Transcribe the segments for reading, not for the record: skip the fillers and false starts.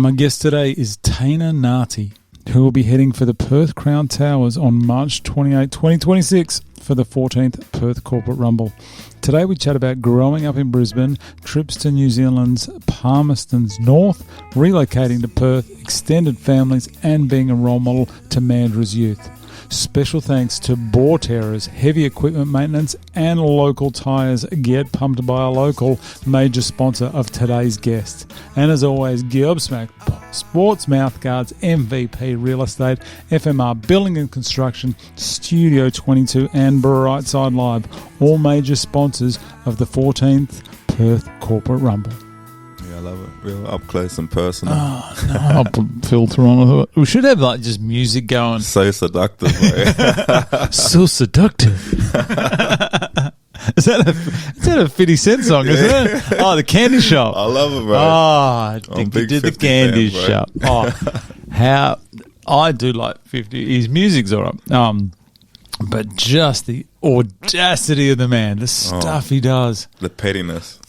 My guest today is Teina Ngati, who will be heading for the Perth Crown Towers on March 28, 2026 for the 14th Perth Corporate Rumble. Today we chat about growing up in Brisbane, trips to New Zealand's Palmerston North, relocating to Perth, extended families and being a role model to Mandurah's youth. Special thanks to Bore Terrors, heavy equipment maintenance and local tyres. Get pumped by a local major sponsor of today's guest. And as always, Gobsmack Sports Mouthguards, MVP Real Estate, FMR Building and Construction, Studio 22 and Brightside Live, all major sponsors of the 14th Perth Corporate Rumble. I love it. Real up close and personal. Oh, no, I'll put filter on. We should have like just music going. So seductive, bro. So seductive. Is that a 50 Cent song, isn't it? Oh, the candy shop. I love it, bro. Oh, I think you did the candy fan, shop. Oh, how I do like 50. His music's all right. But just the audacity of the man, the stuff he does. The pettiness.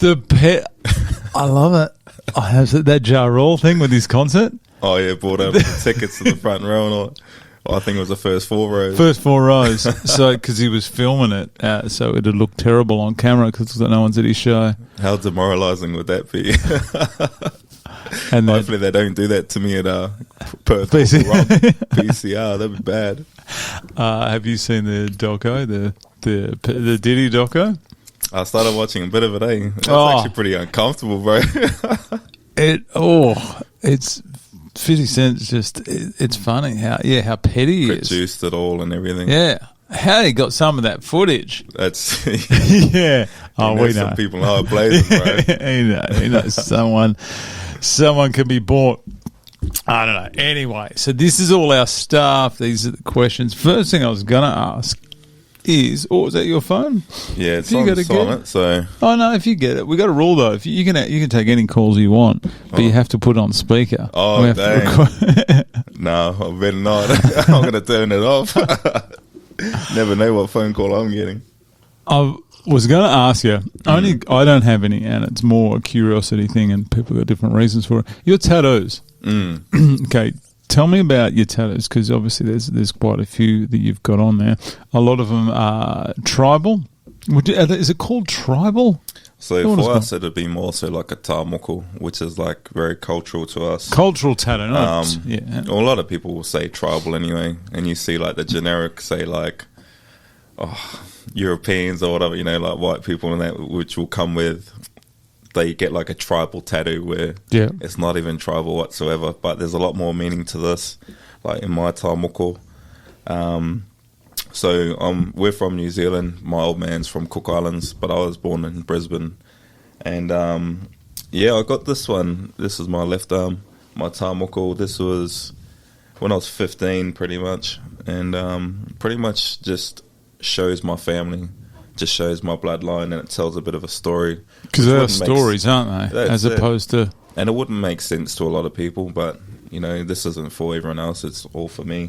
I love it. I have that Ja Rule thing with his concert. Oh, yeah, bought out the tickets to the front row and all. I think it was the first 4 rows. First 4 rows. So, because he was filming it, so it would look terrible on camera because no one's at his show. How demoralising would that be? And hopefully they don't do that to me at Perth PCR. That'd be bad. Have you seen the doco, the Diddy doco? I started watching a bit of it, It's actually pretty uncomfortable, bro. It's 50 Cent's just, it's funny how petty he is. Produced it all and everything. Yeah. How he got some of that footage. That's... yeah. Oh, we know. Some people know blazing, bro. he knows someone can be bought. I don't know. Anyway, so this is all our stuff. These are the questions. First thing I was going to ask is, is that your phone? Yeah, it's on silent, so... Oh, no, if you get it. We got a rule, though. If you can take any calls you want, but you have to put it on speaker. Oh, dang. No, I better not. I'm going to turn it off. Never know what phone call I'm getting. I was going to ask you, I don't have any, and it's more a curiosity thing, and people got different reasons for it. Your tattoos. Okay, tell me about your tattoos, because obviously there's quite a few that you've got on there. A lot of them are tribal. Is it called tribal? So for us, it would be more so like a tamoko, which is like very cultural to us. Cultural tattoo, yeah. A lot of people will say tribal anyway, and you see like the generic say like, Europeans or whatever, like white people and that, which will come with, they get like a tribal tattoo where it's not even tribal whatsoever, but there's a lot more meaning to this, like in my tamoko. So we're from New Zealand. My old man's from Cook Islands, but I was born in Brisbane. And I got this one. This is my left arm, my tamoko. This was when I was 15 pretty much. And pretty much just shows my family, just shows my bloodline, and it tells a bit of a story. Because they're stories, aren't they? As opposed to... And it wouldn't make sense to a lot of people, but, this isn't for everyone else. It's all for me.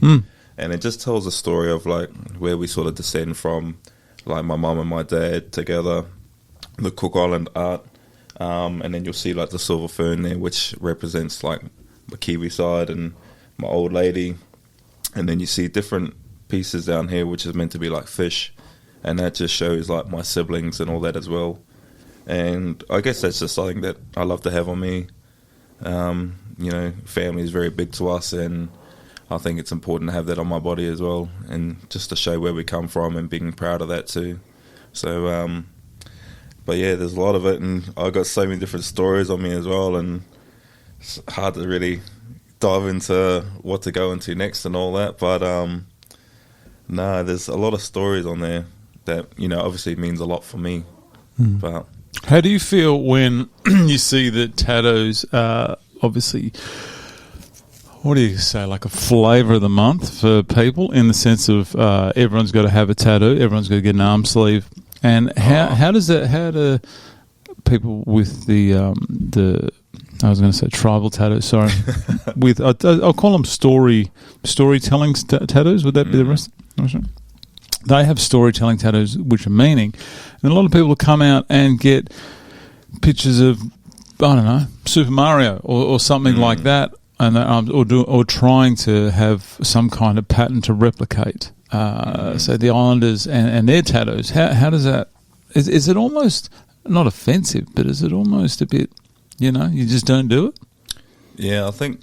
And it just tells a story of, like, where we sort of descend from, like, my mum and my dad together, the Cook Island art, and then you'll see, like, the silver fern there, which represents, like, the Kiwi side and my old lady. And then you see different pieces down here, which is meant to be, like, fish. And that just shows, like, my siblings and all that as well. And I guess that's just something that I love to have on me. Family is very big to us, and I think it's important to have that on my body as well, and just to show where we come from and being proud of that too. So, but yeah, there's a lot of it, and I got so many different stories on me as well, and it's hard to really dive into what to go into next and all that. But there's a lot of stories on there that obviously means a lot for me. But how do you feel when you see that tattoos are obviously, what do you say, like a flavour of the month for people, in the sense of everyone's got to have a tattoo, everyone's got to get an arm sleeve, and how do people with the I was going to say tribal tattoos, sorry, with I'll call them storytelling tattoos, would that be the rest? They have storytelling tattoos which are meaning, and a lot of people come out and get pictures of I don't know, Super Mario or something like that, and or trying to have some kind of pattern to replicate. So the Islanders and their tattoos. How does that? Is it almost not offensive, but is it almost a bit? You just don't do it. Yeah, I think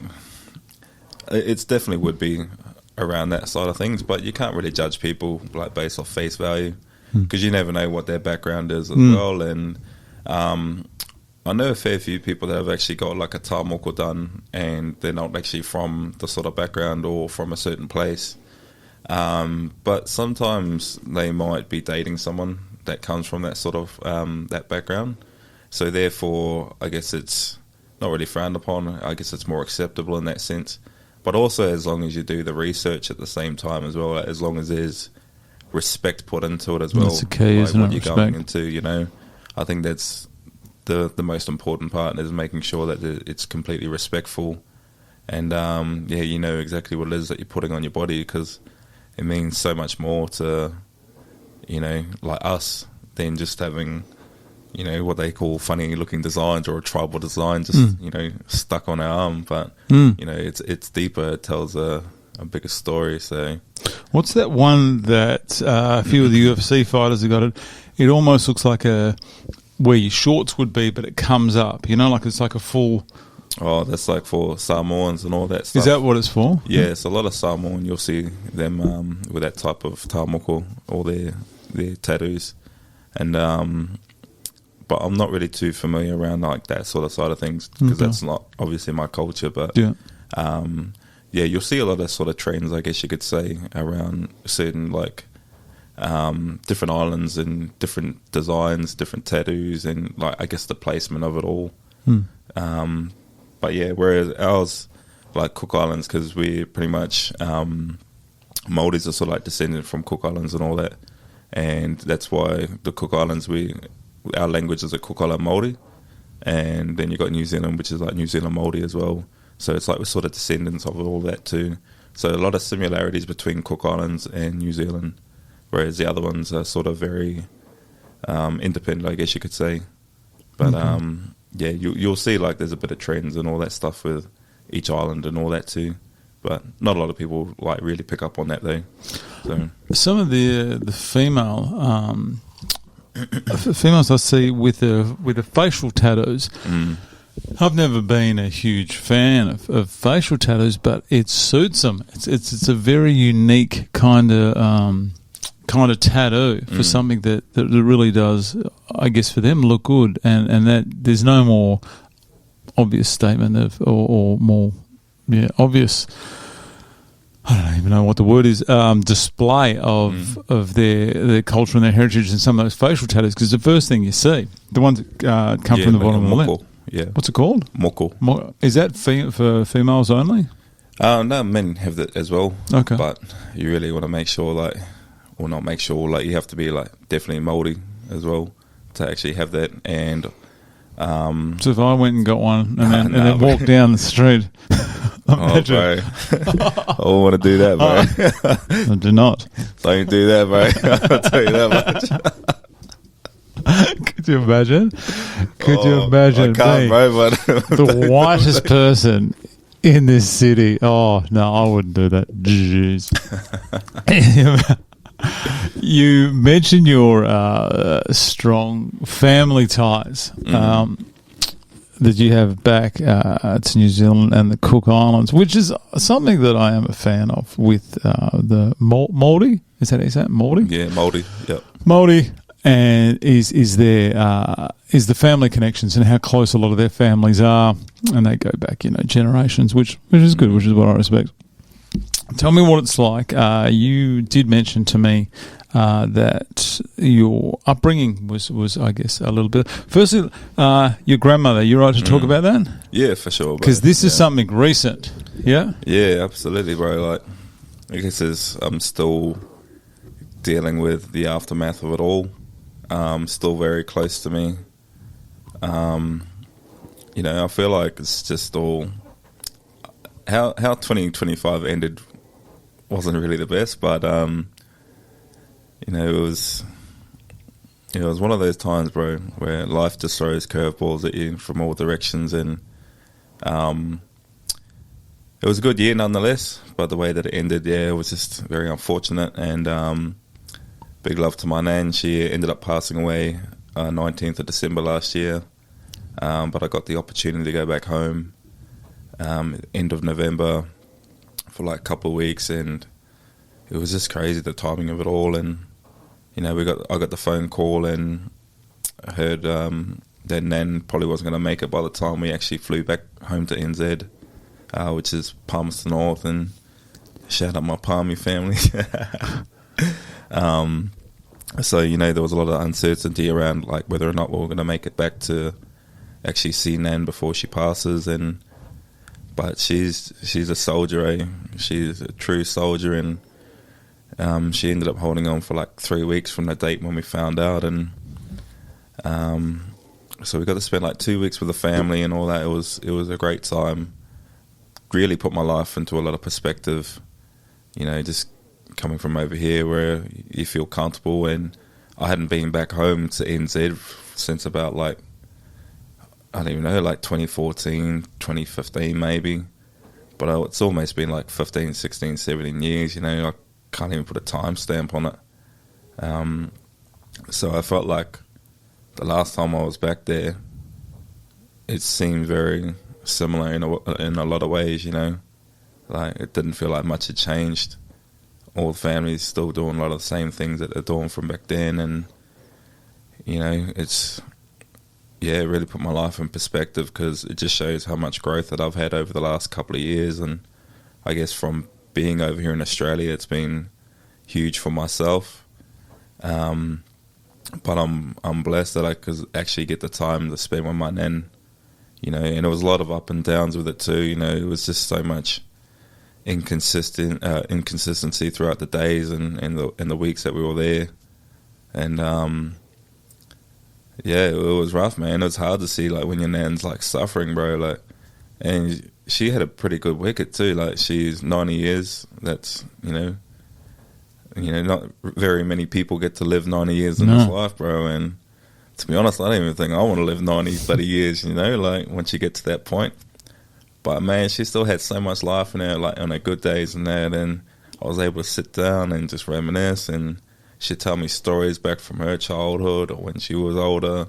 it's definitely would be around that side of things, but you can't really judge people like based off face value because you never know what their background is as well. And I know a fair few people that have actually got like a tāmoko done and they're not actually from the sort of background or from a certain place. But sometimes they might be dating someone that comes from that sort of that background. So therefore, I guess it's not really frowned upon. I guess it's more acceptable in that sense. But also as long as you do the research at the same time as well, as long as there's respect put into it as well. That's the key, like isn't what it? you're Respect. going into, I think that's the most important part is making sure that it's completely respectful and you know exactly what it is that you're putting on your body because it means so much more to like us than just having what they call funny looking designs or a tribal design just stuck on our arm, but it's deeper. It tells a bigger story. So what's that one that a few of the UFC fighters have got it? It almost looks like where your shorts would be, but it comes up, like it's like a full... Oh, that's like for Samoans and all that stuff. Is that what it's for? Yeah, it's a lot of Samoan. You'll see them with that type of tāmoko or their tattoos. And but I'm not really too familiar around like that sort of side of things because that's not obviously my culture. But you'll see a lot of sort of trends, I guess you could say, around certain like different islands and different designs, different tattoos, and like I guess the placement of it all. But yeah, whereas ours, like Cook Islands, because we're pretty much Māoris are sort of like descended from Cook Islands and all that, and that's why the Cook Islands, our language is a Cook Island Māori, and then you got New Zealand, which is like New Zealand Māori as well. So it's like we're sort of descendants of all that too. So a lot of similarities between Cook Islands and New Zealand, whereas the other ones are sort of very independent, I guess you could say. But you'll see like there's a bit of trends and all that stuff with each island and all that too. But not a lot of people like really pick up on that though. So some of the females I see with the facial tattoos. I've never been a huge fan of facial tattoos, but it suits them. It's a very unique kind of tattoo for something that really does, I guess, for them look good, and that there's no more obvious statement or more obvious. I don't even know what the word is. Display of their culture and their heritage and some of those facial tattoos, because the first thing you see, the ones that come from the bottom of the left. Yeah. What's it called? Moko. Is that for females only? No, men have that as well. Okay. But you really want to make sure, you have to be like definitely Māori as well to actually have that. And so if I went and got one and then walked down the street, bro, I don't want to do that, bro. I do not. Don't do that, bro. I'll tell you that much. Could you imagine? You imagine? I can't, bro, but the whitest person in this city. Oh no, I wouldn't do that. Jeez. You mentioned your strong family ties that you have back to New Zealand and the Cook Islands, which is something that I am a fan of with the Māori. Is that how you say it? Māori? Yeah, Māori. Yep. Māori. And is the family connections and how close a lot of their families are, and they go back, generations, which is good, which is what I respect. Tell me what it's like. You did mention to me that your upbringing was, I guess, a little bit. Firstly, your grandmother. You right to talk about that? Yeah, for sure. Because this is something recent. Yeah. Yeah, absolutely, bro. Like, I guess I'm still dealing with the aftermath of it all. Still very close to me. I feel like it's just all how 2025 ended wasn't really the best, but it was it was one of those times, bro, where life just throws curveballs at you from all directions, and it was a good year nonetheless, but the way that it ended, it was just very unfortunate. And big love to my nan. She ended up passing away 19th of December last year, but I got the opportunity to go back home end of November for like a couple of weeks, and it was just crazy, the timing of it all. And you know, I got the phone call, and I heard that nan probably wasn't going to make it by the time we actually flew back home to NZ, which is Palmerston North, and shout out my Palmy family. So, you know, there was a lot of uncertainty around like whether or not we were going to make it back to actually see nan before she passes. But she's a soldier, eh? She's a true soldier, and she ended up holding on for like 3 weeks from the date when we found out. And so we got to spend like 2 weeks with the family and all that. It was a great time. Really put my life into a lot of perspective, you know, just coming from over here where you feel comfortable. And I hadn't been back home to NZ since about like, I don't even know, like 2014, 2015 maybe. But it's almost been like 15, 16, 17 years, you know. I can't even put a timestamp on it. So I felt like the last time I was back there, it seemed very similar in a lot of ways, you know. Like, it didn't feel like much had changed. All the families still doing a lot of the same things that they're doing from back then, and you know, it really put my life in perspective, because it just shows how much growth that I've had over the last couple of years. And I guess from being over here in Australia, it's been huge for myself. But I'm blessed that I could actually get the time to spend with my nan. You know, and there was a lot of up and downs with it too. You know, it was just so much inconsistency throughout the days and the weeks that we were there. And it was rough, man. It was hard to see, like, when your nan's like suffering, bro. Like, and she had a pretty good wicket too. Like, she's 90 years. That's you know, not very many people get to live 90 years in this life, bro. And to be honest, I don't even think I want to live 90 bloody years, you know, like, once you get to that point. But, man, she still had so much life in her, like, on her good days and that, and I was able to sit down and just reminisce, and she'd tell me stories back from her childhood or when she was older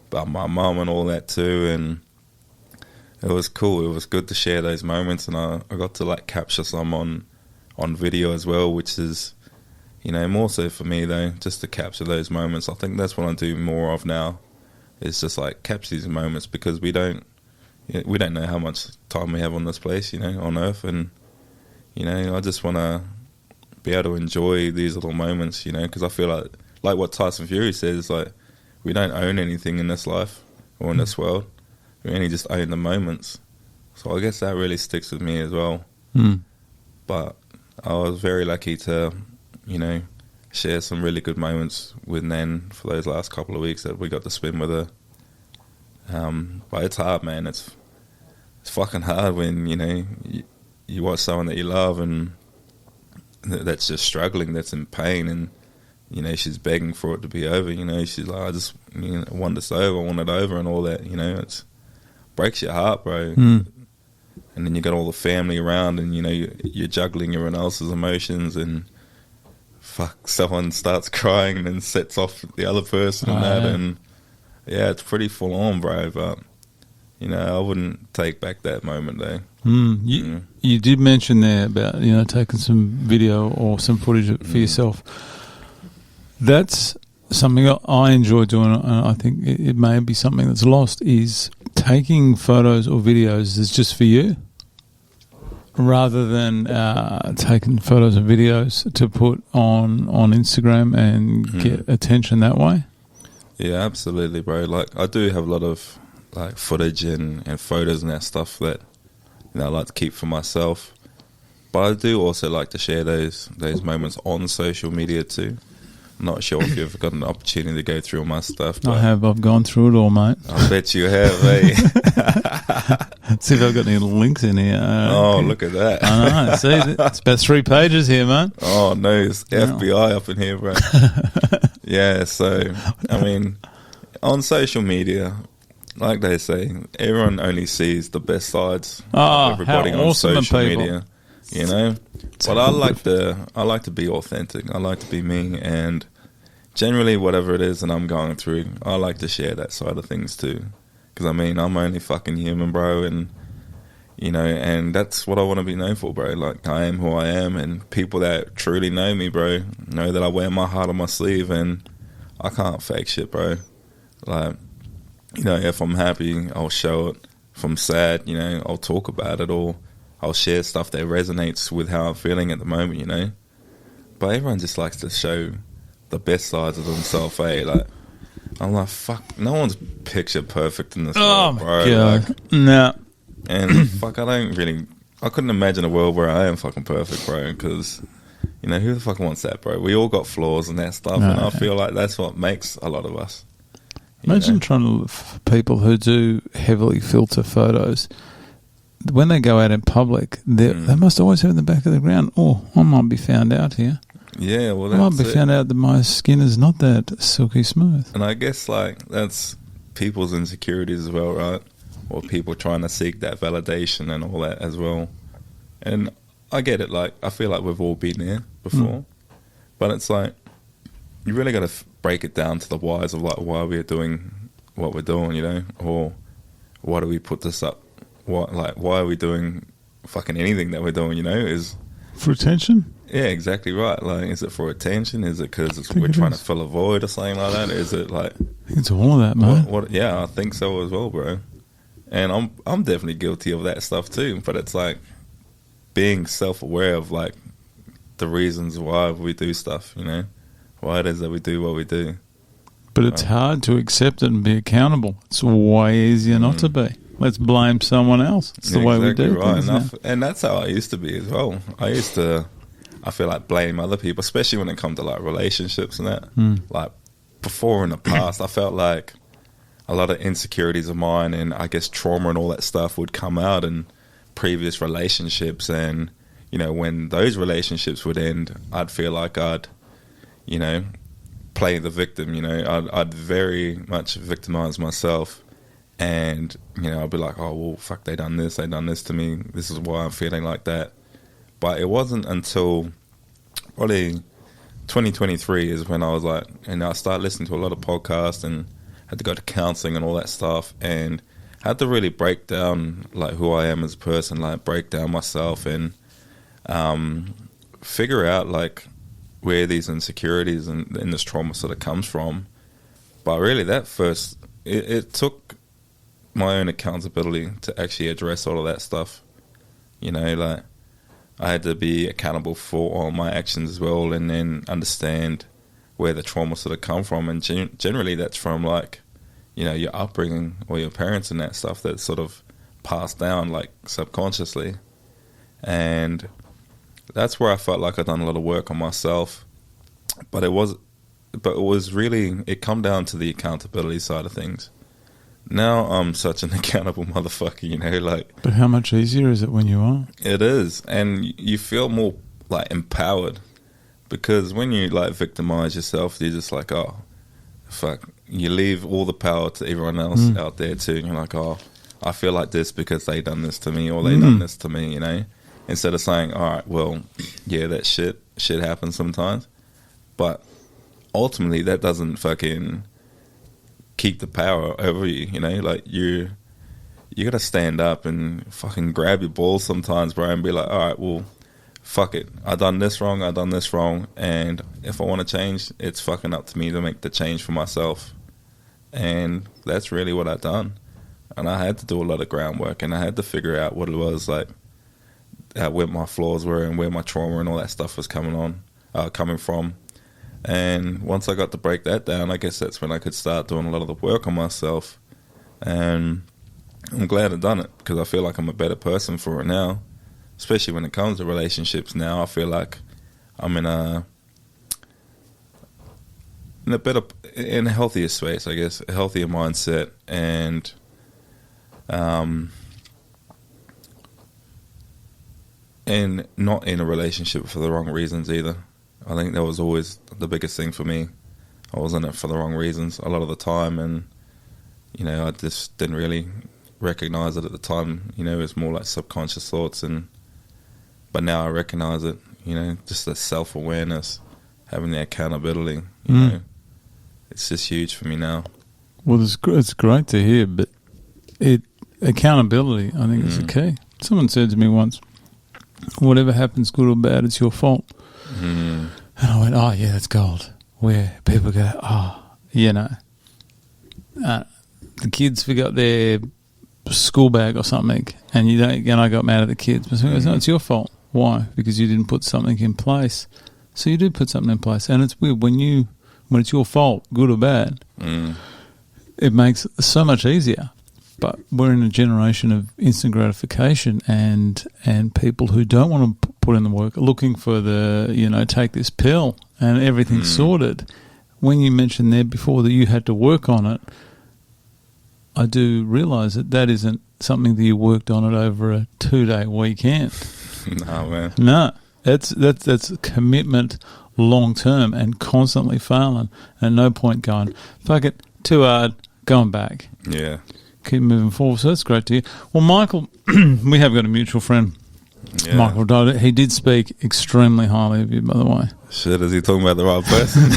about my mum and all that too, and it was cool. It was good to share those moments, and I got to, like, capture some on video as well, which is, you know, more so for me, though, just to capture those moments. I think that's what I do more of now, is just, like, capture these moments, because we don't know how much time we have on this place, you know, on Earth. And, you know, I just want to be able to enjoy these little moments, you know, because I feel like what Tyson Fury says, like, we don't own anything in this life or in this world. We only just own the moments. So I guess that really sticks with me as well. But I was very lucky to, you know, share some really good moments with Nan for those last couple of weeks that we got to spend with her. But it's hard, man. It's fucking hard when, you know, you watch someone that you love and that's just struggling, that's in pain, and, you know, she's begging for it to be over. You know, she's like, I just, you know, want this over, I want it over, and all that. You know, it breaks your heart, bro. And then you got all the family around, and, you know, you're juggling everyone else's emotions, and someone starts crying and then sets off the other person and that, and yeah, it's pretty full on, bro. But, you know, I wouldn't take back that moment, though. You did mention there about, you know, taking some video or some footage for yourself. That's something I enjoy doing, and I think it may be something that's lost, is taking photos or videos is just for you, rather than taking photos and videos to put on Instagram and get attention that way. Yeah, absolutely, bro. Like, I do have a lot of, like, footage and photos and that stuff that, you know, I like to keep for myself. But I do also like to share those moments on social media too. I'm not sure if you've got an opportunity to go through all my stuff. But I've gone through it all, mate. I bet you have, eh? See if I've got any links in here. Oh, look at that. I know. See, it's about 3 pages here, man. Oh, no, it's FBI up in here, bro. Yeah, so, I mean, on social media, like they say, everyone only sees the best sides of everybody how on awesome are social people. media, you know? But I like to be authentic. I like to be me, and generally whatever it is that I'm going through, I like to share that side of things too. Because, I mean, I'm only fucking human, bro, and, you know, and that's what I want to be known for, bro. Like, I am who I am, and people that truly know me, bro, know that I wear my heart on my sleeve, and I can't fake shit, bro. Like, you know, if I'm happy, I'll show it. If I'm sad, you know, I'll talk about it, or I'll share stuff that resonates with how I'm feeling at the moment, you know. But everyone just likes to show the best sides of themselves, eh? Like, I'm like, fuck, no one's picture perfect in this world, bro. Oh, my God. Like, No. and, fuck, I couldn't imagine a world where I am fucking perfect, bro, because, you know, who the fuck wants that, bro? We all got flaws and that stuff, and I feel like that's what makes a lot of us. Imagine trying to look for people who do heavily filter photos. When they go out in public, they must always have in the back of the ground, oh, I might be found out here. Yeah, well, I might be found out that my skin is not that silky smooth. And I guess, like, that's people's insecurities as well, right? Or people trying to seek that validation and all that as well. And I get it, like, I feel like we've all been there before. But it's like, you really got to break it down to the whys of, like, why we're doing what we're doing, you know? Or why do we put this up? Why are we doing fucking anything that we're doing, you know? Is for attention? Yeah, exactly right. Like, is it for attention? Is it because we're trying to fill a void or something like that? Is it like... I think it's all of that, man. Yeah, I think so as well, bro. And I'm definitely guilty of that stuff too. But it's like being self-aware of, like, the reasons why we do stuff, you know? Why it is that we do what we do. But it's hard to accept it and be accountable. It's way easier not to be. Let's blame someone else. It's the way we do right. things. And that's how I used to be as well. I feel like blame other people, especially when it comes to, like, relationships and that. Like, before in the past, I felt like a lot of insecurities of mine and, I guess, trauma and all that stuff would come out in previous relationships. And, you know, when those relationships would end, I'd feel like I'd, you know, play the victim, you know. I'd very much victimize myself. And, you know, I'd be like, oh, well, fuck, they done this to me. This is why I'm feeling like that. But it wasn't until probably 2023 is when I was like, and I started listening to a lot of podcasts and had to go to counseling and all that stuff, and had to really break down, like, who I am as a person, like, break down myself and figure out, like, where these insecurities and this trauma sort of comes from. But really it took my own accountability to actually address all of that stuff. You know, like, I had to be accountable for all my actions as well, and then understand where the trauma sort of come from. And generally that's from, like, you know, your upbringing or your parents and that stuff that's sort of passed down, like, subconsciously. And that's where I felt like I'd done a lot of work on myself. But it was really, it come down to the accountability side of things. Now I'm such an accountable motherfucker, you know, like... But how much easier is it when you are? It is, and you feel more, like, empowered, because when you, like, victimize yourself, you're just like, oh, fuck, you leave all the power to everyone else out there too, and you're like, oh, I feel like this because they done this to me, or they done this to me, you know, instead of saying, all right, well, yeah, that shit happens sometimes, but ultimately that doesn't fucking keep the power over you, you know, like, you gotta stand up and fucking grab your balls sometimes, bro, and be like, all right, well, fuck it, I done this wrong, and if I want to change, it's fucking up to me to make the change for myself. And that's really what I done. And I had to do a lot of groundwork, and I had to figure out what it was, like, where my flaws were and where my trauma and all that stuff was coming from. And once I got to break that down, I guess that's when I could start doing a lot of the work on myself. And I'm glad I've done it, because I feel like I'm a better person for it now, especially when it comes to relationships. Now I feel like I'm in a healthier space, I guess, a healthier mindset, and not in a relationship for the wrong reasons either. I think that was always the biggest thing for me. I was in it for the wrong reasons a lot of the time, and you know, I just didn't really recognize it at the time. You know, it was more like subconscious thoughts, but now I recognize it. You know, just the self-awareness, having the accountability. You know, it's just huge for me now. Well, it's great to hear, but accountability, I think, is the key. Someone said to me once, "Whatever happens, good or bad, it's your fault." And I went, "Oh yeah, that's gold." Where people go, "Oh, you know, the kids forgot their school bag or something," and you don't. And I got mad at the kids. But someone goes, "No, it's your fault." Why? Because you didn't put something in place. So you do put something in place, and it's weird when it's your fault, good or bad. It makes it so much easier. But we're in a generation of instant gratification, and people who don't want to put in the work are looking for the, take this pill and everything's sorted. When you mentioned there before that you had to work on it, I do realise that isn't something that you worked on it over a 2-day weekend. No, man. No, that's commitment long term and constantly failing, and no point going, fuck it, too hard, going back. Yeah. Keep moving forward. So that's great to hear. Well, Michael, we have got a mutual friend. Yeah. Michael Dodd. He did speak extremely highly of you, by the way. Shit, is he talking about the right person?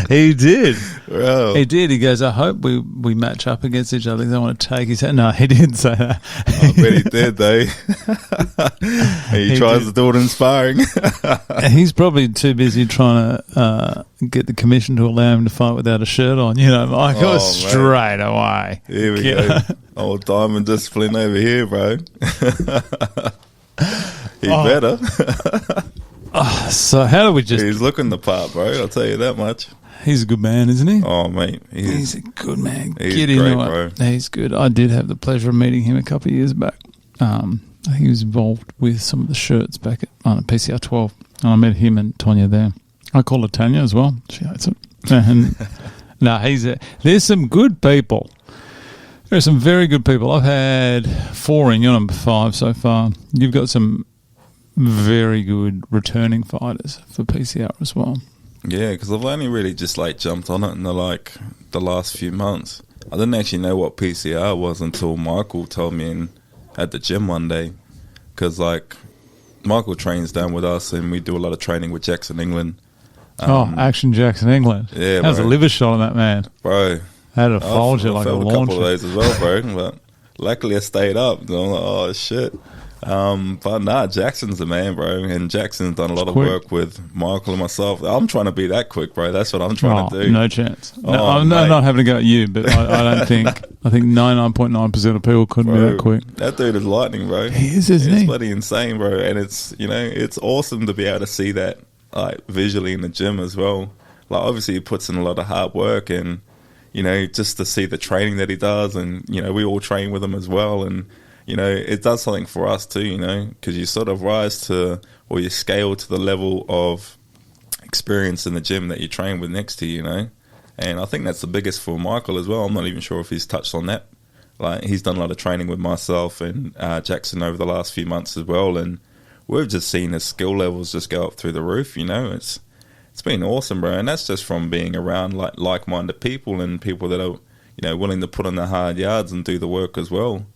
He did. Well, he did. He goes, I hope we match up against each other because I want to take his hand. No, he didn't say that. I bet he did, though. he tries to do it inspiring. He's probably too busy trying to get the commission to allow him to fight without a shirt on. Michael, straight away. Here we go. Old diamond discipline over here, bro. He better. So how do we just... He's looking the part, bro. I'll tell you that much. He's a good man, isn't he? Oh, mate. He's a good man. He's Get great, into bro. It. He's good. I did have the pleasure of meeting him a couple of years back. I think he was involved with some of the shirts back at PCR 12. And I met him and Tonya there. I call her Tanya as well. She hates it. And there's some good people. There are some very good people. I've had 4 in. You're number 5 so far. You've got some very good returning fighters for PCR as well. Yeah, because I've only really just jumped on it in the last few months. I didn't actually know what PCR was until Michael told me at the gym one day. Because Michael trains down with us and we do a lot of training with Jackson, England. Action Jackson, England. Yeah, that was a liver shot on that man, bro. Had a fold you like a launcher. I felt a couple of those as well, bro. But luckily I stayed up. And I'm like, oh shit. But nah, Jackson's the man, bro. And Jackson's done a lot of work with Michael and myself. I'm trying to be that quick, bro. That's what I'm trying to do. No chance. I'm not having to go at you, but I don't think. I think 99.9% of people couldn't be that quick. That dude is lightning, bro. He is, isn't he? It's bloody insane, bro. And it's it's awesome to be able to see that visually in the gym as well. Obviously he puts in a lot of hard work, and just to see the training that he does, and we all train with him as well, and it does something for us too, because you sort of rise to, or you scale to the level of experience in the gym that you train with next to you, and I think that's the biggest for Michael as well. I'm not even sure if he's touched on that. He's done a lot of training with myself and Jackson over the last few months as well, and we've just seen his skill levels just go up through the roof. It's been awesome, bro, and that's just from being around like-minded people and people that are willing to put in the hard yards and do the work as well.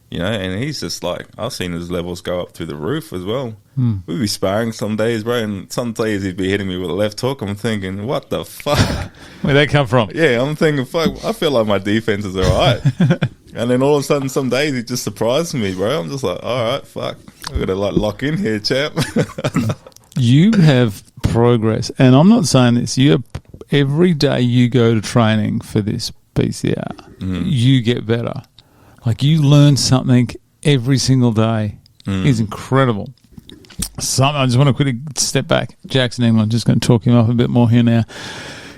And he's just I've seen his levels go up through the roof as well. We'd be sparring some days, bro, and some days he'd be hitting me with a left hook. I'm thinking, what the fuck? Where'd that come from? Yeah, I'm thinking, fuck, I feel like my defense is all right. And then all of a sudden, some days he just surprises me, bro. I'm just like, all right, fuck. I'm going to lock in here, champ. You have progress, and I'm not saying this. Every day you go to training for this PCR, you get better. You learn something every single day. It's incredible. I just want to quickly step back. Jackson England, just going to talk him up a bit more here now.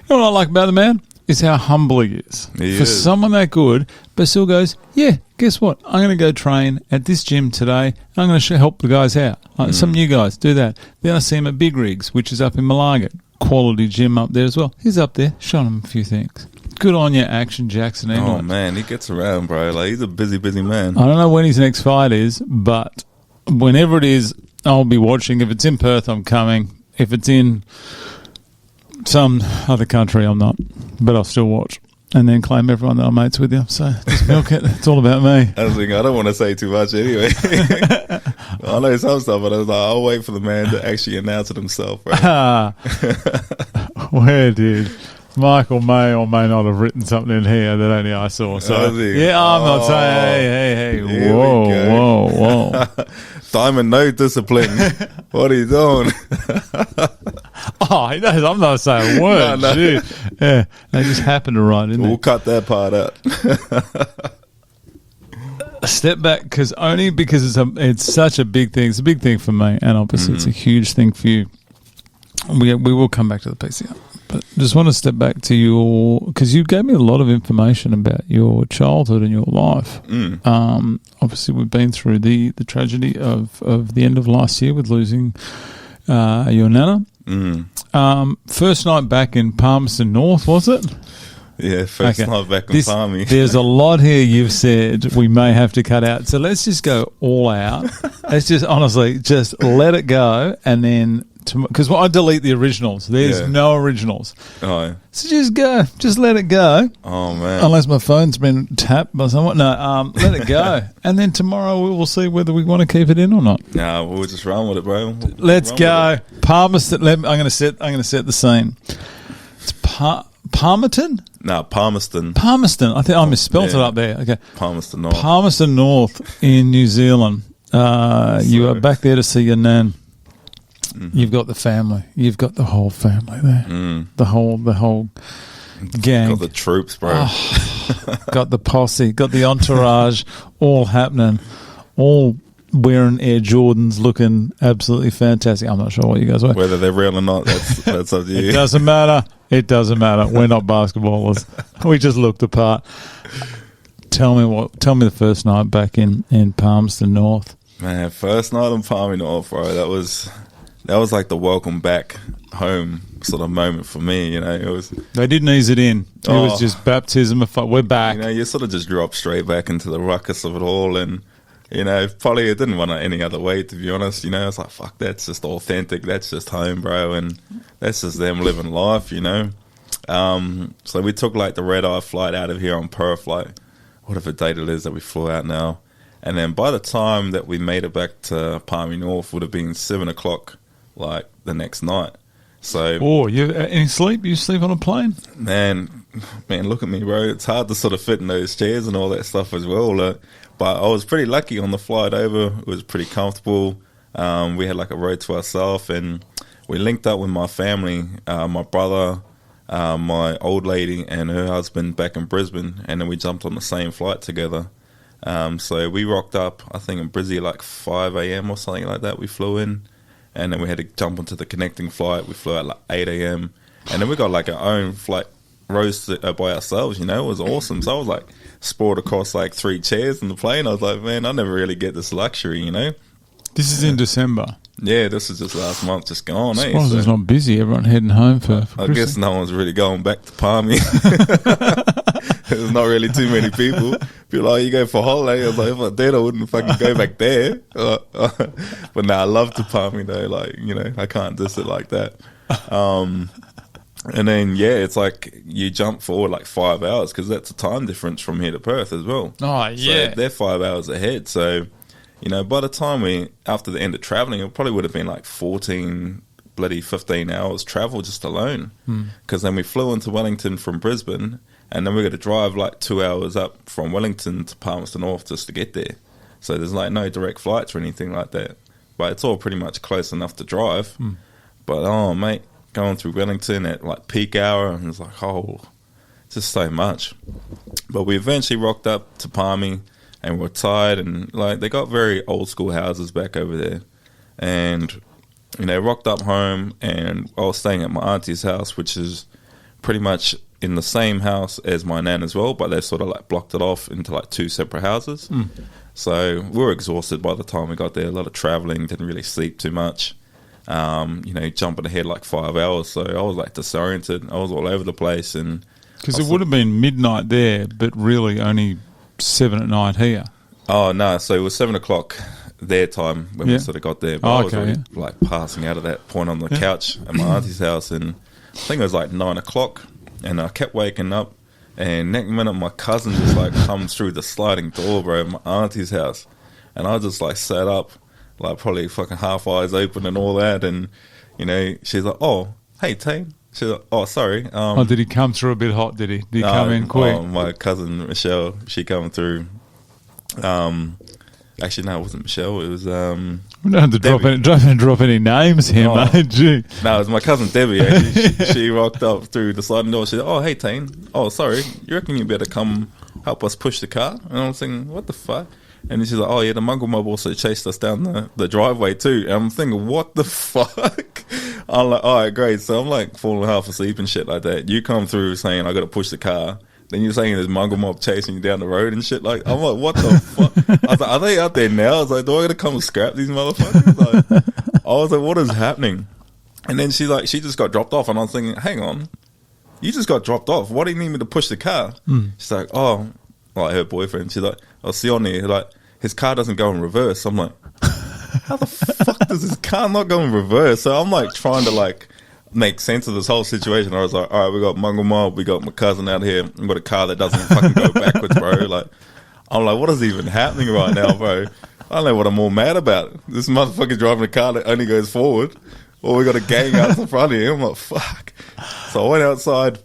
You know what I like about the man? Is how humble he is. For someone that good, but still goes, yeah, guess what? I'm going to go train at this gym today, and I'm going to help the guys out. Some new guys do that. Then I see him at Big Rigs, which is up in Malaga. Quality gym up there as well. He's up there, showing him a few things. Good on you, Action Jackson England. Oh, man, he gets around, bro. He's a busy man. I don't know when his next fight is, but whenever it is, I'll be watching. If it's in Perth, I'm coming. If it's in some other country, I'm not, but I'll still watch. And then claim everyone that I'm mates with you. So just milk it. It's all about me. I was thinking, I don't want to say too much anyway. I know some stuff, but I was like, I'll wait for the man to actually announce it himself. Right? Where did Michael may or may not have written something in here that only I saw. So I'm not saying, hey, whoa. Diamond, no discipline. What are you doing? He knows I'm not saying a word. No. Dude. Yeah, they just happen to write in there. We'll cut that part out. Step back, because it's such a big thing. It's a big thing for me, and obviously it's a huge thing for you. We will come back to the PCR, but just want to step back to because you gave me a lot of information about your childhood and your life. Obviously, we've been through the tragedy of the end of last year with losing your nana. First night back in Palmerston North, was it? Yeah, first night back in Palmy. There's a lot here you've said we may have to cut out. So let's just go all out. Let's just honestly just let it go, and then because I delete the originals. There's no originals. Oh, so just go. Just let it go. Oh man! Unless my phone's been tapped by someone. No, let it go, and then tomorrow we will see whether we want to keep it in or not. No, we'll just run with it, bro. Let's go. Palmerston. I'm going to set the scene. It's Palmerton. No, Palmerston. I think I misspelled it up there. Okay. Palmerston North. Palmerston North in New Zealand. You are back there to see your nan. You've got the family. You've got the whole family there. The whole gang. Got the troops, bro. Got the posse. Got the entourage. All happening. All wearing Air Jordans, looking absolutely fantastic. I'm not sure what you guys wear. Whether they're real or not, that's up to you. It doesn't matter. We're not basketballers. We just look the part. Tell me the first night back in Palmerston North. Man, first night in Palmy North, bro. That was like the welcome back home sort of moment for me. You know, it was. They didn't ease it in. It was just baptism of fire. We're back. You know, you sort of just drop straight back into the ruckus of it all, and you know, probably it didn't want it any other way, to be honest. You know, it's like, fuck, that's just authentic. That's just home, bro, and that's just them living life. You know. So we took like the red-eye flight out of here on Perth, like whatever date it is that we flew out now. And then by the time that we made it back to Palmy North would have been 7 o'clock, like the next night. So, you any sleep? You sleep on a plane? Man, look at me, bro. It's hard to sort of fit in those chairs and all that stuff as well. But I was pretty lucky on the flight over. It was pretty comfortable. We had like a road to ourselves, and we linked up with my family, my brother, my old lady, and her husband back in Brisbane, and then we jumped on the same flight together. So we rocked up, I think in Brisbane like 5 a.m. or something like that. We flew in, and then we had to jump onto the connecting flight. We flew out like 8 a.m. and then we got like our own flight rows by ourselves. You know, it was awesome. So I was like sprawled across like 3 chairs in the plane. I was like, man, I never really get this luxury. You know, this is in December. Yeah, this is just last month, just gone. I suppose it's not busy. Everyone heading home for I Christmas. guess no one's really going back to Palmy. There's not really too many people. People are like, you go for holiday. I was like, if I did, I wouldn't fucking go back there. But now I love to Palmy though. Like, you know, I can't diss it like that. And then, yeah, it's like you jump forward like 5 hours because that's a time difference from here to Perth as well. Oh, yeah. So they're 5 hours ahead. So, you know, by the time after the end of travelling, it probably would have been like 15 hours travel just alone. Because then we flew into Wellington from Brisbane, and then we got to drive like 2 hours up from Wellington to Palmerston North just to get there. So there's like no direct flights or anything like that. But it's all pretty much close enough to drive. But, oh, mate, going through Wellington at like peak hour, and it's like, oh, just so much. But we eventually rocked up to Palmy, and we're tired, and like they got very old school houses back over there. And, you know, rocked up home, and I was staying at my auntie's house, which is pretty much in the same house as my nan as well, but they sort of like blocked it off into like 2 separate houses. So we were exhausted by the time we got there. A lot of traveling, didn't really sleep too much. You know, jumping ahead like 5 hours. So I was like disoriented. I was all over the place. And because it would have been midnight there, but really only 7 at night here. Oh, no. So it was 7 o'clock their time when we sort of got there. But I was already like passing out at that point on the couch at my auntie's house. And I think it was like 9 o'clock, and I kept waking up, and next minute my cousin just like comes through the sliding door, bro, at my auntie's house, and I just like sat up, like probably fucking half eyes open and all that, and you know, she's like, "Oh, hey, Teina." She's like, "Oh, sorry." Did he come through a bit hot? Did he? Did he come in quick? Oh, my cousin Michelle, she come through. Actually, no, it wasn't Michelle. It was We don't have to drop any names here, mate. Gee. No, it was my cousin Debbie. Actually. she rocked up through the sliding door. She said, "Oh, hey, Teina. Oh, sorry. You reckon you'd better come help us push the car?" And I was thinking, "What the fuck?" And she's like, "Oh, yeah, the Mongol mob also chased us down the driveway too." And I'm thinking, what the fuck? I'm like, all right, great. So I'm like falling half asleep and shit like that. You come through saying I got to push the car. Then you're saying there's Mongol mob chasing you down the road and shit. Like, I'm like, what the fuck? I was like, are they out there now? I was like, do I got to come and scrap these motherfuckers? Like, I was like, what is happening? And then she just got dropped off. And I was thinking, hang on, you just got dropped off. Why do you need me to push the car? She's like, oh, like her boyfriend. She's like, oh, Sione, like, his car doesn't go in reverse. I'm like, how the fuck does his car not go in reverse? So I'm like trying to like make sense of this whole situation. I was like, all right, we got Mongol mob, we got my cousin out here, we got a car that doesn't fucking go backwards, bro. Like, I'm like, what is even happening right now, bro? I don't know what I'm more mad about. This motherfucker's driving a car that only goes forward, or we got a gang out in front of him. I'm like, fuck. So I went outside,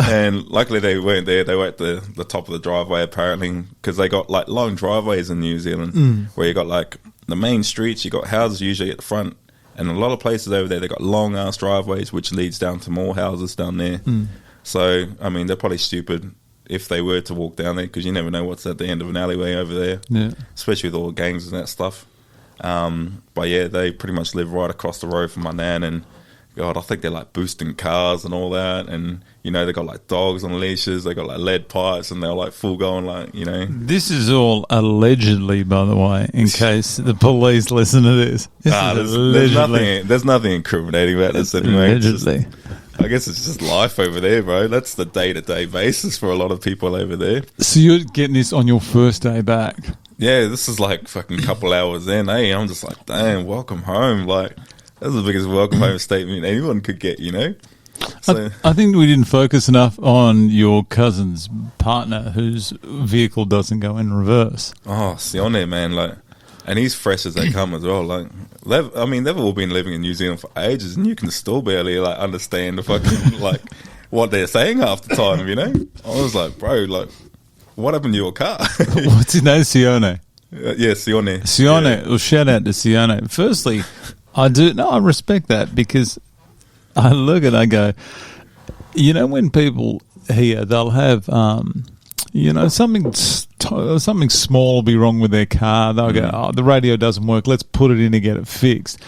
and luckily they weren't there. They were at the top of the driveway, apparently, because they got like long driveways in New Zealand where you got like the main streets, you got houses usually at the front, and a lot of places over there they got long ass driveways which leads down to more houses down there. So I mean, they're probably stupid if they were to walk down there, because you never know what's at the end of an alleyway over there, especially with all the gangs and that stuff. But yeah, they pretty much live right across the road from my nan, and God, I think they're like boosting cars and all that, and you know, they got like dogs on leashes, they got like lead pipes, and they're like full going, like, you know. This is all allegedly, by the way, in case the police listen to this. There's nothing incriminating about this anyway. Allegedly. I guess it's just life over there, bro. That's the day-to-day basis for a lot of people over there. So you're getting this on your first day back? Yeah, this is like fucking couple hours in. Hey, I'm just like, damn, welcome home. Like, that's the biggest welcome home statement anyone could get, you know? So, I think we didn't focus enough on your cousin's partner whose vehicle doesn't go in reverse. Oh, Sione, man, like, and he's fresh as they come as well. Like, they've all been living in New Zealand for ages, and you can still barely like understand the fucking like what they're saying half the time, you know? I was like, bro, like, what happened to your car? What's his name? Sione. Yeah, Sione. Sione. Yeah. Well, shout out to Sione. Firstly, I respect that, because I look at it, I go, you know, when people here, they'll have, you know, something small will be wrong with their car. They'll go, oh, the radio doesn't work, let's put it in to get it fixed.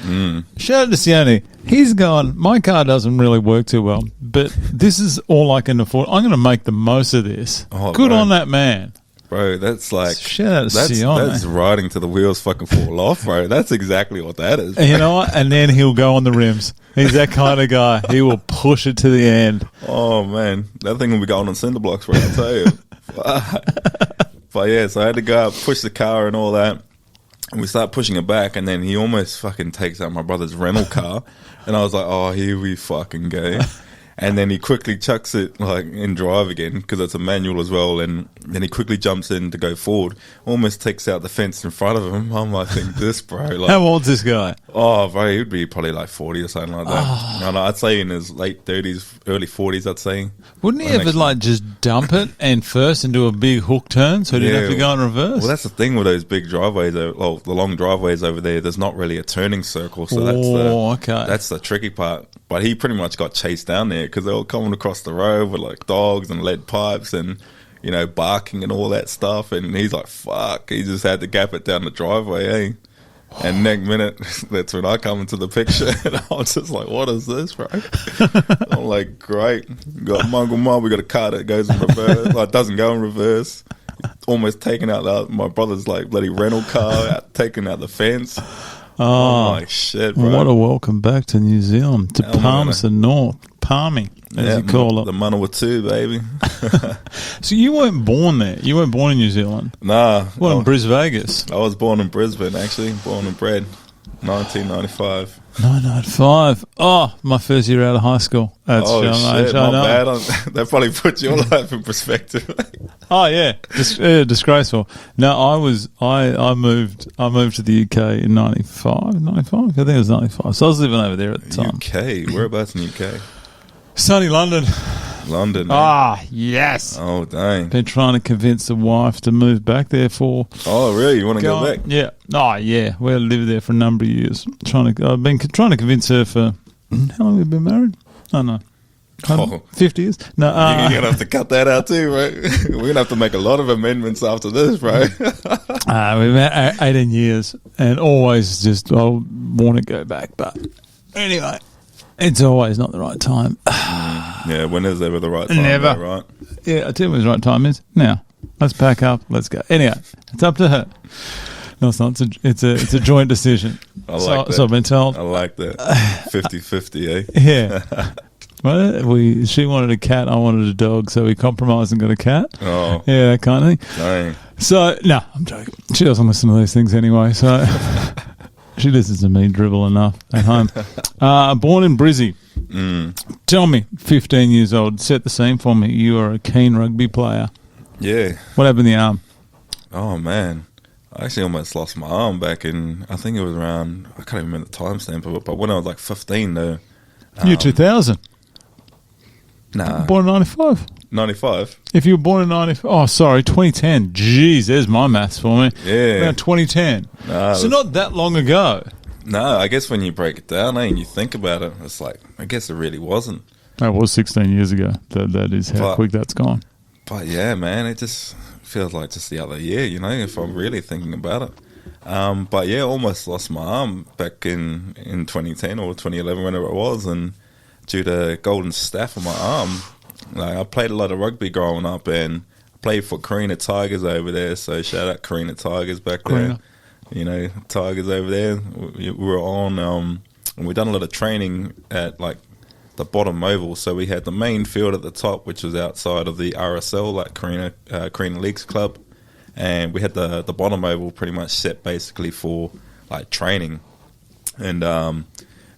Shout out to Sione. He's gone, my car doesn't really work too well, but this is all I can afford. I'm going to make the most of this. Oh, good on that man. Bro, that's like, shout out to Sione. That's riding till the wheels fucking fall off, bro. That's exactly what that is. And you know what? And then he'll go on the rims. He's that kind of guy. He will push it to the end. Oh, man. That thing will be going on cinder blocks, bro, I'll tell you. But yeah, so I had to go up, push the car and all that. And we start pushing it back, and then he almost fucking takes out my brother's rental car. And I was like, oh, here we fucking go. And then he quickly chucks it like in drive again, because it's a manual as well. And then he quickly jumps in to go forward, almost takes out the fence in front of him. I'm like, think this, bro. Like, how old's this guy? Oh, bro, he would be probably like 40 or something like that. No, I'd say in his late 30s, early 40s, I'd say. Wouldn't he ever like just dump it and first and do a big hook turn so he didn't have to go in reverse? Well, that's the thing with those big driveways, the long driveways over there, there's not really a turning circle. So that's the tricky part. But he pretty much got chased down there because they were coming across the road with like dogs and lead pipes and, you know, barking and all that stuff. And he's like, fuck, he just had to gap it down the driveway, eh? And next minute, that's when I come into the picture, and I was just like, what is this, bro? I'm like, great. We got Mongol mob, we got a car that goes in reverse, like doesn't go in reverse. Almost taking out my brother's like bloody rental car, taking out the fence. Oh, my shit, bro. What a welcome back to New Zealand, to Palmerston North. Palmy, as you call it. The Mandurah, baby. So you weren't born there? You weren't born in New Zealand? Nah. What, in Brisbane? I was born in Brisbane, actually. Born and bred. 1995. 995. Oh, my first year out of high school. That's Oh, young shit, age, my I know. bad. That probably puts your life in perspective. Oh yeah, disgraceful. No, I moved to the UK in 95. 95? I think it was 95. So I was living over there at the time. UK? Whereabouts in UK? Sunny London. London. Eh? Ah, yes. Oh, dang. Been trying to convince the wife to move back there for. Oh, really? You want to go back? Yeah. Oh, yeah. We lived there for a number of years. I've been trying to convince her for. How long have we been married? I don't know. Oh. 50 years? No. You're going to have to cut that out too, bro. We're going to have to make a lot of amendments after this, bro. We've had 18 years and always just, I want to go back. But anyway, it's always not the right time. Yeah, when is ever the right time? Never. Though, right? Yeah, I tell you when the right time is. Now, let's pack up. Let's go. Anyway, it's up to her. No, it's not. It's a joint decision. I like that. So I've been told. I like that. 50-50, eh? Yeah. Well, she wanted a cat, I wanted a dog, so we compromised and got a cat. Oh. Yeah, that kind of thing. Dang. So, no, I'm joking. She doesn't listen to these things anyway, so she listens to me dribble enough at home. Born in Brizzy. Tell me, 15 years old, set the scene for me. You are a keen rugby player. Yeah. What happened to the arm? Oh, man. I actually almost lost my arm back in, I think it was around, I can't even remember the timestamp of it, but when I was like 15, though. Year 2000. Nah. Born in 95. 95? If you were born in 95. Oh, sorry, 2010. Jeez, there's my maths for me. Yeah. Around 2010. Nah, So not that long ago. No, I guess when you break it down, and you think about it, it's like, I guess it really wasn't. That was 16 years ago. That is how quick that's gone. But yeah, man, it just feels like just the other year, you know, if I'm really thinking about it. But yeah, almost lost my arm back in 2010 or 2011, whenever it was, and due to golden staph on my arm. Like, I played a lot of rugby growing up, and played for Carina Tigers over there, so shout out Carina Tigers back there. You know, Tigers over there. We were on, and we done a lot of training at like the bottom oval. So we had the main field at the top, which was outside of the RSL, like Carina Leagues Club, and we had the bottom oval pretty much set basically for like training. And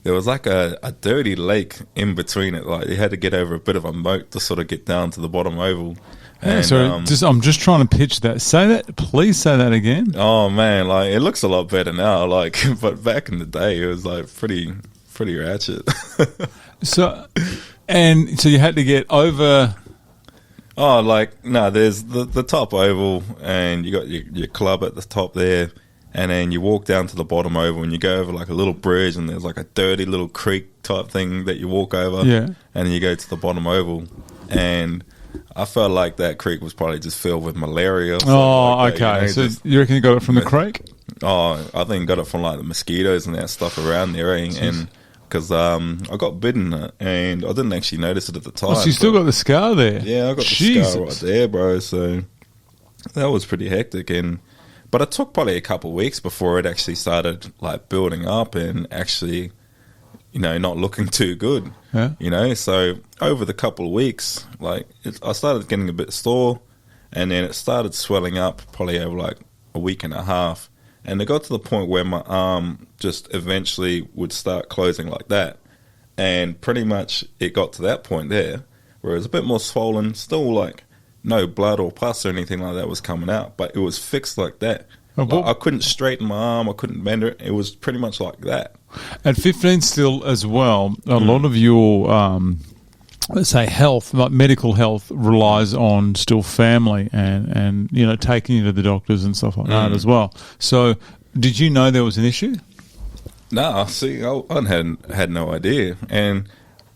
there was like a dirty lake in between it. Like you had to get over a bit of a moat to sort of get down to the bottom oval. And, I'm just trying to pitch that. Say that, please say that again. Oh man, like it looks a lot better now. Like, but back in the day, it was like pretty ratchet. So you had to get over. Oh, like no, there's the top oval, and you got your club at the top there, and then you walk down to the bottom oval, and you go over like a little bridge, and there's like a dirty little creek type thing that you walk over. Yeah, and then you go to the bottom oval, and I felt like that creek was probably just filled with malaria. Like that, okay. You know, so you reckon you got it from the creek? Oh, I think got it from like the mosquitoes and that stuff around there, and because I got bitten and I didn't actually notice it at the time. Oh, so you still got the scar there? Yeah, I got the scar right there, bro. So that was pretty hectic, but it took probably a couple of weeks before it actually started like building up and actually, you know, not looking too good. Yeah. You know, so over the couple of weeks, like I started getting a bit sore, and then it started swelling up probably over like a week and a half, and it got to the point where my arm just eventually would start closing like that, and pretty much it got to that point there where it was a bit more swollen, still like no blood or pus or anything like that was coming out, but it was fixed like that. Like, I couldn't straighten my arm, I couldn't bend it. It was pretty much like that. At 15 still as well, a lot of your, let's say, health, like medical health, relies on still family and you know, taking you to the doctors and stuff like that as well. So did you know there was an issue? Nah, see, I had no idea. And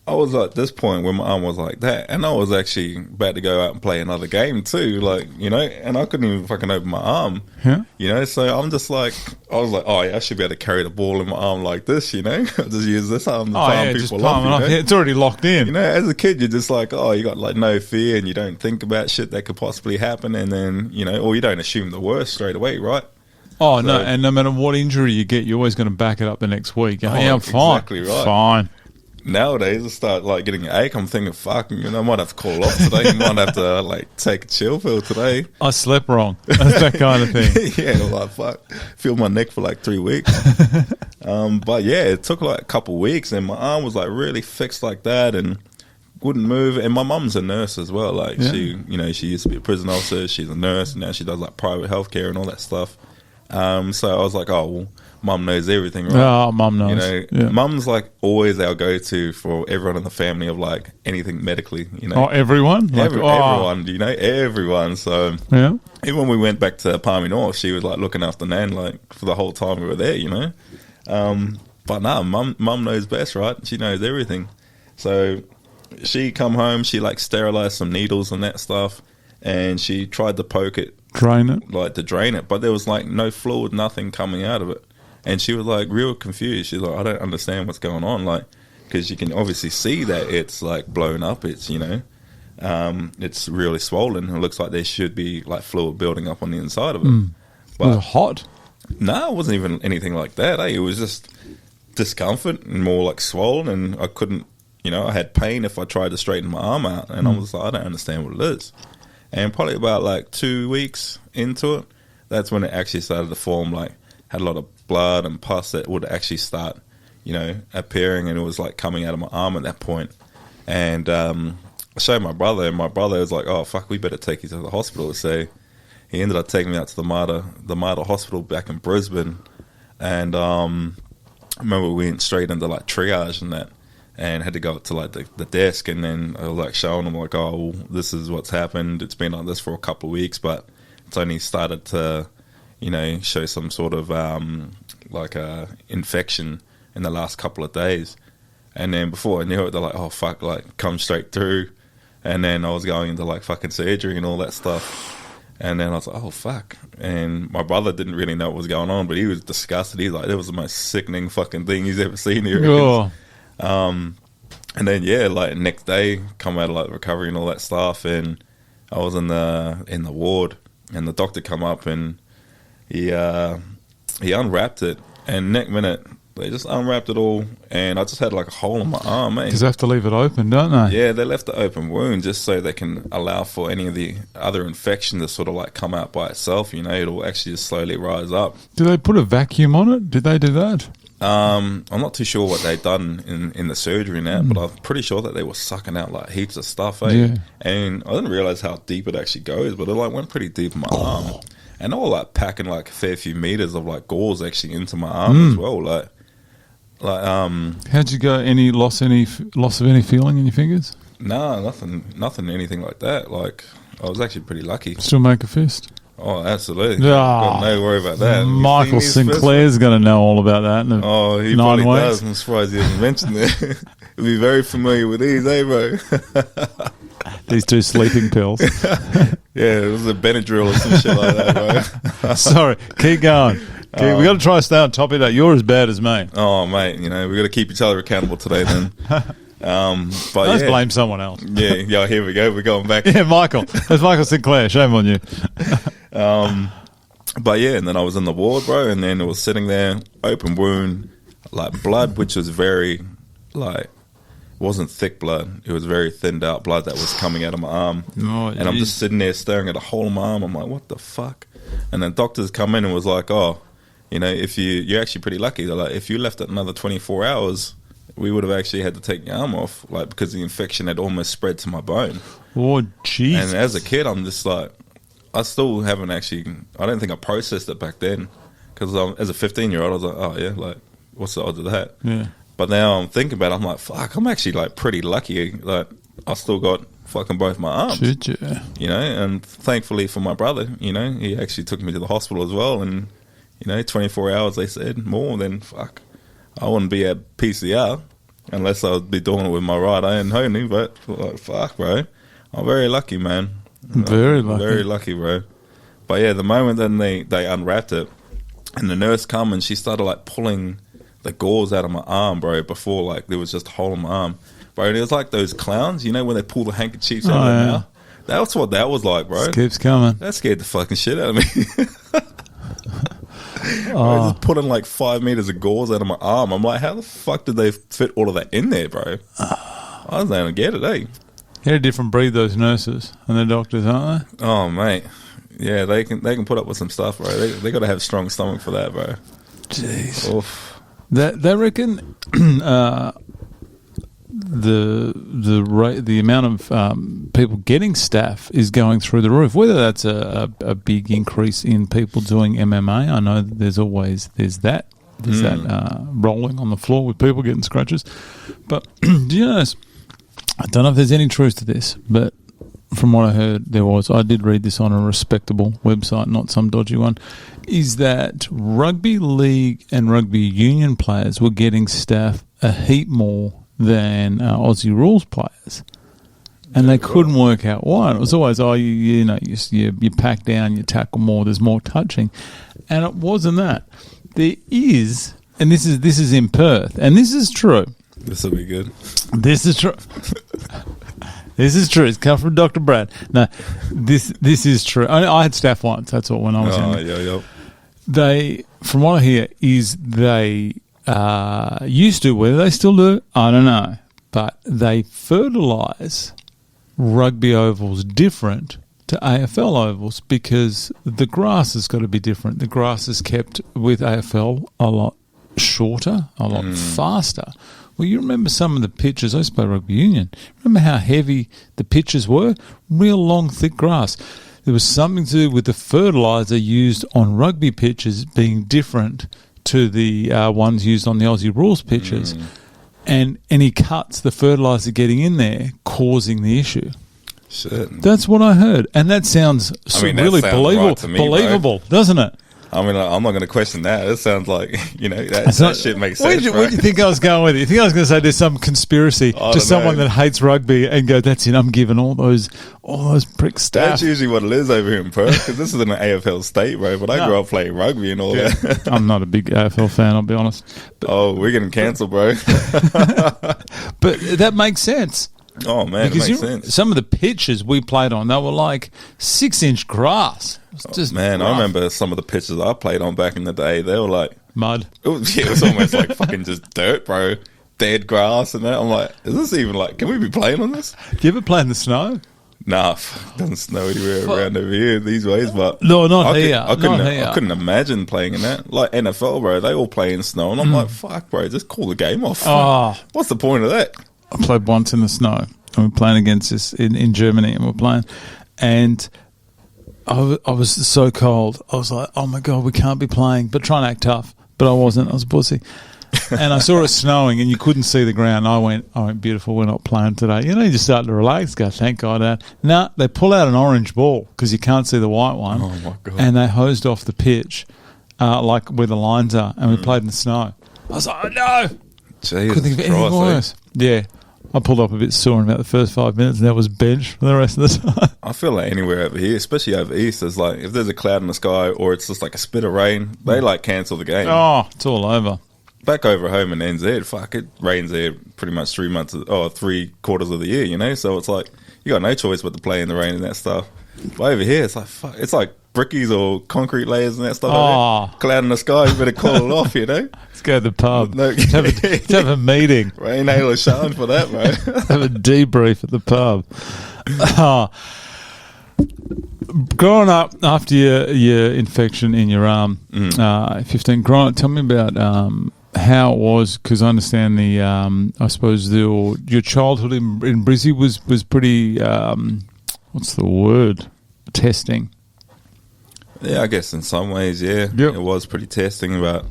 I was at this point where my arm was like that, and I was actually about to go out and play another game too, like, you know, and I couldn't even fucking open my arm, you know, so I'm just like, I was like, oh yeah, I should be able to carry the ball in my arm like this, you know, just use this arm to palm people off, you know? Yeah, it's already locked in. You know, as a kid, you're just like, oh, you got like no fear, and you don't think about shit that could possibly happen, and then, you know, or you don't assume the worst straight away, right? Oh, so, no, and no matter what injury you get, you're always going to back it up the next week. Yeah, I'm fine. Exactly right. Fine. Nowadays, I start like getting an ache. I'm thinking, fuck, you know, I might have to call off today. I might have to like take a chill pill today. I slept wrong. That's that kind of thing. Yeah, like fuck, feel my neck for like 3 weeks. But yeah, it took like a couple of weeks, and my arm was like really fixed like that, and wouldn't move. And my mum's a nurse as well. Like she used to be a prison officer. She's a nurse, and now she does like private healthcare and all that stuff. So I was like, oh, well, mum knows everything, right? Oh, mum knows. Mum's like always our go-to for everyone in the family of like anything medically, Oh, everyone? Everyone, everyone. So yeah. even when we went back to Palmerston North, she was like looking after Nan like for the whole time we were there, But no, mum knows best, right? She knows everything. So she come home, she like sterilized some needles and that stuff, and she tried to poke it. Drain it? Like to drain it, but there was like no fluid, nothing coming out of it. And she was like real confused. She's like, I don't understand what's going on. Like, because you can obviously see that it's like blown up. It's, it's really swollen. It looks like there should be like fluid building up on the inside of it. But was it hot? No, it wasn't even anything like that. It was just discomfort and more like swollen, and I couldn't, I had pain if I tried to straighten my arm out, and I was like, I don't understand what it is. And probably about like 2 weeks into it, that's when it actually started to form, like had a lot of blood and pus that would actually start, appearing, and it was like coming out of my arm at that point. And I showed my brother, and my brother was like, oh, fuck, we better take you to the hospital. So he ended up taking me out to the Mandurah hospital back in Brisbane. And I remember we went straight into like triage and that, and had to go up to like the desk, and then I was like showing them like, oh, well, this is what's happened. It's been like this for a couple of weeks, but it's only started to, show some sort of like a infection in the last couple of days. And then before I knew it, they're like, oh fuck, like come straight through. And then I was going into like fucking surgery and all that stuff. And then I was like, oh fuck. And my brother didn't really know what was going on, but he was disgusted. He's like, that was the most sickening fucking thing he's ever seen here. Oh. And then like next day, come out of like recovery and all that stuff, and I was in the ward, and the doctor come up and he unwrapped it, and next minute they just unwrapped it all, and I just had like a hole in my arm, mate. Because they have to leave it open, don't they? Yeah, they left the open wound just so they can allow for any of the other infection to sort of like come out by itself. It'll actually just slowly rise up. Do they put a vacuum on it? Did they do that? I'm not too sure what they've done in the surgery now, but I'm pretty sure that they were sucking out like heaps of stuff, Yeah. And I didn't realize how deep it actually goes, but it like went pretty deep in my arm, and they were like packing like a fair few meters of like gauze actually into my arm as well. How'd you go? Any loss of any feeling in your fingers? No, nothing, anything like that. Like I was actually pretty lucky. Still make a fist? Oh, absolutely. Oh, no worry about that. Michael Sinclair's going to know all about that. Oh, he probably does. I'm surprised he hasn't mentioned it. He'll be very familiar with these, bro? These two sleeping pills. Yeah, it was a Benadryl or some shit like that, bro. Sorry, keep going. We got to try to stay on top of that. You're as bad as me. Oh, mate, we got to keep each other accountable today, then. But let's blame someone else. Yeah, here we go. We're going back. Yeah, Michael. That's Michael Sinclair. Shame on you. But yeah, and then I was in the ward, bro, and then it was sitting there, open wound, like blood, which was very, like, it wasn't thick blood. It was very thinned out blood that was coming out of my arm. Oh, and I'm just sitting there staring at a hole in my arm. I'm like, what the fuck? And then doctors come in and was like, oh, if you're actually pretty lucky. They're like, if you left it another 24 hours, we would have actually had to take your arm off, like, because the infection had almost spread to my bone. Oh, jeez. And as a kid, I'm just like, I still haven't actually, I don't think I processed it back then, because as a 15-year-old, I was like, oh yeah, like, what's the odds of that? Yeah. But now I'm thinking about it, I'm like, fuck, I'm actually like pretty lucky. Like, I still got fucking both my arms. Shit, yeah. And thankfully for my brother, he actually took me to the hospital as well, and 24 hours, they said, more than fuck. I wouldn't be at PCR unless I would be doing it with my right hand only, but like, fuck, bro. I'm very lucky, man. Very lucky. Very lucky, bro. But yeah, the moment then they unwrapped it, and the nurse come and she started like pulling the gauze out of my arm, bro, before like there was just a hole in my arm. Bro, it was like those clowns, when they pull the handkerchiefs out of their mouth. That's what that was like, bro. It keeps coming. That scared the fucking shit out of me. I just put in like 5 meters of gauze out of my arm. I'm like, how the fuck did they fit all of that in there, bro? I don't even get it, eh? They're a different breed, those nurses and the doctors, aren't they? Oh, mate. Yeah, they can put up with some stuff, bro. They got to have strong stomach for that, bro. Jeez. Oof. They reckon the amount of people getting staff is going through the roof. Whether that's a big increase in people doing MMA, I know that there's that rolling on the floor with people getting scratches. But do you notice? I don't know if there's any truth to this, but from what I heard, I did read this on a respectable website, not some dodgy one, is that rugby league and rugby union players were getting staff a heap more than Aussie rules players. And they couldn't work out why. And it was always, you pack down, you tackle more, there's more touching. And it wasn't that. There is, and this is in Perth, and this is true. This will be good. This is true. This is true. It's come from Dr. Brad. No, this is true. I had staff once. That's all when I was in. Yeah. They, from what I hear, is they used to. Whether they still do, I don't know. But they fertilise rugby ovals different to AFL ovals because the grass has got to be different. The grass is kept with AFL a lot shorter, a lot faster. Well, you remember some of the pitches. I used to play rugby union. Remember how heavy the pitches were? Real long, thick grass. There was something to do with the fertiliser used on rugby pitches being different to the ones used on the Aussie rules pitches. And any cuts, the fertiliser getting in there, causing the issue. Shit. That's what I heard. And that sounds really believable, right to me, doesn't it? I mean, I'm not going to question that. It sounds like, that shit makes sense. Where do you think I was going with it? You think I was going to say there's some conspiracy to someone that hates rugby and go, that's it, I'm giving all those pricks staff. That's usually what it is over here in Perth, because this is an AFL state, bro, but I grew up playing rugby and all that. I'm not a big AFL fan, I'll be honest. We're getting cancelled, bro. But that makes sense. Oh, man, because it makes sense. Some of the pitches we played on, they were like 6-inch grass. Just rough. I remember some of the pitches I played on back in the day. They were like mud. It was almost like fucking just dirt, bro. Dead grass and that. I'm like, is this even like? Can we be playing on this? Do you ever play in the snow? Nah, it doesn't snow anywhere around over here these ways. But no, not here. I couldn't imagine playing in that. Like NFL, bro. They all play in snow, and I'm like, fuck, bro. Just call the game off. What's the point of that? I played once in the snow. And we're playing against this in Germany, and we're playing, and I was so cold. I was like, oh my God, we can't be playing, but trying to act tough. But I wasn't. I was a pussy. And I saw it snowing, and you couldn't see the ground. I went, beautiful, we're not playing today. You just start to relax, go, thank God. No, they pull out an orange ball because you can't see the white one. Oh my God. And they hosed off the pitch, like where the lines are, and we played in the snow. I was like, oh no. Jesus couldn't think of anything worse. Yeah. I pulled up a bit sore in about the first 5 minutes, and that was bench for the rest of the time. I feel like anywhere over here, especially over east, there's like, if there's a cloud in the sky or it's just like a spit of rain, they like cancel the game. Oh, it's all over. Back over home in NZ, fuck, it rains there pretty much 3 quarters of the year, so it's like you got no choice but to play in the rain and that stuff. But over here, it's like, fuck, it's like brickies or concrete layers and that stuff. Like cloud in the sky, you better call it off, Let's go to the pub. Let's have a meeting. Rain, hail, or shine for that, bro. Have a debrief at the pub. Growing up after your infection in your arm, 15, growing up, tell me about how it was, because I understand I suppose your childhood in Brizzy was pretty, what's the word, testing. Yeah, I guess in some ways, yeah. Yep. It was pretty testing, but...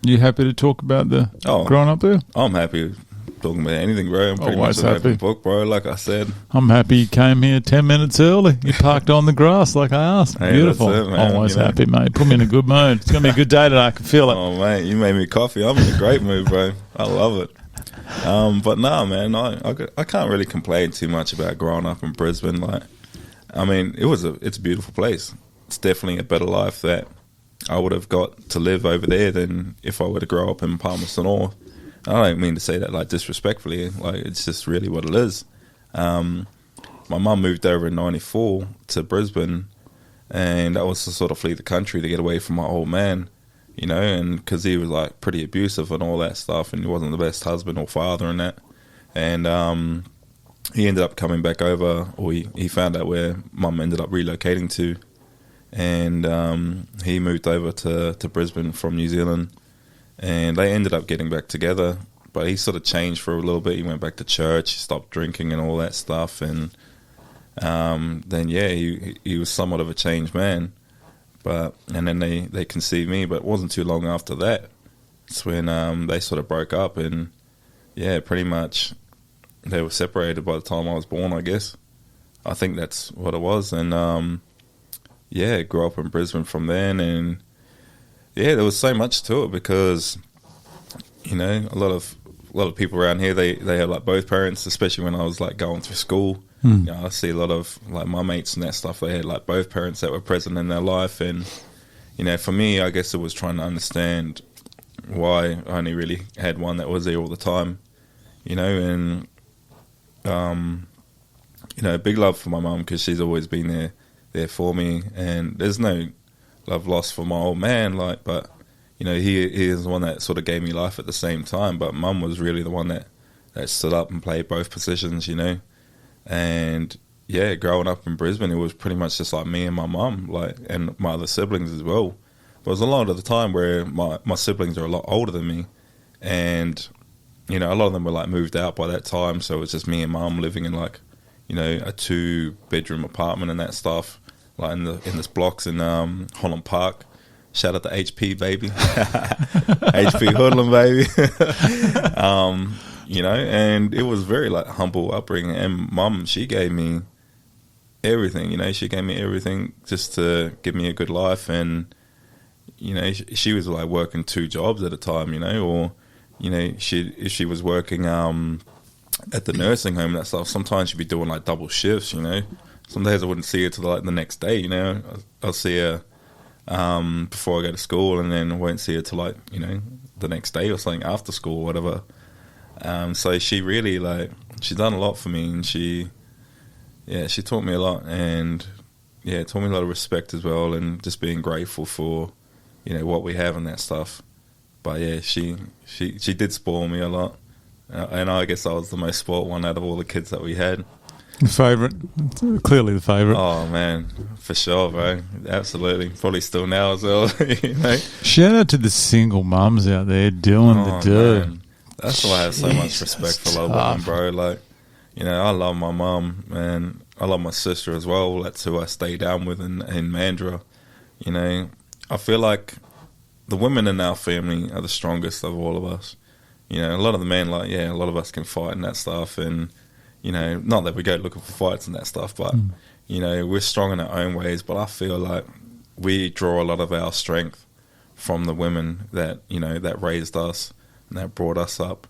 You happy to talk about the growing up there? I'm happy talking about anything, bro. I'm pretty much an open book, bro, like I said. I'm happy you came here 10 minutes early. You parked on the grass like I asked. Hey, beautiful. That's it, man. Always happy, mate. Put me in a good mood. It's going to be a good day today. I can feel it. Oh, mate, you made me coffee. I'm in a great mood, bro. I love it. But no, man, I can't really complain too much about growing up in Brisbane. Like, I mean, it's a beautiful place. It's definitely a better life that I would have got to live over there than if I were to grow up in Palmerston North. I don't mean to say that like disrespectfully, like it's just really what it is. My mum moved over in '94 to Brisbane, and that was to sort of flee the country to get away from my old man, and because he was like pretty abusive and all that stuff, and he wasn't the best husband or father and that. And he ended up coming back over, or he found out where mum ended up relocating to. And he moved over to Brisbane from New Zealand, and they ended up getting back together. But he sort of changed for a little bit. He went back to church, he stopped drinking and all that stuff, and then he was somewhat of a changed man. And then they conceived me, but it wasn't too long after that. It's when they sort of broke up, and pretty much they were separated by the time I was born, I guess. I think that's what it was. And grew up in Brisbane from then, and there was so much to it because a lot of people around here they had like both parents, especially when I was like going through school. I see a lot of like my mates and that stuff, they had like both parents that were present in their life. And for me, I guess it was trying to understand why I only really had one that was there all the time, and big love for my mum because she's always been there for me, and there's no love lost for my old man, but he is the one that sort of gave me life at the same time. But mum was really the one that stood up and played both positions, and growing up in Brisbane, it was pretty much just like me and my mum, and my other siblings as well. But it was a lot of the time where my siblings are a lot older than me, and a lot of them were like moved out by that time, so it was just me and mum living in like a 2-bedroom apartment and that stuff, like in this blocks in Holland Park. Shout out to HP, baby. HP Hoodlum, baby. And it was very like humble upbringing. And mum, she gave me everything, she gave me everything just to give me a good life. And, she was like working 2 jobs at a time, or, if she was working at the nursing home and that stuff, sometimes she'd be doing like double shifts, Some days I wouldn't see her till like the next day, I'll see her before I go to school, and then I won't see her till like, the next day or something after school or whatever. So she really she's done a lot for me, and she taught me a lot, and taught me a lot of respect as well, and just being grateful for, what we have and that stuff. But she did spoil me a lot, and I guess I was the most spoiled one out of all the kids that we had. The favourite, clearly the favourite. Oh man, for sure, bro. Absolutely, probably still now as well. Shout out to the single mums out there doing the dirt. Man. That's why I have so much respect for a lot of women, bro. I love my mum, and I love my sister as well. That's who I stay down with in Mandurah. I feel like the women in our family are the strongest of all of us. A lot of the men, a lot of us can fight and that stuff, and not that we go looking for fights and that stuff, but we're strong in our own ways. But I feel like we draw a lot of our strength from the women that that raised us and that brought us up.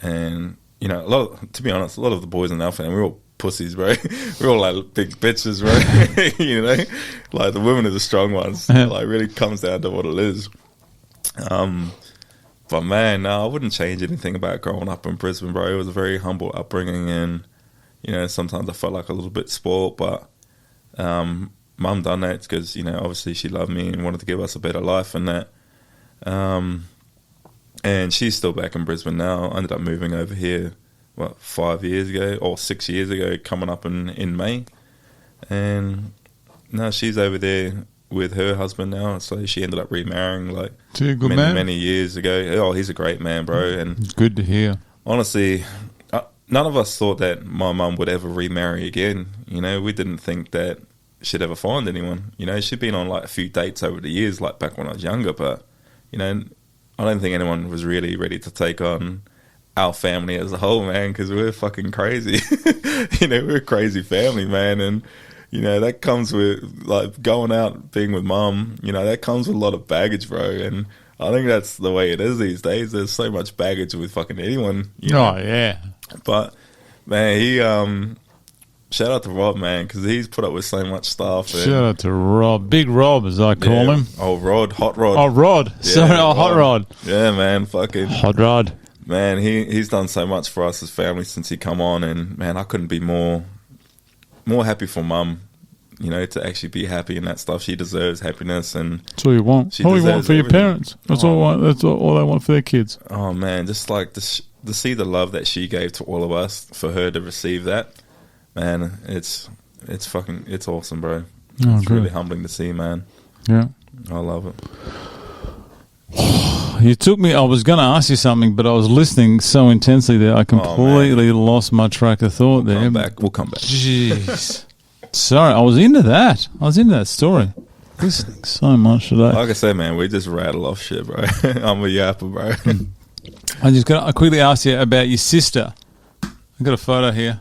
And to be honest, a lot of the boys in our family, we're all pussies, bro. We're all like big bitches, bro. Like the women are the strong ones. Like really comes down to what it is. But man, no, I wouldn't change anything about growing up in Brisbane, bro. It was a very humble upbringing, and sometimes I felt like a little bit spoiled, but mum done that because obviously she loved me and wanted to give us a better life and that. And she's still back in Brisbane now. I ended up moving over here 5 years ago or 6 years ago, coming up in May, and now she's over there with her husband now. So she ended up remarrying many years ago. Oh, he's a great man, bro. And it's good to hear. Honestly, none of us thought that my mum would ever remarry again. We didn't think that she'd ever find anyone. She'd been on like a few dates over the years, like back when I was younger, but I don't think anyone was really ready to take on our family as a whole, man, because we're fucking crazy. We're a crazy family, man, and that comes with like going out, being with mum. That comes with a lot of baggage, bro. And I think that's the way it is these days. There's so much baggage with fucking anyone. Oh yeah. But man, he shout out to Rob, man, because he's put up with so much stuff. Shout out to Rob, Big Rob as I call him. Oh, Rod, Hot Rod. Oh, Rod. Yeah, Sorry, Hot Rod. Yeah, man, fucking Hot Rod. Man, he's done so much for us as family since he come on, and man, I couldn't be more happy for mum, to actually be happy and that stuff. She deserves happiness, and that's all you want. All you want for your parents. That's all they want for their kids. Oh man, just like to see the love that she gave to all of us, for her to receive that, man, it's awesome, bro. It's really humbling to see, man. Yeah, I love it. You took me. I was going to ask you something, but I was listening so intensely there, I completely lost my track of thought there. We'll come back. Jeez. Sorry, I was into that. Story. Listening so much today. Like I said, man, we just rattle off shit, bro. I'm a yapper, bro. I quickly ask you about your sister. I got a photo here.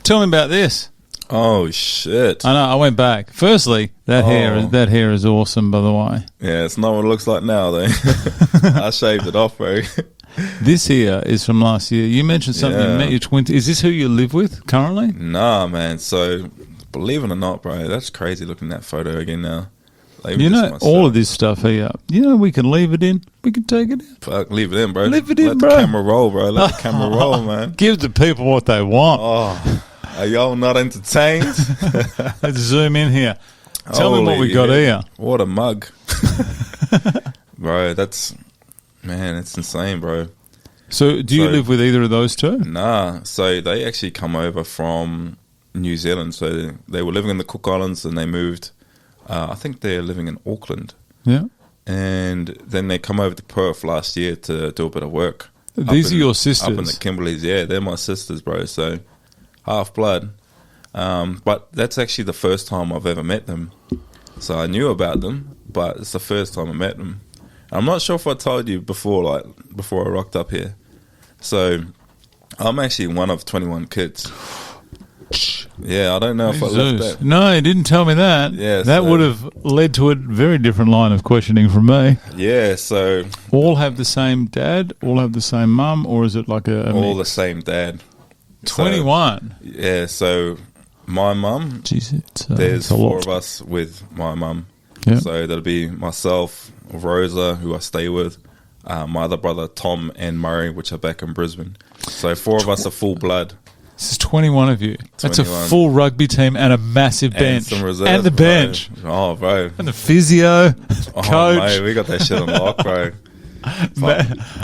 Tell me about this. Oh shit! I know. I went back. Firstly, that hair is awesome. By the way, yeah, it's not what it looks like now, though. I shaved it off, bro. This here is from last year. You mentioned something. You met your twin. Is this who you live with currently? Nah, man. So, believe it or not, bro, that's crazy looking at that photo again now. All of this stuff here. We can leave it in. We can take it in. Fuck, leave it in, bro. Leave it in, Let bro. the camera roll, bro. Let the camera roll, man. Give the people what they want. Oh, are y'all not entertained? Let's zoom in here. Tell me what we got here. What a mug. Bro, it's insane, bro. So, do you live with either of those two? Nah. So, they actually come over from New Zealand. So, they were living in the Cook Islands and they moved. I think they're living in Auckland. Yeah. And then they come over to Perth last year to do a bit of work. These are your sisters? Up in the Kimberleys, yeah. They're my sisters, bro. So, half blood. But that's actually the first time I've ever met them. So, I knew about them, but it's the first time I met them. I'm not sure if I told you before I rocked up here. So, I'm actually one of 21 kids. Yeah, I don't know if I left that. No, he didn't tell me that. Yeah, that would have led to a very different line of questioning from me. Yeah, so... All have the same dad? All have the same mum? Or is it like a all mix? the same dad. 21? So, yeah, so my mum... there's four of us with my mum. Yep. So that'll be myself, Rosa, who I stay with, my other brother, Tom, and Murray, which are back in Brisbane. So 4 of us are full blood. This is 21 of you. 21. That's a full rugby team and a massive bench. And some reserves, and the bench. Bro. Oh, bro. And the physio, coach. Mate, we got that shit on lock, bro.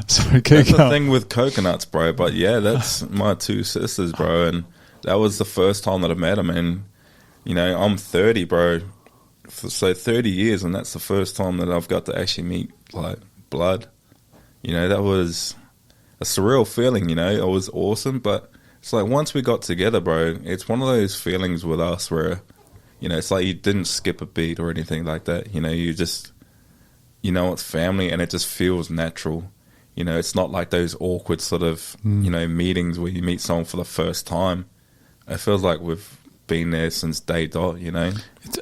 Sorry, that's the thing with coconuts, bro. But yeah, that's my 2 sisters, bro. And that was the first time that I met them. And, I'm 30, bro. So 30 years, and that's the first time that I've got to actually meet, like, blood. That was a surreal feeling, It was awesome, but... It's like once we got together, bro, it's one of those feelings with us where, it's like you didn't skip a beat or anything like that. You just, it's family and it just feels natural. It's not like those awkward sort of, meetings where you meet someone for the first time. It feels like we've been there since day dot,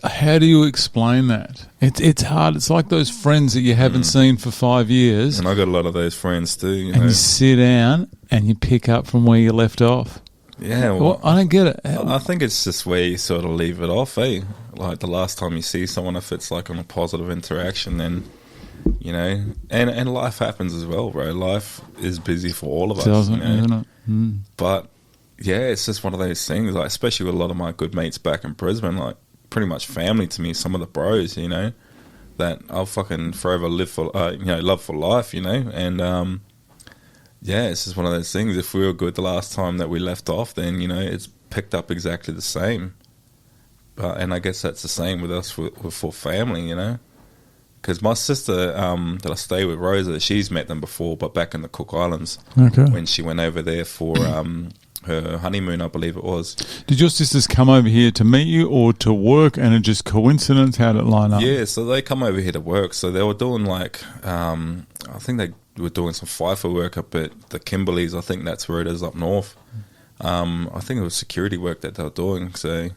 How do you explain that? It's hard. It's like those friends that you haven't seen for 5 years. And I got a lot of those friends too. And you sit down and you pick up from where you left off. Yeah. Well, I don't get it. I think it's just where you sort of leave it off, eh? Like the last time you see someone, if it's like on a positive interaction, then, and life happens as well, bro. Life is busy for all of us. Doesn't, isn't it? Mm. But, yeah, it's just one of those things, like, especially with a lot of my good mates back in Brisbane, like, pretty much family to me, some of the bros, that I'll fucking forever love for life, and, yeah, it's just one of those things. If we were good the last time that we left off, then, it's picked up exactly the same. And I guess that's the same with us for family, Because my sister that I stay with, Rosa, she's met them before, but back in the Cook Islands. Okay. When she went over there for her honeymoon, I believe it was. Did your sisters come over here to meet you or to work, and it just coincidence? How did it line up? Yeah, so they come over here to work. So they were doing like, I think they were doing some FIFA work up at the Kimberleys. I think that's where it is up north. I think it was security work that they were doing. So,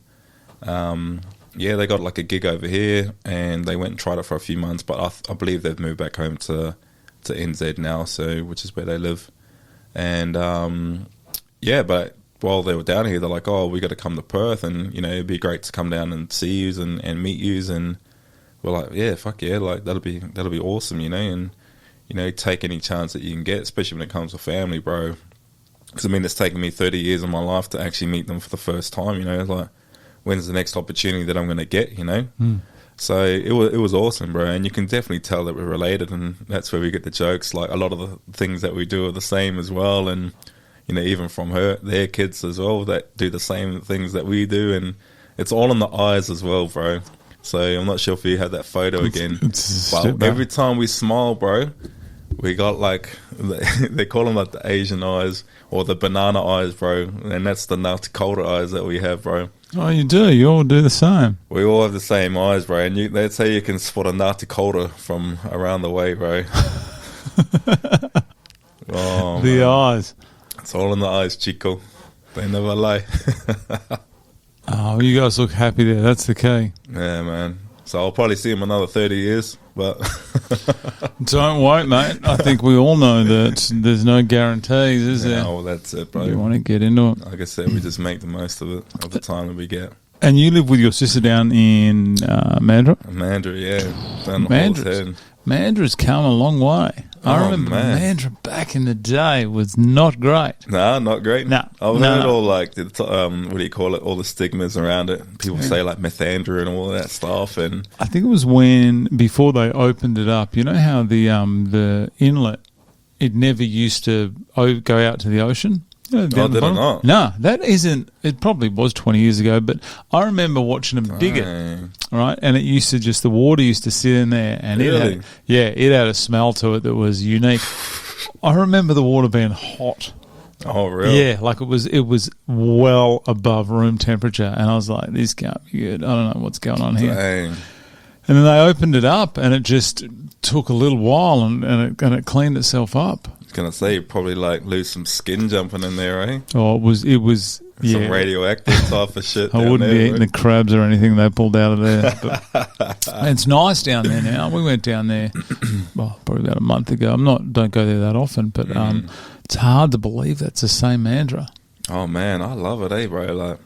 yeah, they got like a gig over here, and they went and tried it for a few months. But I believe they've moved back home to NZ now, so which is where they live. And yeah, but while they were down here, they're like, "Oh, we got to come to Perth, and it'd be great to come down and see yous and meet yous." And we're like, "Yeah, fuck yeah, like that'll be awesome, and take any chance that you can get, especially when it comes to family, bro." Because it's taken me 30 years of my life to actually meet them for the first time. Like, when's the next opportunity that I'm going to get? So it was awesome, bro. And you can definitely tell that we're related, and that's where we get the jokes. Like, a lot of the things that we do are the same as well, and even from their kids as well that do the same things that we do, and it's all in the eyes as well, bro. So I'm not sure if you had that photo again, but every time we smile, bro, We got like, they call them like the Asian eyes or the banana eyes, bro. And that's the Ngati Culture eyes that we have, bro. Oh, you do? You all do the same? We all have the same eyes, bro. And they'd say you can spot a Ngati Culture from around the way, bro. Oh, the man. eyes. It's all in the eyes, Chico. They never lie. Oh, you guys look happy there. That's the key. Yeah, man. So I'll probably see him another 30 years, but... Don't wait, mate. I think we all know that there's no guarantees, is there? Well, that's it, bro. You want to get into it. Like I said, we just make the most of it, of the time that we get. And you live with your sister down in Mandurah? Mandurah, yeah. Down the Mandurah's, Mandurah's come a long way. I remember Mandurah back in the day was not great. Nah, not great. Nah, I've heard all like, what do you call it, all the stigmas around it. People say like methandra and all of that stuff. And I think it was before they opened it up, you know how the inlet, it never used to go out to the ocean? You know, did it not? No, that isn't. It probably was 20 years ago, but I remember watching them dig it, right? And it used to the water used to sit in there, and really? it had a smell to it that was unique. I remember the water being hot. Oh, really? Yeah, like it was well above room temperature, and I was like, this can't be good. I don't know what's going on here. Dang. And then they opened it up, and it just took a little while, and it cleaned itself up. Gonna say you probably like lose some skin jumping in there, eh? Oh, it was some radioactive type of shit. I wouldn't be eating the crabs or anything they pulled out of there. But it's nice down there now. We went down there probably about a month ago. Don't go there that often, but it's hard to believe that's the same Mandurah. Oh man, I love it, bro. Like,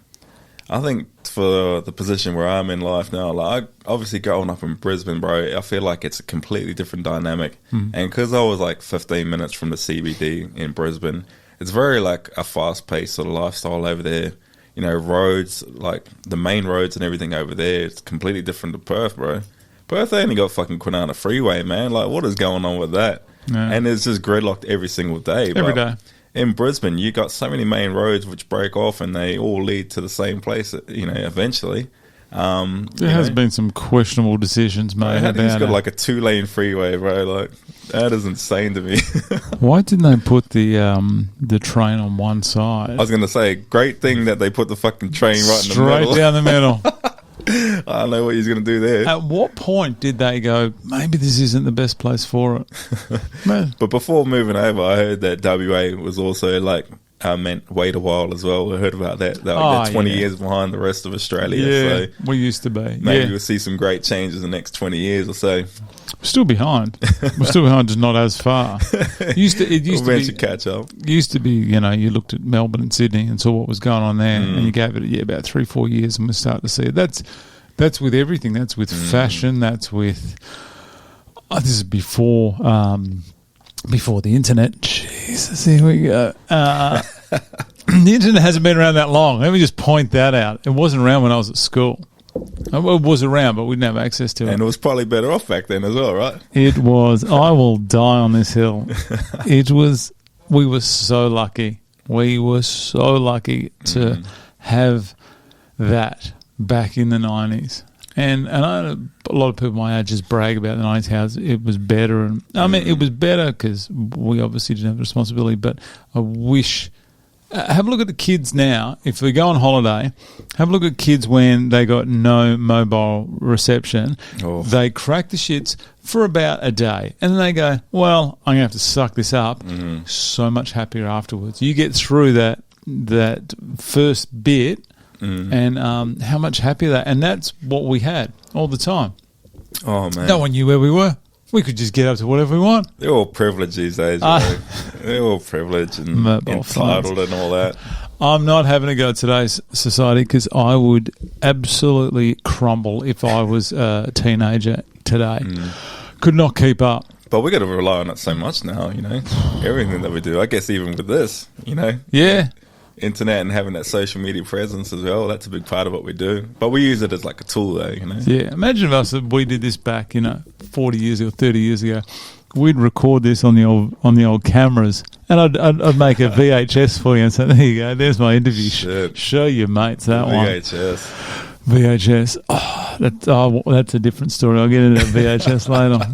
I think for the position where I'm in life now, like obviously growing up in Brisbane, bro, I feel like it's a completely different dynamic. And because I was like 15 minutes from the CBD in Brisbane, it's very like a fast-paced sort of lifestyle over there. You know, roads, like the main roads and everything over there, it's completely different to Perth, bro. Perth, they only got fucking Kwinana Freeway, man. Like, what is going on with that? Yeah. And it's just gridlocked every single day. Every day. In Brisbane, you got so many main roads which break off and they all lead to the same place, you know, eventually. There has been some questionable decisions made about it. He's got like a 2-lane freeway, bro. Like, that is insane to me. Why didn't they put the train on one side? I was going to say, great thing that they put the fucking train right in the middle. Straight down the middle. I don't know what he's going to do there. At what point did they go, maybe this isn't the best place for it? But before moving over, I heard that WA was also like, meant wait a while as well. I heard about that. They're 20 years behind the rest of Australia. Yeah, so we used to be. Maybe we'll see some great changes in the next 20 years or so. We're still behind. Just not as far. It used to catch up. Used to be, you know, you looked at Melbourne and Sydney and saw what was going on there, and you gave it about 3-4 years, and we start to see it. That's with everything. That's with fashion. That's with. This is before the internet. Jesus, here we go. The internet hasn't been around that long. Let me just point that out. It wasn't around when I was at school. It was around, but we didn't have access to it. And it was probably better off back then as well, right? It was. I will die on this hill. It was. We were so lucky. We were so lucky to have that back in the 90s. And I know a lot of people my age just brag about the 90s, how it was better. And I mean, it was better because we obviously didn't have the responsibility, but I wish... have a look at the kids now. If we go on holiday, have a look at kids when they got no mobile reception. Oh. They crack the shits for about a day. And then they go, well, I'm going to have to suck this up. So much happier afterwards. You get through that first bit... and how much happier that, and that's what we had all the time. Oh man, no one knew where we were. We could just get up to whatever we want. They're all privileged these days. They're all privileged and entitled and all that. I'm not having a go at today's society because I would absolutely crumble if I was a teenager today. Could not keep up. But we got to rely on it so much now. You know, everything that we do. I guess even with this, you know, internet and having that social media presence as well, that's a big part of what we do. But we use it as like a tool though, you know. Yeah, imagine if we did this back, 40 years ago, 30 years ago. We'd record this on the old cameras, and I'd make a VHS for you and say, there you go, there's my interview. Show your mates that VHS. Oh, that's a different story. I'll get into that VHS later.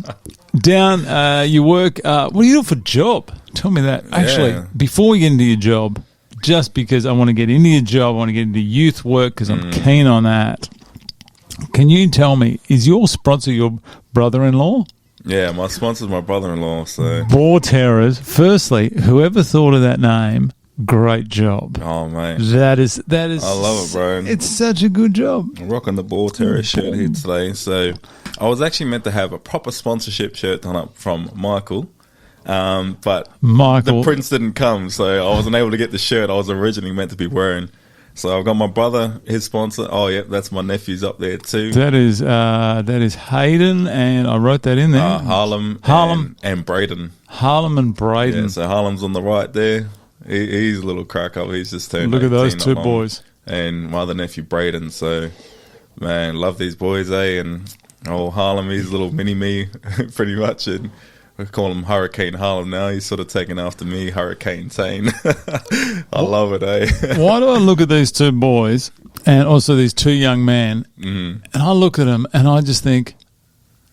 Down, you work. What do you do for a job? Tell me that. Actually, before we get into your job, just because I want to get into your job, I want to get into youth work because I'm keen on that. Can you tell me, is your sponsor your brother-in-law? Yeah, my sponsor's my brother-in-law. So Boar Terrors. Firstly, whoever thought of that name, great job. Oh, mate. That is. I love it, bro. It's such a good job. I'm rocking the Boar Terror shirt here today. So I was actually meant to have a proper sponsorship shirt done up from Michael. But Michael, the prince didn't come, so I wasn't able to get the shirt I was originally meant to be wearing. So I've got my brother, his sponsor. Oh, yeah, that's my nephew's up there too. That is Hayden, and I wrote that in there. Harlem, and Braden. Harlem and Braden. Yeah, so Harlem's on the right there. He's a little crack up. He's just turned. Look at those two along. boys. And my other nephew Braden. So, man, love these boys, eh? And Harlem, he's a little mini me, pretty much. And we call him Hurricane Harlem now. He's sort of taken after me, Hurricane Teina. I love it, eh? Why do I look at these two boys and also these two young men, and I look at them and I just think,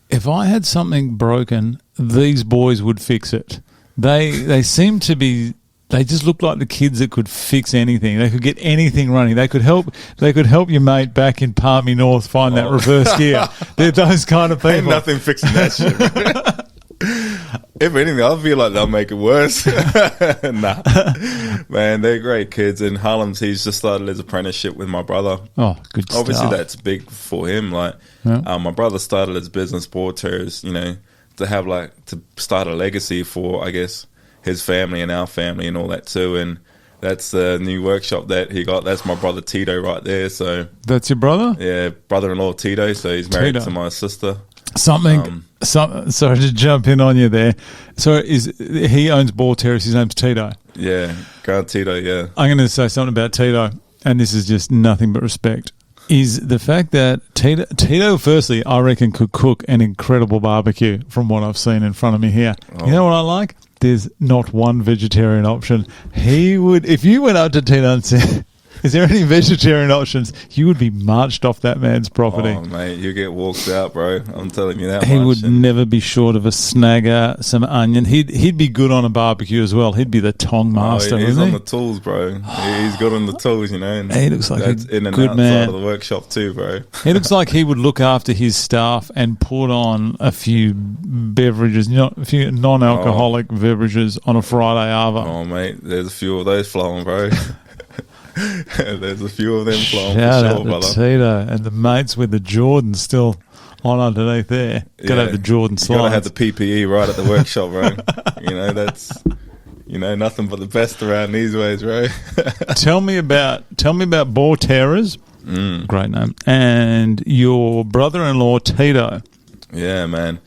if I had something broken, these boys would fix it. They seem to be. They just look like the kids that could fix anything. They could get anything running. They could help your mate back in Palmerston North find that reverse gear. They're those kind of people. Ain't nothing fixing that shit. If anything, I feel like they'll make it worse. Nah, man, they're great kids. And Harlem's, he's just started his apprenticeship with my brother. Oh, good stuff. Obviously, that's big for him. Like, my brother started his business, Boar Terrors, to have to start a legacy for, I guess, his family and our family and all that too. And that's the new workshop that he got. That's my brother Tito right there. So that's your brother? Yeah, brother-in-law Tito. So he's married to my sister. Sorry to jump in on you there. So he owns Boar Terrace. His name's Tito. Yeah, Grant Tito, yeah. I'm going to say something about Tito, and this is just nothing but respect, is the fact that Tito, firstly, I reckon could cook an incredible barbecue from what I've seen in front of me here. You know what I like? There's not one vegetarian option. He would, if you went up to Tito and said, is there any vegetarian options? You would be marched off that man's property. Oh, mate, you get walked out, bro. I'm telling you that He much. would never be short of a snagger, some onion. He'd be good on a barbecue as well. He'd be the tong master, he's isn't on he? the tools, bro. He's good on the tools, And he looks like that's a in and good outside man. of the workshop too, bro. He looks like he would look after his staff and put on a few beverages, a few non-alcoholic beverages on a Friday arvo. Oh, mate, there's a few of those flowing, bro. There's a few of them flowing Shout for out sure, to brother. Tito and the mates with the Jordans still on underneath there. Got to have the Jordan slides. Got to have the PPE right at the workshop, bro. That's nothing but the best around these ways, bro. Tell me about Boar Terrors. Great name. And your brother-in-law Tito. Yeah, man.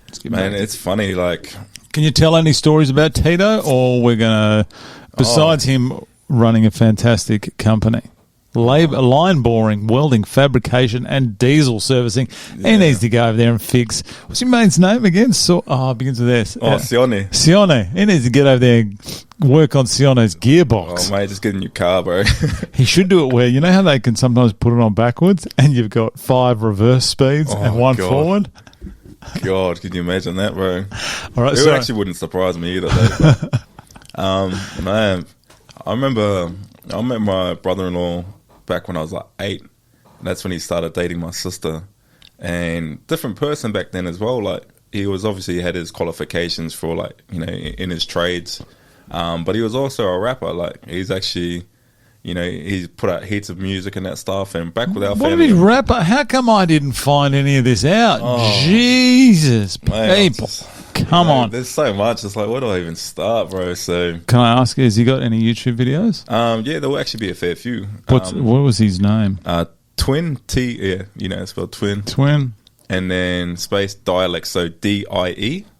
It's funny. Can you tell any stories about Tito, or we're gonna, besides him running a fantastic company, line boring, welding, fabrication, and diesel servicing. He needs to go over there and fix. What's your mate's name again? It begins with S. Sione. Sione. He needs to get over there and work on Sione's gearbox. Oh, mate, just get a new car, bro. He should do it where, you know how they can sometimes put it on backwards and you've got 5 reverse speeds and 1 forward? God, can you imagine that, bro? All right, it actually wouldn't surprise me either, though. Man, I remember I met my brother-in-law back when I was 8. And that's when he started dating my sister. And different person back then as well. He had his qualifications for in his trades. But he was also a rapper. He's actually, he's put out heaps of music and that stuff. And back with our family. What did he rapper? How come I didn't find any of this out? Jesus, people. Come on. There's so much. It's where do I even start, bro? So, can I ask, has he got any YouTube videos? Yeah, there will actually be a fair few. What was his name? Twin T, yeah, it's spelled twin. Twin. And then space dialect, so DIEALEKTZ.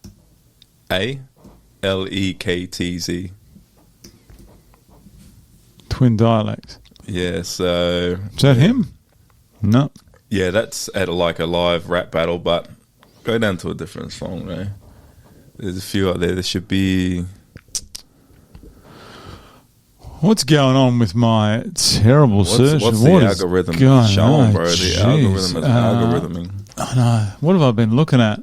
Twin dialect. Yeah, so. Is that him? No. Yeah, that's at a live rap battle, but go down to a different song, right? There's a few out there. There should be. What's going on with my terrible search? What's the algorithm showing, bro? The algorithm is algorithming. I know. What have I been looking at?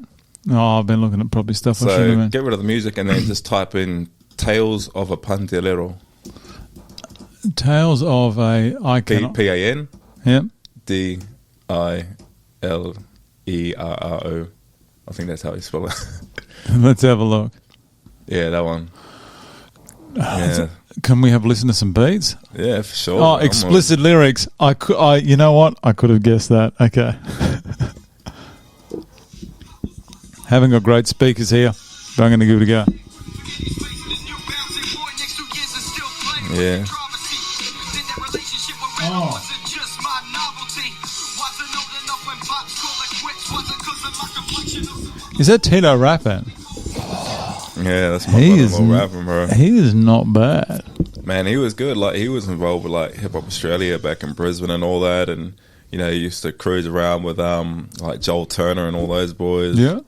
Oh, I've been looking at probably stuff. I shouldn't So have get rid of the music and then just type in Tales of a Pandilero. been. Tales of a... I cannot... P-A-N Yep. D-I-L-E-R-R-O. I think that's how you spell it. Let's have a look. Yeah, that one. Yeah, Can we have a listen to some beats? yeah, for sure. Oh, explicit lyrics. You know what? I could have guessed that. Okay. Haven't got great speakers here, but I'm going to give it a go. Yeah. Oh. Is that Tito rapping? Yeah, that's my brother-in-law rapping, bro. He is not bad. Man, he was good. Like, he was involved with like Hip Hop Australia back in Brisbane and all that, and you know, he used to cruise around with like Joel Turner and all those boys. Yeah.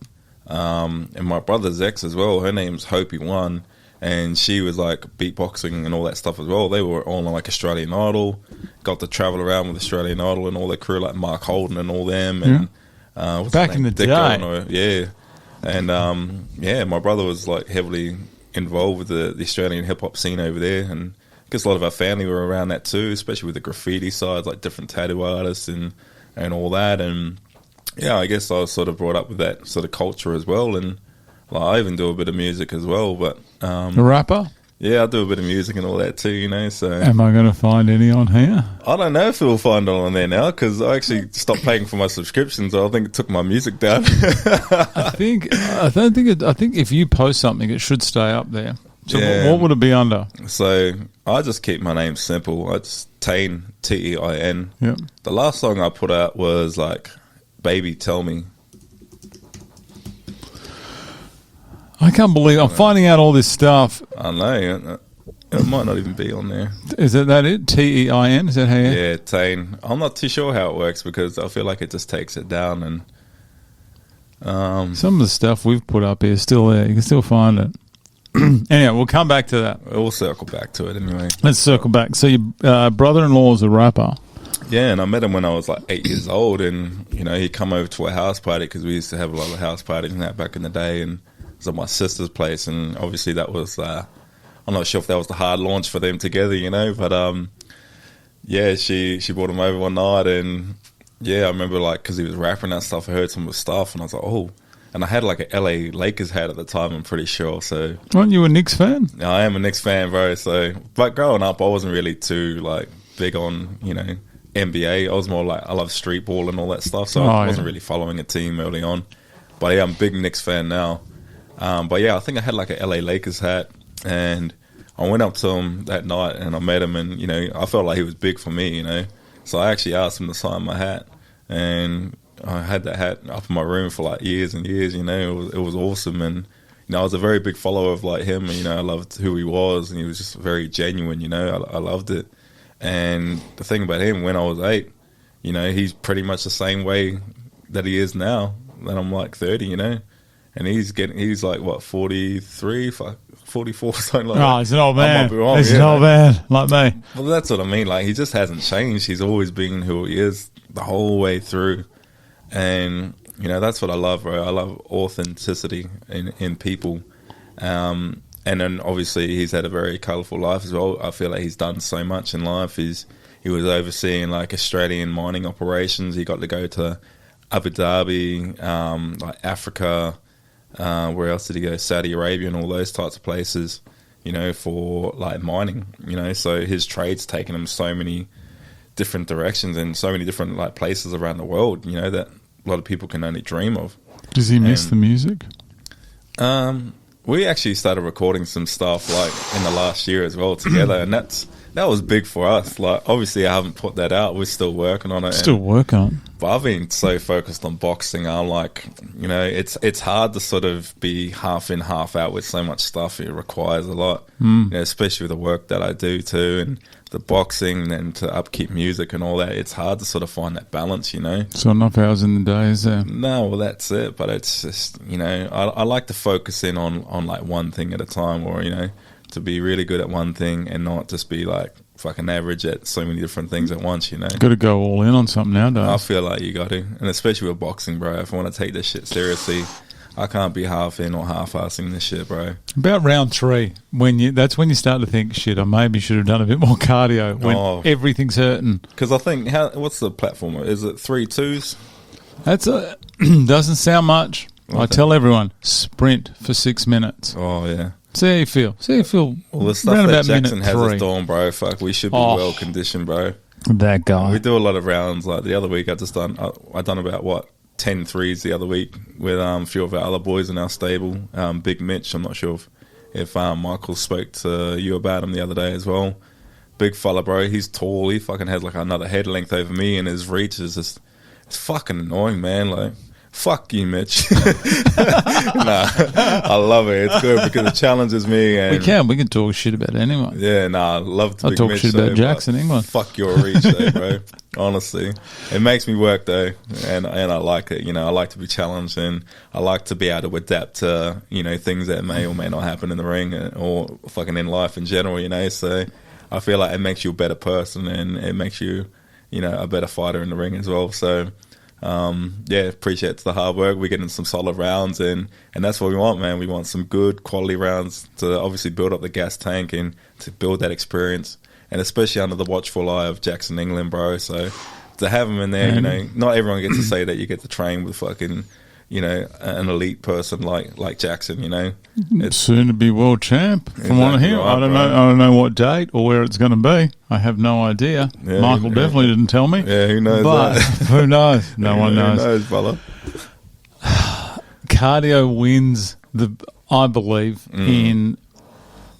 And my brother's ex as well. Her name's Hopi One, and she was like beatboxing and all that stuff as well. They were all on like Australian Idol. Got to travel around with Australian Idol and all their crew, like Mark Holden and all them. And what's Back his in name? the Dicko day. yeah. And yeah, my brother was like heavily involved with the Australian hip hop scene over there, and I guess a lot of our family were around that too, especially with the graffiti side, like different tattoo artists and all that. And yeah, I guess I was sort of brought up with that sort of culture as well, and like, I even do a bit of music as well. But A rapper? yeah, I do a bit of music and all that too, you know. So Am I going to find any on here? I don't know if we'll find it on there now because I actually stopped paying for my subscriptions. I think it took my music down. I think if you post something, it should stay up there. So Yeah. what would it be under? So I just keep my name simple. I just Tein, T-E-I-N. Yeah. The last song I put out was like Baby Tell Me. I can't believe I'm finding out all this stuff. I know. It might not even be on there. Is that it? T-E-I-N? Is that how you... Yeah, Tein. I'm not too sure how it works because I feel like it just takes it down. And Some of the stuff we've put up here is still there. You can still find it. Anyway, we'll come back to that. we'll circle back to it anyway. Let's circle back. So your brother-in-law is a rapper. Yeah, and I met him when I was like 8 years old, and you know, he'd come over to a house party because we used to have a lot of house parties and that back in the day, and it was at my sister's place, and obviously that was I'm not sure if that was the hard launch for them together, you know, but yeah, she brought him over one night, and yeah, I remember like because he was rapping that stuff, I heard some of his stuff, and I was like, oh, and I had like a LA Lakers hat at the time, I'm pretty sure, so Aren't you a Knicks fan? I am a Knicks fan, bro. So, but growing up, I wasn't really too like big on, you know, NBA. I was more like I love street ball and all that stuff, so I wasn't really following a team early on. But yeah, I'm a big Knicks fan now. But yeah, I think I had like a LA Lakers hat, and I went up to him that night and I met him, and you know, I felt like he was big for me, you know. So I actually asked him to sign my hat, and I had that hat up in my room for like years and years. You know, it was awesome, and you know, I was a very big follower of like him, and you know, I loved who he was, and he was just very genuine. You know, I loved it. And the thing about him, when I was 8, you know, he's pretty much the same way that he is now. That I'm like 30, you know, and he's like what 43, 44, something like that. Oh, he's an old man. I might be wrong, He's an old man like me. Well, that's what I mean. Like, he just hasn't changed. He's always been who he is the whole way through. And, you know, that's what I love, bro. I love authenticity in people. And then, obviously, he's had a very colourful life as well. I feel like he's done so much in life. He was overseeing, like, Australian mining operations. He got to go to Abu Dhabi, like, Africa. Where else did he go? Saudi Arabia and all those types of places, you know, for, like, mining, you know. So his trade's taken him so many different directions and so many different, like, places around the world, you know, that a lot of people can only dream of. Does he miss the music? We actually started recording some stuff like in the last year as well together, and that was big for us. Like, obviously, I haven't put that out. We're still working on it. Still working on. But I've been so focused on boxing. I'm like, you know, it's hard to sort of be half in, half out with so much stuff. It requires a lot, you know, especially with the work that I do too, and the boxing and to upkeep music and all that. It's hard to sort of find that balance, you know. So enough hours in the day, is there? No, well, that's it. But it's just, you know, I like to focus in on like one thing at a time, or, you know, to be really good at one thing and not just be like fucking average at so many different things at once, you know. Got to go all in on something nowadays. I feel like you got to, and especially with boxing, bro. If I want to take this shit seriously, I can't be half in or half-assing this shit, bro. About round 3, that's when you start to think, shit, I maybe should have done a bit more cardio when everything's hurting. Because I think, what's the platform? Is it 3 2s? That's doesn't sound much. I tell everyone, sprint for 6 minutes. Oh, yeah. See how you feel. Well, the stuff that Jackson has us doing, bro, fuck, we should be well conditioned, bro. That guy. We do a lot of rounds. Like the other week, I done about 10 threes the other week with a few of our other boys in our stable. Big Mitch, I'm not sure if Michael spoke to you about him the other day as well. Big fella, bro. He's tall. He fucking has like another head length over me, and his reach is just, it's fucking annoying, man. Like, fuck you, Mitch. Nah, I love it. It's good because it challenges me. And we can talk shit about anyone. Yeah, I love to talk shit about Jackson, England. Fuck your reach, though, bro. Honestly, it makes me work though, and I like it. You know, I like to be challenged, and I like to be able to adapt to things that may or may not happen in the ring or fucking in life in general. So I feel like it makes you a better person, and it makes you a better fighter in the ring as well. So. Appreciate the hard work. We're getting some solid rounds, and that's what we want, man. We want some good quality rounds to obviously build up the gas tank and to build that experience, and especially under the watchful eye of Jackson England, bro. So to have him in there, not everyone gets to say that you get to train with fucking an elite person like Jackson. It's soon to be world champ from what I hear. Right, I don't know what date or where it's going to be. I have no idea. Yeah, Michael definitely didn't tell me. Yeah, who knows? But who knows? No one knows. Who knows, fella? Cardio wins I believe in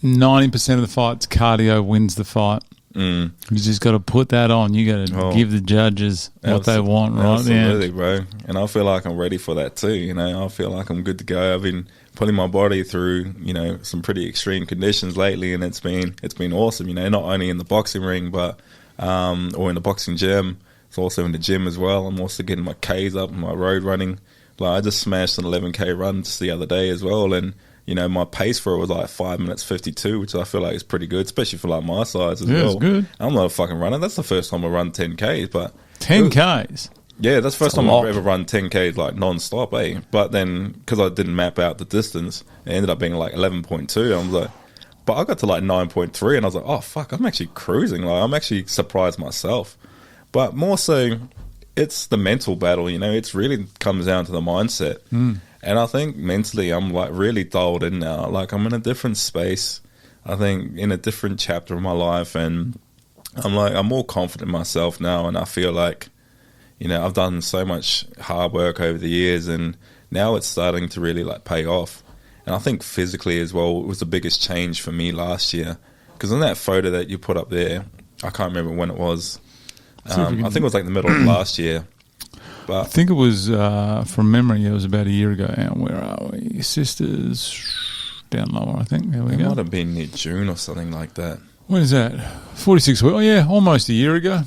90% of the fights. Cardio wins the fight. You just got to put that on. You got to give the judges what they want, right? Absolutely, bro. And I feel like I'm ready for that too. I feel like I'm good to go. I've been putting my body through, some pretty extreme conditions lately, and it's been awesome. Not only in the boxing ring, but or in the boxing gym. It's also in the gym as well. I'm also getting my Ks up, my road running. Like I just smashed an 11K run just the other day as well, and. My pace for it was like 5 minutes 52, which I feel like is pretty good, especially for like my size as well. It's good. I'm not a fucking runner. That's the first time I run 10Ks, but 10Ks. Yeah, that's the first time I've ever run 10Ks like non-stop, But then because I didn't map out the distance, it ended up being like 11.2. I was like, but I got to like 9.3, and I was like, oh fuck, I'm actually cruising. Like I'm actually surprised myself. But more so, it's the mental battle. It's really comes down to the mindset. And I think mentally I'm like really dialed in now. Like I'm in a different space. I think in a different chapter of my life, and I'm more confident in myself now. And I feel like, I've done so much hard work over the years, and now it's starting to really like pay off. And I think physically as well, it was the biggest change for me last year. Because in that photo that you put up there, I can't remember when it was. I think it was like the middle of last year. But I think it was, from memory, it was about a year ago. And where are we? Your sister's down lower, I think. There we go. It might have been near June or something like that. When is that? 46 weeks. Oh, yeah, almost a year ago.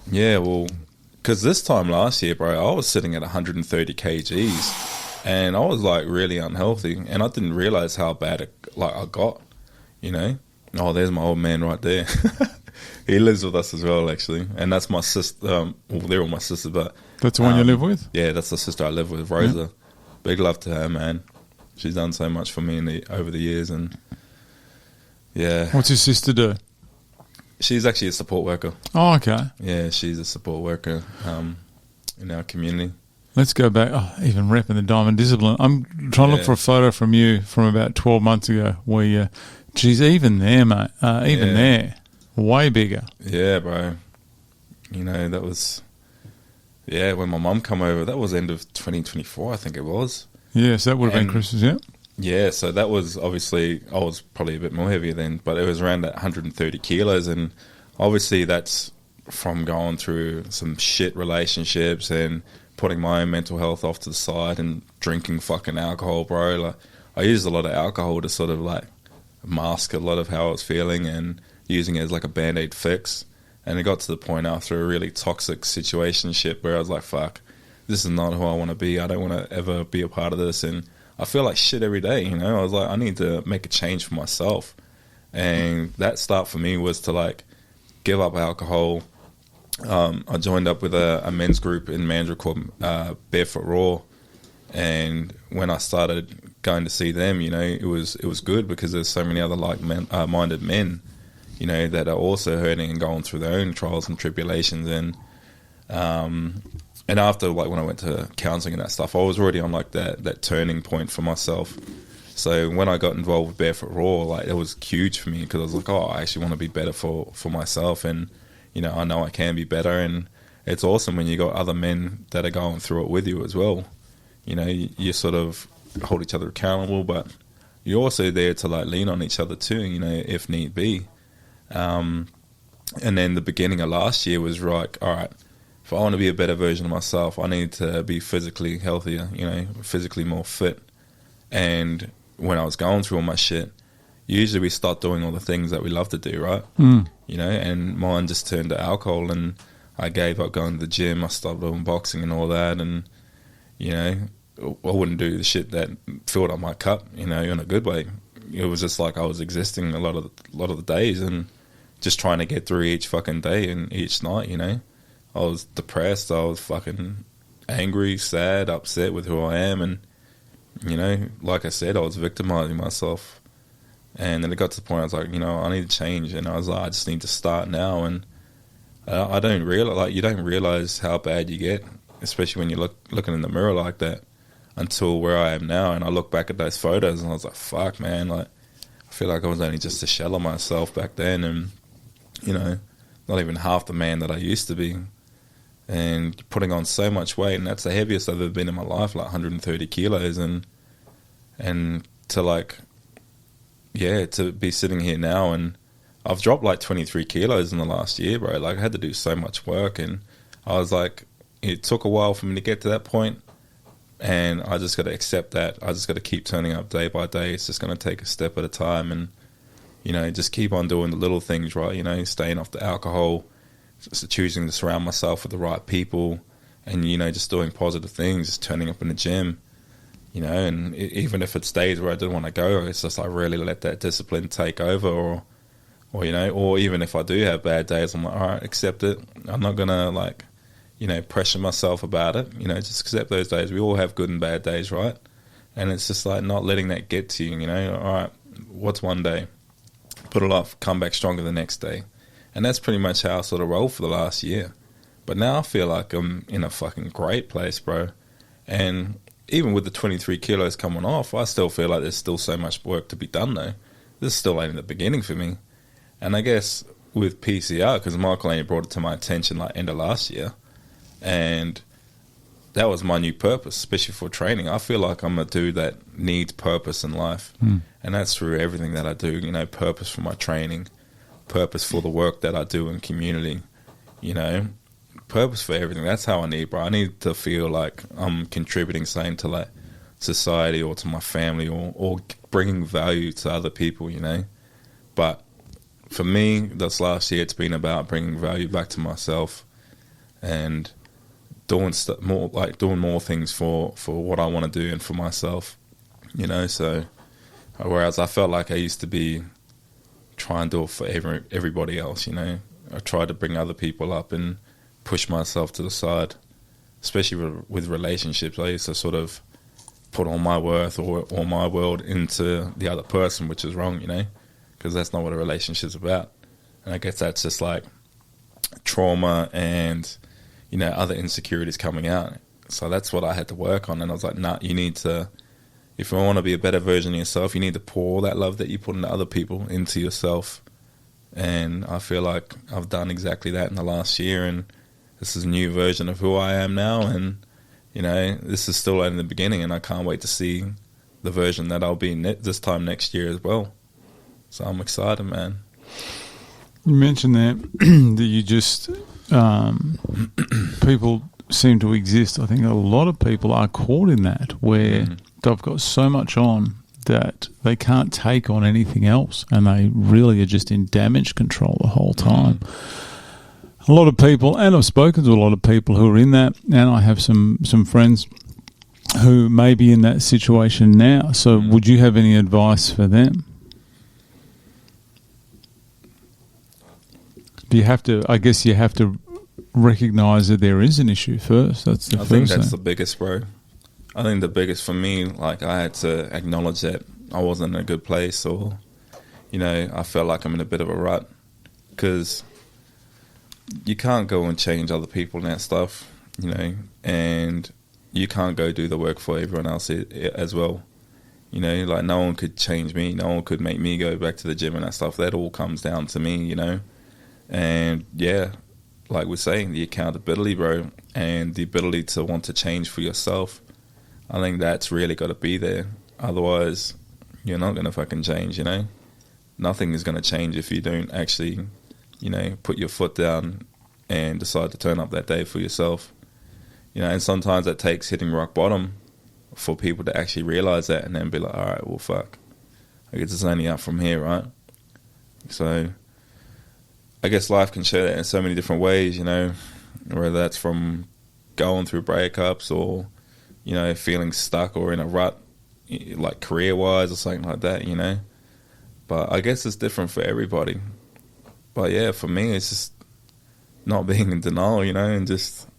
Yeah, well, because this time last year, bro, I was sitting at 130 kgs, and I was, like, really unhealthy, and I didn't realize how bad I got, Oh, there's my old man right there. He lives with us as well, actually, and that's my sister. Well, they're all my sisters, but... That's the one you live with? Yeah, that's the sister I live with, Rosa. Yeah. Big love to her, man. She's done so much for me over the years, and yeah. What's your sister do? She's actually a support worker. Oh, okay. Yeah, she's a support worker in our community. Let's go back. Oh, even repping the Diamond Discipline. I'm trying to look for a photo from you from about 12 months ago where she's even there, mate. There. Way bigger. Yeah, bro. That was... Yeah, when my mum come over, that was end of 2024, I think it was. Yes, that would have been Christmas, yeah. Yeah, so that was obviously, I was probably a bit more heavier then, but it was around that 130 kilos, and obviously that's from going through some shit relationships and putting my own mental health off to the side and drinking fucking alcohol, bro. Like, I used a lot of alcohol to sort of like mask a lot of how I was feeling and using it as like a Band-Aid fix. And it got to the point after a really toxic situationship where I was like, fuck, this is not who I want to be. I don't want to ever be a part of this. And I feel like shit every day, I was like, I need to make a change for myself. And that start for me was to like give up alcohol. I joined up with a men's group in Mandurah called Barefoot Raw. And when I started going to see them, you know, it was good because there's so many other minded men, you know, that are also hurting and going through their own trials and tribulations. And after, like, when I went to counselling and that stuff, I was already on, like, that turning point for myself. So when I got involved with Barefoot Raw, like, it was huge for me because I was like, oh, I actually want to be better for myself, and, you know I can be better. And it's awesome when you got other men that are going through it with you as well. You know, you sort of hold each other accountable, but you're also there to, like, lean on each other too, you know, if need be. And then the beginning of last year was like, all right, if I want to be a better version of myself, I need to be physically healthier, you know, physically more fit. And when I was going through all my shit, usually we start doing all the things that we love to do, right? You know, and mine just turned to alcohol, and I gave up going to the gym. I stopped doing boxing and all that, and, you know, I wouldn't do the shit that filled up my cup, you know, in a good way. It was just like I was existing a lot of the days and just trying to get through each fucking day and each night, you know. I was depressed. I was fucking angry, sad, upset with who I am, and, you know, like I said, I was victimizing myself. And then it got to the point I was like, you know, I need to change, and I was like, I just need to start now. And I don't realize, like, you don't realize how bad you get, especially when you're looking in the mirror like that, until where I am now. And I look back at those photos and I was like, fuck, man, like, I feel like I was only just a shell of myself back then, and, you know, not even half the man that I used to be, and putting on so much weight. And that's the heaviest I've ever been in my life, like 130 kilos. And to, like, yeah, to be sitting here now, and I've dropped like 23 kilos in the last year, bro. Like, I had to do so much work, and I was like, it took a while for me to get to that point, and I just got to accept that. I just got to keep turning up day by day. It's just going to take a step at a time, and, you know, just keep on doing the little things, right? You know, staying off the alcohol, just choosing to surround myself with the right people, and, you know, just doing positive things, just turning up in the gym, you know. And even if it's days where I didn't want to go, it's just I really let that discipline take over, or you know, or even if I do have bad days, I'm like, all right, accept it. I'm not going to, like, you know, pressure myself about it, you know, just accept those days. We all have good and bad days, right? And it's just like not letting that get to you, you know. All right, what's one day? Put it off, come back stronger the next day. And that's pretty much how I sort of rolled for the last year. But now I feel like I'm in a fucking great place, bro. And even with the 23 kilos coming off, I still feel like there's still so much work to be done, though. This is still only the beginning for me. And I guess with PCR, because Michael only brought it to my attention like end of last year, and that was my new purpose, especially for training. I feel like I'm a dude that needs purpose in life. And that's through everything that I do, you know, purpose for my training, purpose for the work that I do in community, you know, purpose for everything. That's how I need, bro. I need to feel like I'm contributing something to, like, society or to my family, or bringing value to other people, you know. But for me, this last year, it's been about bringing value back to myself and doing more things for what I want to do and for myself, you know. So whereas I felt like I used to be try and do it for everybody else, you know. I tried to bring other people up and push myself to the side, especially with relationships. I used to sort of put all my worth or all my world into the other person, which is wrong, you know, because that's not what a relationship's about. And I guess that's just like trauma and, you know, other insecurities coming out. So that's what I had to work on. And I was like, nah, you need to, if you want to be a better version of yourself, you need to pour that love that you put into other people into yourself. And I feel like I've done exactly that in the last year, and this is a new version of who I am now. And, you know, this is still in the beginning, and I can't wait to see the version that I'll be this time next year as well. So I'm excited, man. You mentioned that you just people seem to exist. I think a lot of people are caught in that, where they've got so much on that they can't take on anything else, and they really are just in damage control the whole time. A lot of people, and I've spoken to a lot of people who are in that, and I have some friends who may be in that situation now. So would you have any advice for them? Do you have to, I guess you have to recognise that there is an issue first. That's the first thing. I think that's the biggest, bro. I think the biggest for me, like, I had to acknowledge that I wasn't in a good place, or, you know, I felt like I'm in a bit of a rut, because you can't go and change other people and that stuff, you know, and you can't go do the work for everyone else as well. You know, like, no one could change me, no one could make me go back to the gym and that stuff. That all comes down to me, you know. And yeah, like we're saying, the accountability, bro, and the ability to want to change for yourself, I think that's really got to be there. Otherwise, you're not going to fucking change, you know. Nothing is going to change if you don't actually, you know, put your foot down and decide to turn up that day for yourself. You know, and sometimes that takes hitting rock bottom for people to actually realize that, and then be like, all right, well, fuck, I guess it's only up from here, right? So I guess life can show that in so many different ways, you know, whether that's from going through breakups, or, you know, feeling stuck or in a rut, like career-wise or something like that, you know. But I guess it's different for everybody. But yeah, for me, it's just not being in denial, you know, and just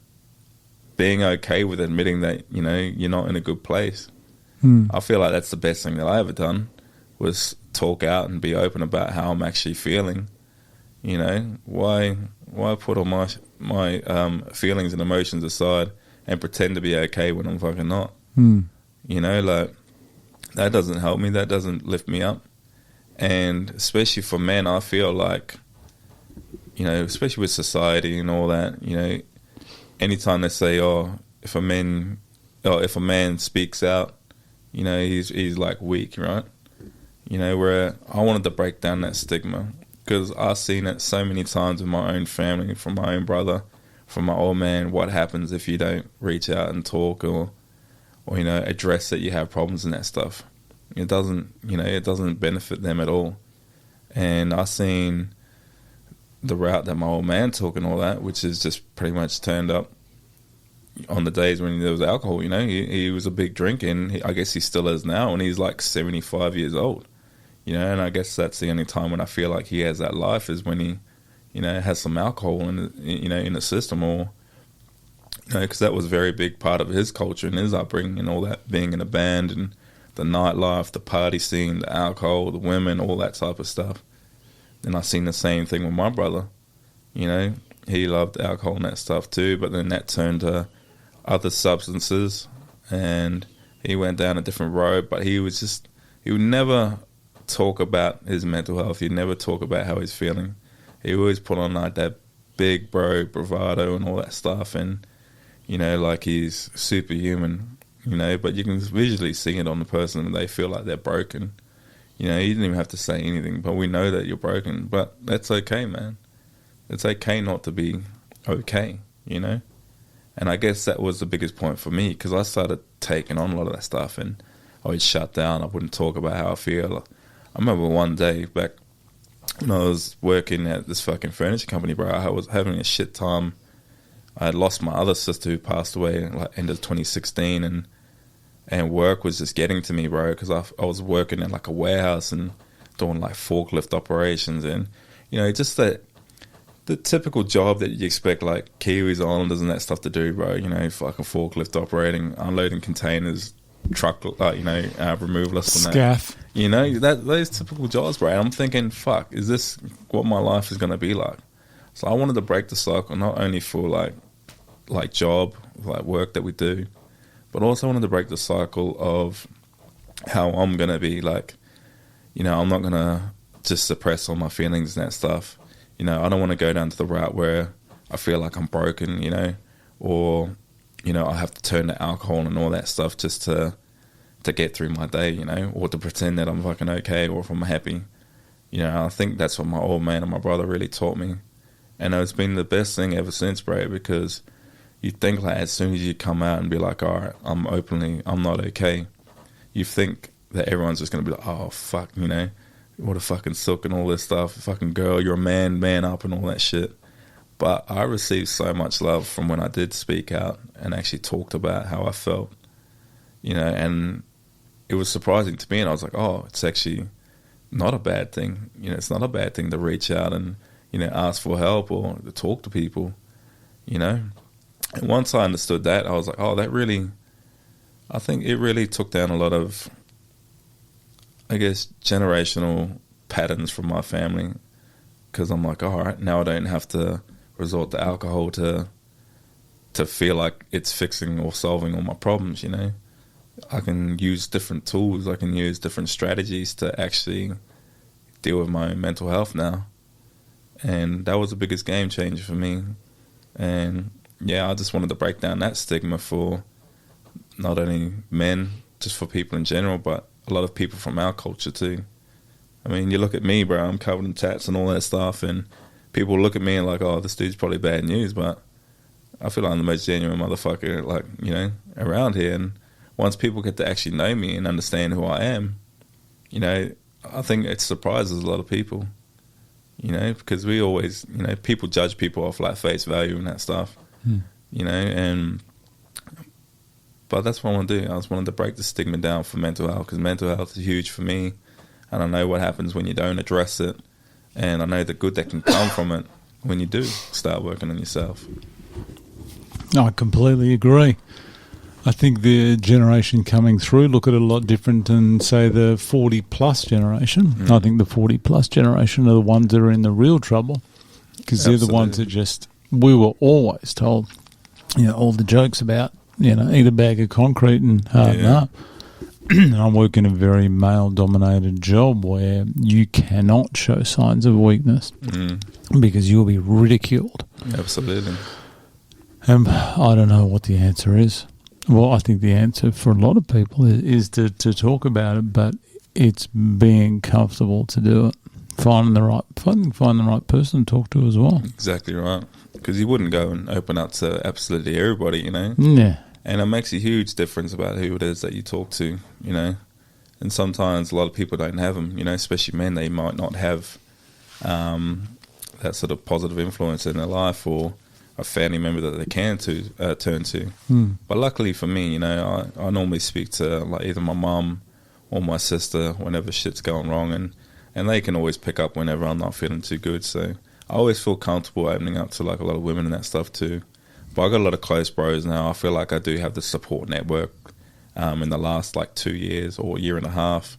being okay with admitting that, you know, you're not in a good place. I feel like that's the best thing that I ever done, was talk out and be open about how I'm actually feeling. You know, why put all my feelings and emotions aside and pretend to be okay when I'm fucking not? You know, like, that doesn't help me. That doesn't lift me up. And especially for men, I feel like, you know, especially with society and all that, you know, anytime they say, oh, if a man speaks out, you know, he's like weak, right? You know, where I wanted to break down that stigma, because I've seen it so many times in my own family, from my own brother, from my old man. What happens if you don't reach out and talk, or you know, address that you have problems and that stuff? It doesn't, you know, it doesn't benefit them at all. And I've seen the route that my old man took and all that, which is just pretty much turned up on the days when there was alcohol. You know, he was a big drinker, and I guess he still is now, and he's like 75 years old. You know, and I guess that's the only time when I feel like he has that life, is when he, you know, has some alcohol in, you know, in the system, or, you know, because that was a very big part of his culture and his upbringing and all that, being in a band and the nightlife, the party scene, the alcohol, the women, all that type of stuff. And I've seen the same thing with my brother. You know, he loved alcohol and that stuff too, but then that turned to other substances, and he went down a different road. But he would never talk about his mental health. He'd never talk about how he's feeling. He always put on like that big bro bravado and all that stuff, and, you know, like he's superhuman, you know, but you can visually see it on the person, and they feel like they're broken. You know, you didn't even have to say anything, but we know that you're broken. But that's okay, man. It's okay not to be okay, you know? And I guess that was the biggest point for me, because I started taking on a lot of that stuff, and I would shut down. I wouldn't talk about how I feel. I remember one day back when I was working at this fucking furniture company, bro, I was having a shit time. I had lost my other sister, who passed away in like end of 2016, and work was just getting to me, bro, because I was working in like a warehouse and doing like forklift operations, and, you know, just the typical job that you expect like Kiwis, Islanders and that stuff to do, bro. You know, fucking forklift operating, unloading containers, truck, you know, removalists and that. Scaff. You know, those typical jobs, bro. And I'm thinking, fuck, is this what my life is going to be like? So I wanted to break the cycle, not only for like job, like work that we do, but also wanted to break the cycle of how I'm going to be. Like, you know, I'm not going to just suppress all my feelings and that stuff. You know, I don't want to go down to the route where I feel like I'm broken, you know, or, you know, I have to turn to alcohol and all that stuff just to get through my day, you know, or to pretend that I'm fucking okay, or if I'm happy. You know, I think that's what my old man and my brother really taught me. And it's been the best thing ever since, bro, because you think like as soon as you come out and be like, all right, I'm not okay, you think that everyone's just going to be like, oh, fuck, you know, what a fucking silk and all this stuff, fucking girl, you're a man up and all that shit. But I received so much love from when I did speak out and actually talked about how I felt, you know, and it was surprising to me, and I was like, oh, it's actually not a bad thing. You know, it's not a bad thing to reach out and, you know, ask for help or to talk to people, you know. And once I understood that, I was like, oh, that really, I think it really took down a lot of, I guess, generational patterns from my family, because I'm like, all right, now I don't have to resort to alcohol to feel like it's fixing or solving all my problems, you know. I can use different tools, I can use different strategies to actually deal with my own mental health now. And that was the biggest game changer for me. And yeah, I just wanted to break down that stigma for not only men, just for people in general, but a lot of people from our culture too. I mean, you look at me, bro, I'm covered in tats and all that stuff, and people look at me and like, oh, this dude's probably bad news, but I feel like I'm the most genuine motherfucker, like, you know, around here. And once people get to actually know me and understand who I am, you know, I think it surprises a lot of people, you know, because we always, you know, people judge people off like face value and that stuff, you know, but that's what I want to do. I just wanted to break the stigma down for mental health, because mental health is huge for me, and I know what happens when you don't address it, and I know the good that can come from it when you do start working on yourself. I completely agree. I think the generation coming through look at it a lot different than, say, the 40-plus generation. I think the 40-plus generation are the ones that are in the real trouble, because they're the ones that just, we were always told, you know, all the jokes about, you know, eat a bag of concrete and harden up. And I'm working a very male-dominated job where you cannot show signs of weakness because you'll be ridiculed. Absolutely. I don't know what the answer is. Well, I think the answer for a lot of people is to talk about it, but it's being comfortable to do it. Finding the right person to talk to as well. Exactly right. Because you wouldn't go and open up to absolutely everybody, you know. Yeah. And it makes a huge difference about who it is that you talk to, you know. And sometimes a lot of people don't have them, you know, especially men. They might not have that sort of positive influence in their life, or a family member that they can turn to. But luckily for me, you know, I normally speak to like either my mum or my sister whenever shit's going wrong, and they can always pick up whenever I'm not feeling too good. So I always feel comfortable opening up to like a lot of women and that stuff too. But I got a lot of close bros now. I feel like I do have the support network in the last like 2 years or a year and a half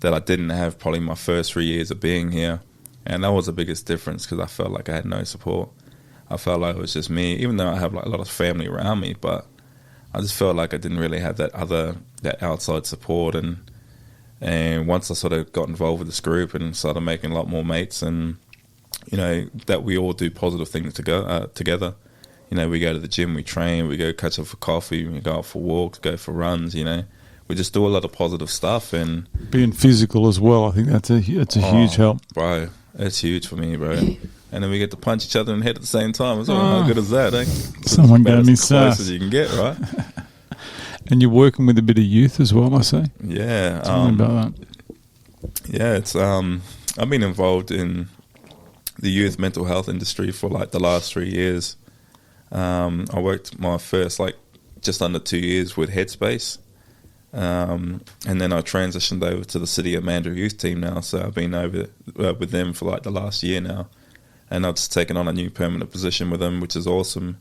that I didn't have probably my first 3 years of being here. And that was the biggest difference, because I felt like I had no support. I felt like it was just me, even though I have like a lot of family around me, but I just felt like I didn't really have that outside support. And once I sort of got involved with this group and started making a lot more mates, and, you know, that we all do positive things together. You know, we go to the gym, we train, we go catch up for coffee, we go out for walks, go for runs, you know. We just do a lot of positive stuff. And being physical as well, I think that's a huge help. Bro, it's huge for me, bro. And then we get to punch each other in the head at the same time as well. How good is that, eh? Someone gave me as close as you can get, right? And you're working with a bit of youth as well, I say. Yeah. Tell me about that. Yeah, it's I've been involved in the youth mental health industry for like the last 3 years. I worked my first like just under 2 years with Headspace, and then I transitioned over to the City of Mandurah youth team now. So I've been over with them for like the last year now, and I've just taken on a new permanent position with them, which is awesome.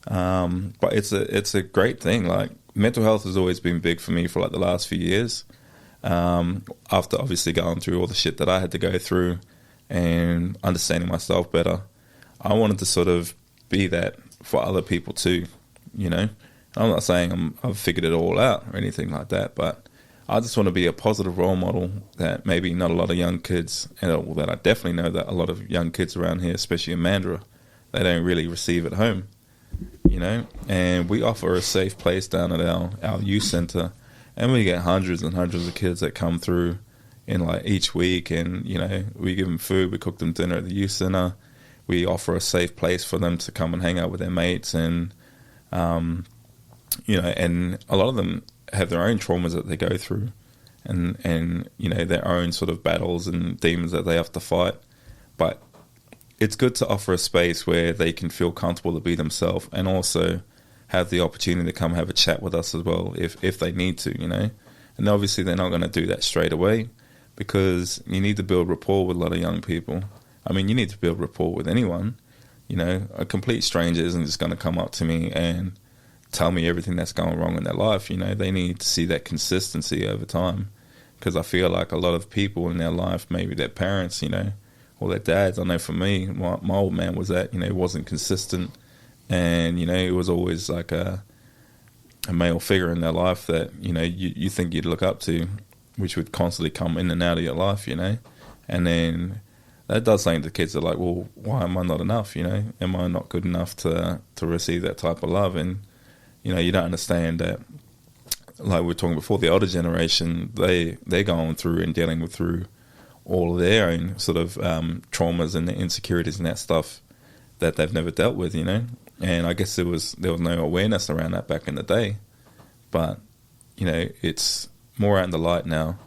But it's a great thing. Like, mental health has always been big for me for like the last few years. After obviously going through all the shit that I had to go through and understanding myself better, I wanted to sort of be that for other people too, you know. I'm not saying I've figured it all out or anything like that, but I just want to be a positive role model that maybe not a lot of young kids, and that I definitely know that a lot of young kids around here, especially in Mandurah, they don't really receive at home, you know. And we offer a safe place down at our youth centre, and we get hundreds and hundreds of kids that come through in like each week, and, you know, we give them food, we cook them dinner at the youth centre. We offer a safe place for them to come and hang out with their mates, and you know, and a lot of them have their own traumas that they go through, and you know, their own sort of battles and demons that they have to fight. But it's good to offer a space where they can feel comfortable to be themselves, and also have the opportunity to come have a chat with us as well if they need to, you know. And obviously they're not going to do that straight away, because you need to build rapport with a lot of young people. I mean, you need to build rapport with anyone. You know, a complete stranger isn't just going to come up to me and tell me everything that's going wrong in their life. You know, they need to see that consistency over time, because I feel like a lot of people in their life, maybe their parents, you know, or their dads. I know for me, my old man was that, you know, he wasn't consistent, and you know, it was always like a male figure in their life that, you know, you think you'd look up to, which would constantly come in and out of your life, you know. And then that does something to kids. They're like, well, why am I not enough, you know? Am I not good enough to receive that type of love? And, you know, you don't understand that, like we were talking before, the older generation, they're going through and dealing with through all of their own sort of traumas and the insecurities and that stuff that they've never dealt with, you know. And I guess there was no awareness around that back in the day. But, you know, it's more out in the light now.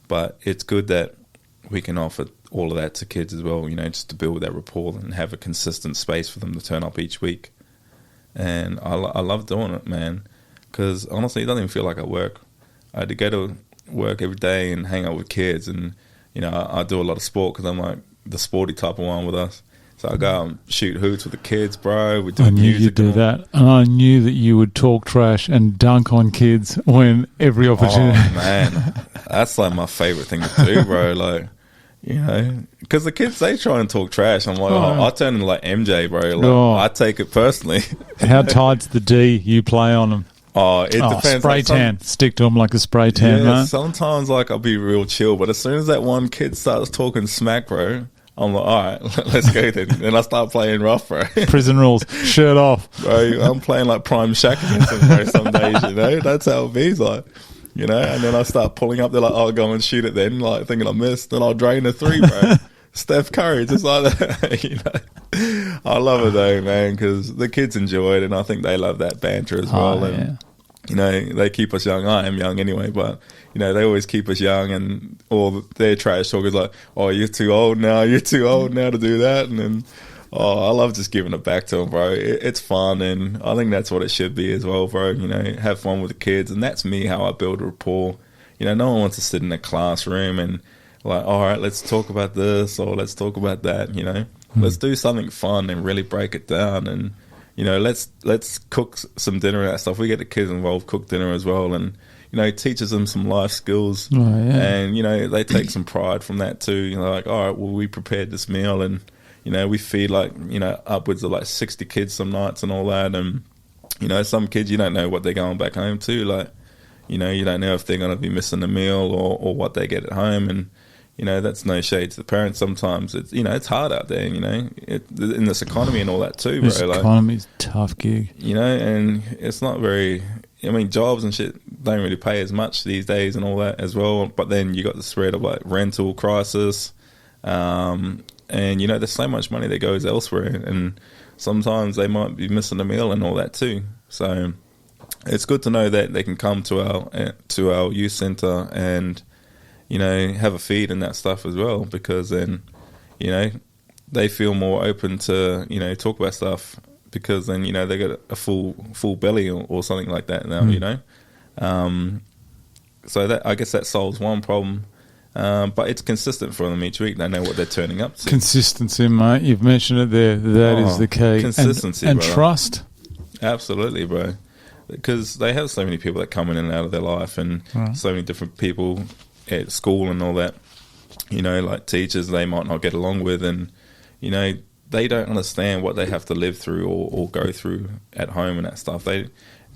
But it's good that we can offer all of that to kids as well, you know, just to build that rapport and have a consistent space for them to turn up each week. And I love doing it, man, because honestly, it doesn't even feel like I work. I had to go to work every day and hang out with kids, and, you know, I do a lot of sport because I'm like the sporty type of one with us. So I go out and shoot hoots with the kids, bro. We do music. I knew you'd do that. And I knew that you would talk trash and dunk on kids when every opportunity. Oh, man. That's like my favorite thing to do, bro. Like, you know, because the kids, they try and talk trash. I'm like, I turn into like MJ, bro. Like, I take it personally. How tight's the D you play on them? Oh, it depends. Spray tan. Stick to them like a spray tan, man. Sometimes, like, I'll be real chill. But as soon as that one kid starts talking smack, bro, I'm like, all right, let's go then. And I start playing rough, bro. Prison rules. Shirt off. Bro, I'm playing like prime Shaq against them, bro, some days, you know. That's how it be, like, you know. And then I start pulling up. They're like, I'll go and shoot it then, like, thinking I missed. Then I'll drain the three, bro. Steph Curry, just like that, you know. I love it, though, man, because the kids enjoy it, and I think they love that banter as well. And, you know, they keep us young. I am young anyway, but, you know, they always keep us young, and all their trash talk is like, oh, you're too old now to do that. And then, I love just giving it back to them, bro. It's fun, and I think that's what it should be as well, bro. You know, have fun with the kids, and that's me, how I build a rapport. You know, no one wants to sit in a classroom and like, all right, let's talk about this or let's talk about that, you know. Let's do something fun and really break it down, and, you know, let's cook some dinner and that stuff. We get the kids involved, cook dinner as well, and, you know, it teaches them some life skills. And, you know, they take some pride from that too. You know, like, all right, well, we prepared this meal, and, you know, we feed like, you know, upwards of like 60 kids some nights and all that. And, you know, some kids, you don't know what they're going back home to. Like, you know, you don't know if they're going to be missing a meal or what they get at home. And, you know, that's no shade to the parents. Sometimes it's, you know, it's hard out there, you know, in this economy and all that too, bro. This economy's a tough gig. You know, and it's not very, I mean, jobs and shit don't really pay as much these days and all that as well. But then you got the spread of like rental crisis, and, you know, there's so much money that goes elsewhere, and sometimes they might be missing a meal and all that too. So it's good to know that they can come to our youth centre and, you know, have a feed and that stuff as well, because then, you know, they feel more open to, you know, talk about stuff, because then, you know, they got a full belly or something like that now, you know. So that, I guess that solves one problem. But it's consistent for them each week. They know what they're turning up to. Consistency, mate. You've mentioned it there. That is the key. Consistency, and brother. Trust. Absolutely, bro. Because they have so many people that come in and out of their life, and so many different people at school and all that. You know, like teachers they might not get along with, and, you know, they don't understand what they have to live through or go through at home and that stuff.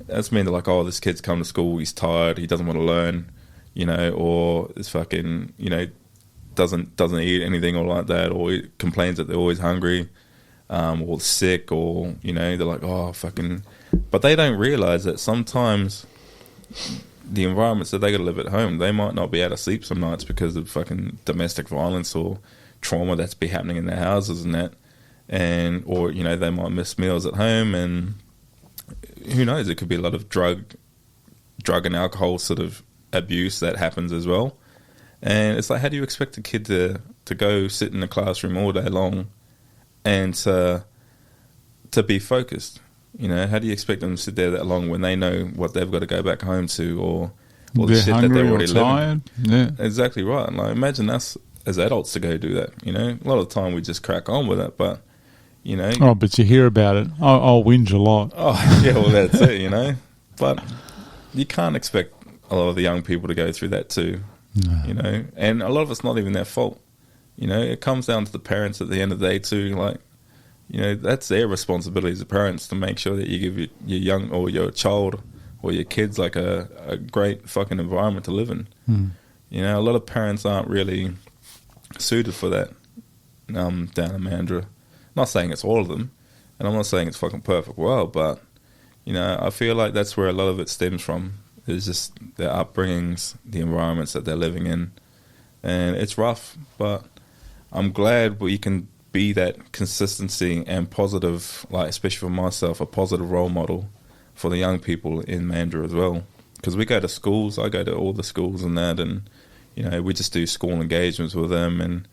That's mean they're like, oh, this kid's come to school, he's tired, he doesn't want to learn, you know, or is fucking, you know, doesn't eat anything or like that, or he complains that they're always hungry, or sick, or, you know, they're like, oh, fucking. But they don't realise that sometimes the environments that they got to live at home, they might not be able to sleep some nights because of fucking domestic violence or trauma that's be happening in their houses and that, and, or, you know, they might miss meals at home, and who knows, it could be a lot of drug and alcohol sort of abuse that happens as well. And it's like, how do you expect a kid to go sit in a classroom all day long and to be focused? You know, how do you expect them to sit there that long when they know what they've got to go back home to, or the shit that they're already living? Yeah, exactly right. Like, imagine us as adults to go do that. You know, a lot of the time we just crack on with it, but, you know. Oh, but you hear about it. I'll whinge a lot. Oh, yeah, well, that's it, you know. But you can't expect a lot of the young people to go through that too, you know. And a lot of it's not even their fault. You know, it comes down to the parents at the end of the day too. Like, you know, that's their responsibility as parents to make sure that you give your young or your child or your kids like a great fucking environment to live in. You know, a lot of parents aren't really suited for that down in Mandurah. Not saying it's all of them, and I'm not saying it's fucking perfect world, but, you know, I feel like that's where a lot of it stems from. It's just their upbringings, the environments that they're living in, and it's rough, but I'm glad we can be that consistency and positive, like especially for myself, a positive role model for the young people in Mandurah as well. Because we go to schools, I go to all the schools and that, and, you know, we just do school engagements with them, and,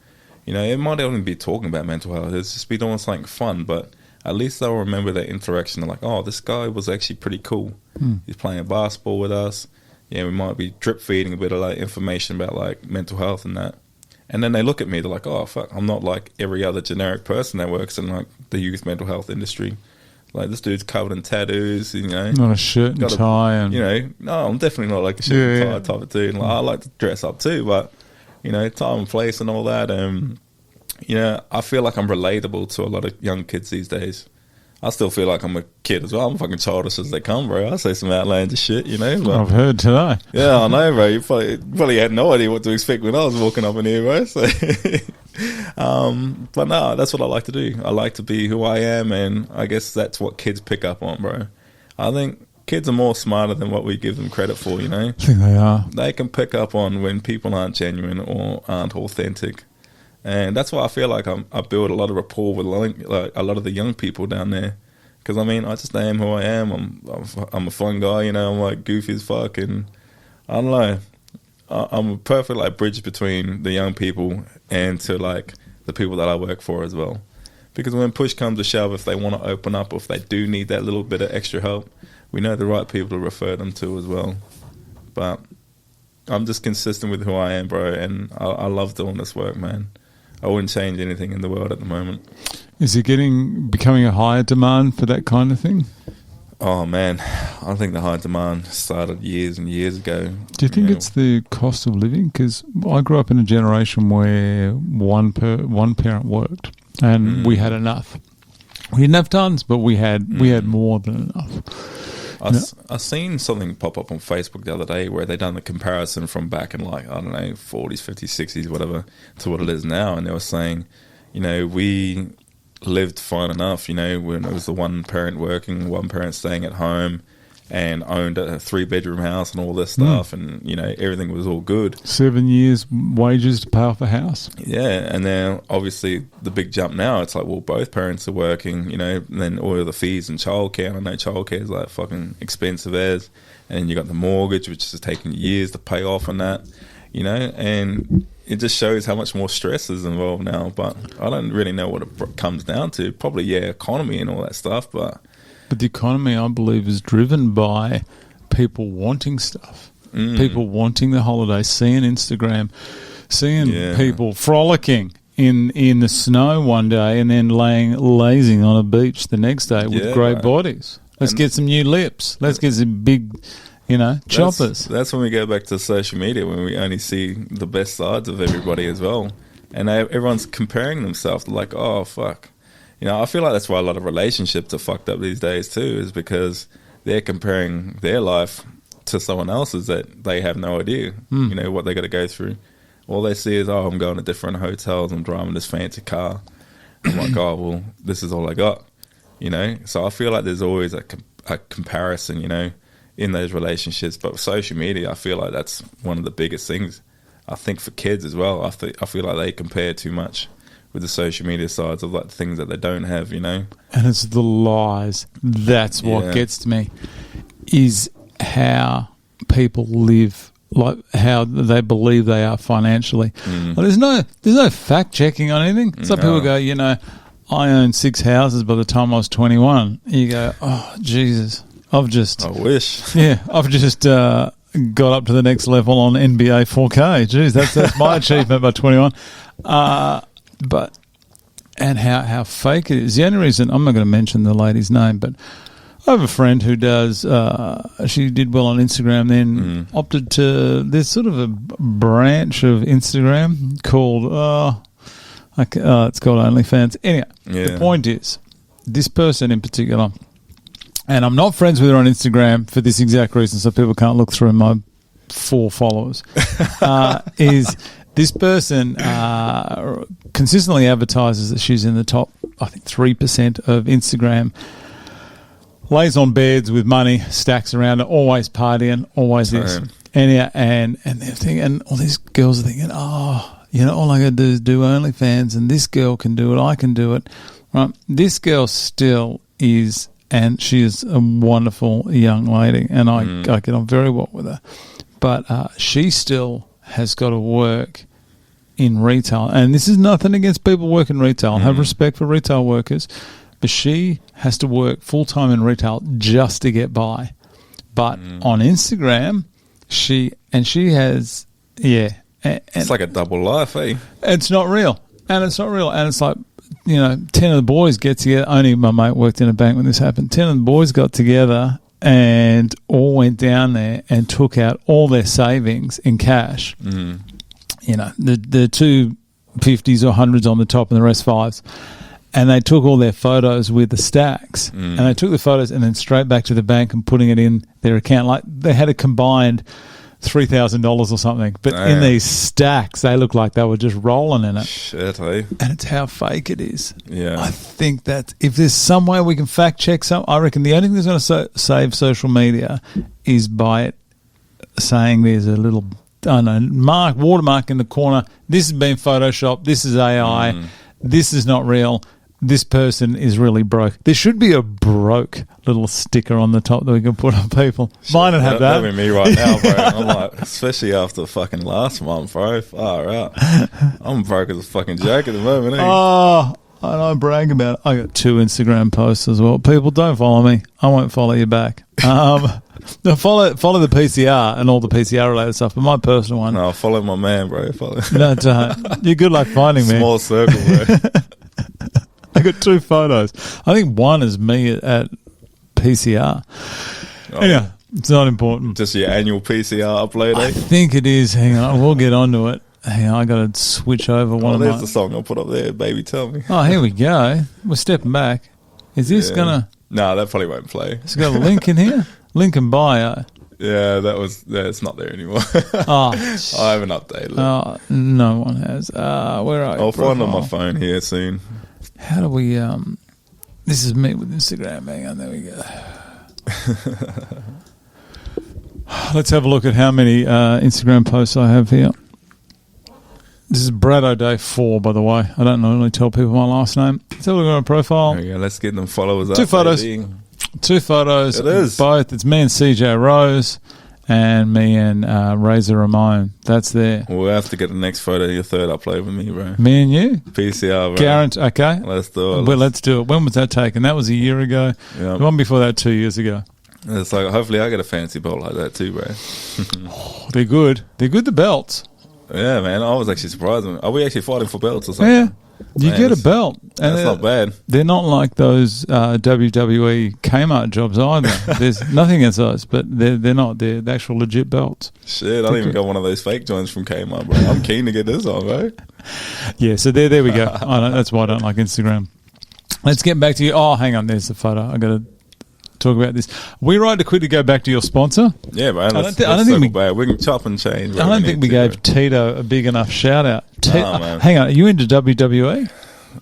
you know, it might not even be talking about mental health, it's just be doing something fun, but at least they'll remember that interaction. They're like, oh, this guy was actually pretty cool. He's playing basketball with us. Yeah, we might be drip feeding a bit of like information about like mental health and that. And then they look at me, they're like, oh, fuck, I'm not like every other generic person that works in like the youth mental health industry. Like, this dude's covered in tattoos, you know. Not a shirt and tie. And you know, no, I'm definitely not like a shirt and tie type of dude. Like, I like to dress up too, but, you know, time and place and all that. You know, I feel like I'm relatable to a lot of young kids these days. I still feel like I'm a kid as well. I'm fucking childish as they come, bro. I say some outlandish shit, you know. But, I've heard today. Yeah, I know, bro. You probably had no idea what to expect when I was walking up in here, bro. So, but no, that's what I like to do. I like to be who I am, and I guess that's what kids pick up on, bro. I think kids are more smarter than what we give them credit for, you know. I think they are. They can pick up on when people aren't genuine or aren't authentic. And that's why I feel like I build a lot of rapport with like a lot of the young people down there. Because, I mean, I just am who I am. I'm a fun guy, you know. I'm like goofy as fuck. And I don't know. I'm a perfect like bridge between the young people and to like the people that I work for as well. Because when push comes to shove, if they want to open up or if they do need that little bit of extra help, we know the right people to refer them to as well. But I'm just consistent with who I am, bro. And I love doing this work, man. I wouldn't change anything in the world at the moment. Is it becoming a higher demand for that kind of thing? Oh, man. I think the high demand started years and years ago. Do you think it's the cost of living? Because I grew up in a generation where one parent worked and we had enough. We didn't have tons, but we had more than enough. I seen something pop up on Facebook the other day where they done the comparison from back in like, I don't know, 40s, 50s, 60s, whatever, to what it is now. And they were saying, you know, we lived fine enough, you know, when it was the one parent working, one parent staying at home and owned a 3-bedroom house and all this stuff. And, you know, everything was all good. 7 years wages to pay off a house. Yeah. And then obviously the big jump now, it's like, well, both parents are working, you know, and then all the fees and childcare. And I know childcare is like fucking expensive as, and you got the mortgage, which is taking years to pay off on that, you know, and it just shows how much more stress is involved now. But I don't really know what it comes down to. Probably, yeah, economy and all that stuff, but the economy, I believe, is driven by people wanting stuff. People wanting the holiday, seeing Instagram, seeing people frolicking in the snow one day and then lazing on a beach the next day with great bodies. Let's get some new lips. Let's get some big, you know, choppers. That's when we go back to social media, when we only see the best sides of everybody as well. And everyone's comparing themselves. They're like, oh, fuck. You know, I feel like that's why a lot of relationships are fucked up these days too, is because they're comparing their life to someone else's that they have no idea, you know, what they got to go through. All they see is, oh, I'm going to different hotels, I'm driving this fancy car. I'm like, oh, well, this is all I got, you know. So I feel like there's always a comparison, you know, in those relationships. But with social media, I feel like that's one of the biggest things. I think for kids as well, I feel like they compare too much with the social media sides of like the things that they don't have, you know. And it's the lies. That's what gets to me, is how people live, like how they believe they are financially. Well, there's no fact checking on anything. Some people go, you know, I owned 6 houses by the time I was 21. You go, oh Jesus, I wish. Yeah, I've just got up to the next level on NBA 4K. Jeez, that's my achievement by 21. But and how fake it is. The only reason, I'm not going to mention the lady's name, but I have a friend who does, she did well on Instagram, then opted to, there's sort of a branch of Instagram called, it's called OnlyFans. Anyway, the point is, this person in particular, and I'm not friends with her on Instagram for this exact reason, so people can't look through my 4 followers, is this person consistently advertises that she's in the top, I think, 3% of Instagram, lays on beds with money, stacks around her, always partying, always this. And they're thinking, and all these girls are thinking, all I got to do is do OnlyFans, and this girl can do it, I can do it. Right? This girl still is, and she is a wonderful young lady, and I get on very well with her. But she still has got to work in retail. And this is nothing against people working retail. I have respect for retail workers. But she has to work full-time in retail just to get by. But on Instagram, she has, it's like a double life, eh? It's not real. And it's like, 10 of the boys get together. Only my mate worked in a bank when this happened. 10 of the boys got together and all went down there and took out all their savings in cash. The 2 50s or 100s on the top and the rest 5s. And they took all their photos with the stacks, and they took the photos and then straight back to the bank and putting it in their account. Like they had a combined $3,000 or something. But in these stacks, they look like they were just rolling in it. Shit, eh? And it's how fake it is. Yeah. I think that if there's some way we can fact check some, I reckon the only thing that's going to save social media is by it saying there's a little, watermark in the corner. This has been Photoshopped. This is AI. This is not real. This person is really broke. There should be a broke little sticker on the top that we can put on people. Mine would have that. That'd be me right now, bro. I'm like, especially after fucking last month, bro. Far out. I'm broke as a fucking joke at the moment, eh? Oh, I don't brag about it. I got 2 Instagram posts as well. People, don't follow me. I won't follow you back. No, follow the PCR and all the PCR related stuff, but my personal one. No, follow my man, bro. No, don't. You're good luck finding me. Small circle, bro. I got 2 photos. I think one is me at PCR. Anyway, it's not important. Just your annual PCR upload, eh? I think it is. Hang on, we'll get onto it. Hang on, I got to switch over one of there's the song I'll put up there, Baby Tell Me. Oh, here we go. We're stepping back. Is this gonna? No, that probably won't play. It's got a link in here. Link in bio. Yeah, it's not there anymore. I haven't updated it. Oh, no one has. Where are you? I'll find it on my phone here soon. How do we? This is me with Instagram. Hang on, there we go. Let's have a look at how many Instagram posts I have here. This is Brad O'Day 4, by the way. I don't normally tell people my last name. Let's have a look at my profile. There we go. Let's get them followers up. 2 photos. Baby. 2 photos. It is. Both. It's me and CJ Rose and me and Razor Ramon. That's there. We'll have to get the next photo, your third upload with me, bro. Me and you? PCR, bro. Guarantee. Okay. Let's do it. Well, let's do it. When was that taken? That was a year ago. Yep. The one before that 2 years ago. It's like, hopefully I get a fancy belt like that too, bro. They're good. They're good, the belts. Yeah, man. I was actually surprised. Are we actually fighting for belts or something? Yeah. You get a belt. And that's not bad. They're not like those WWE Kmart jobs either. There's nothing against those, but they're not. They're the actual legit belts. Shit, I don't even got one of those fake joints from Kmart, bro. I'm keen to get this on, bro. Yeah, so there we go. That's why I don't like Instagram. Let's get back to you. Oh, hang on. There's the photo. I got to talk about this. We right to quickly go back to your sponsor? Yeah, man. I don't think we can chop and change. I don't think we gave Tito a big enough shout out. Man. Hang on, are you into WWE?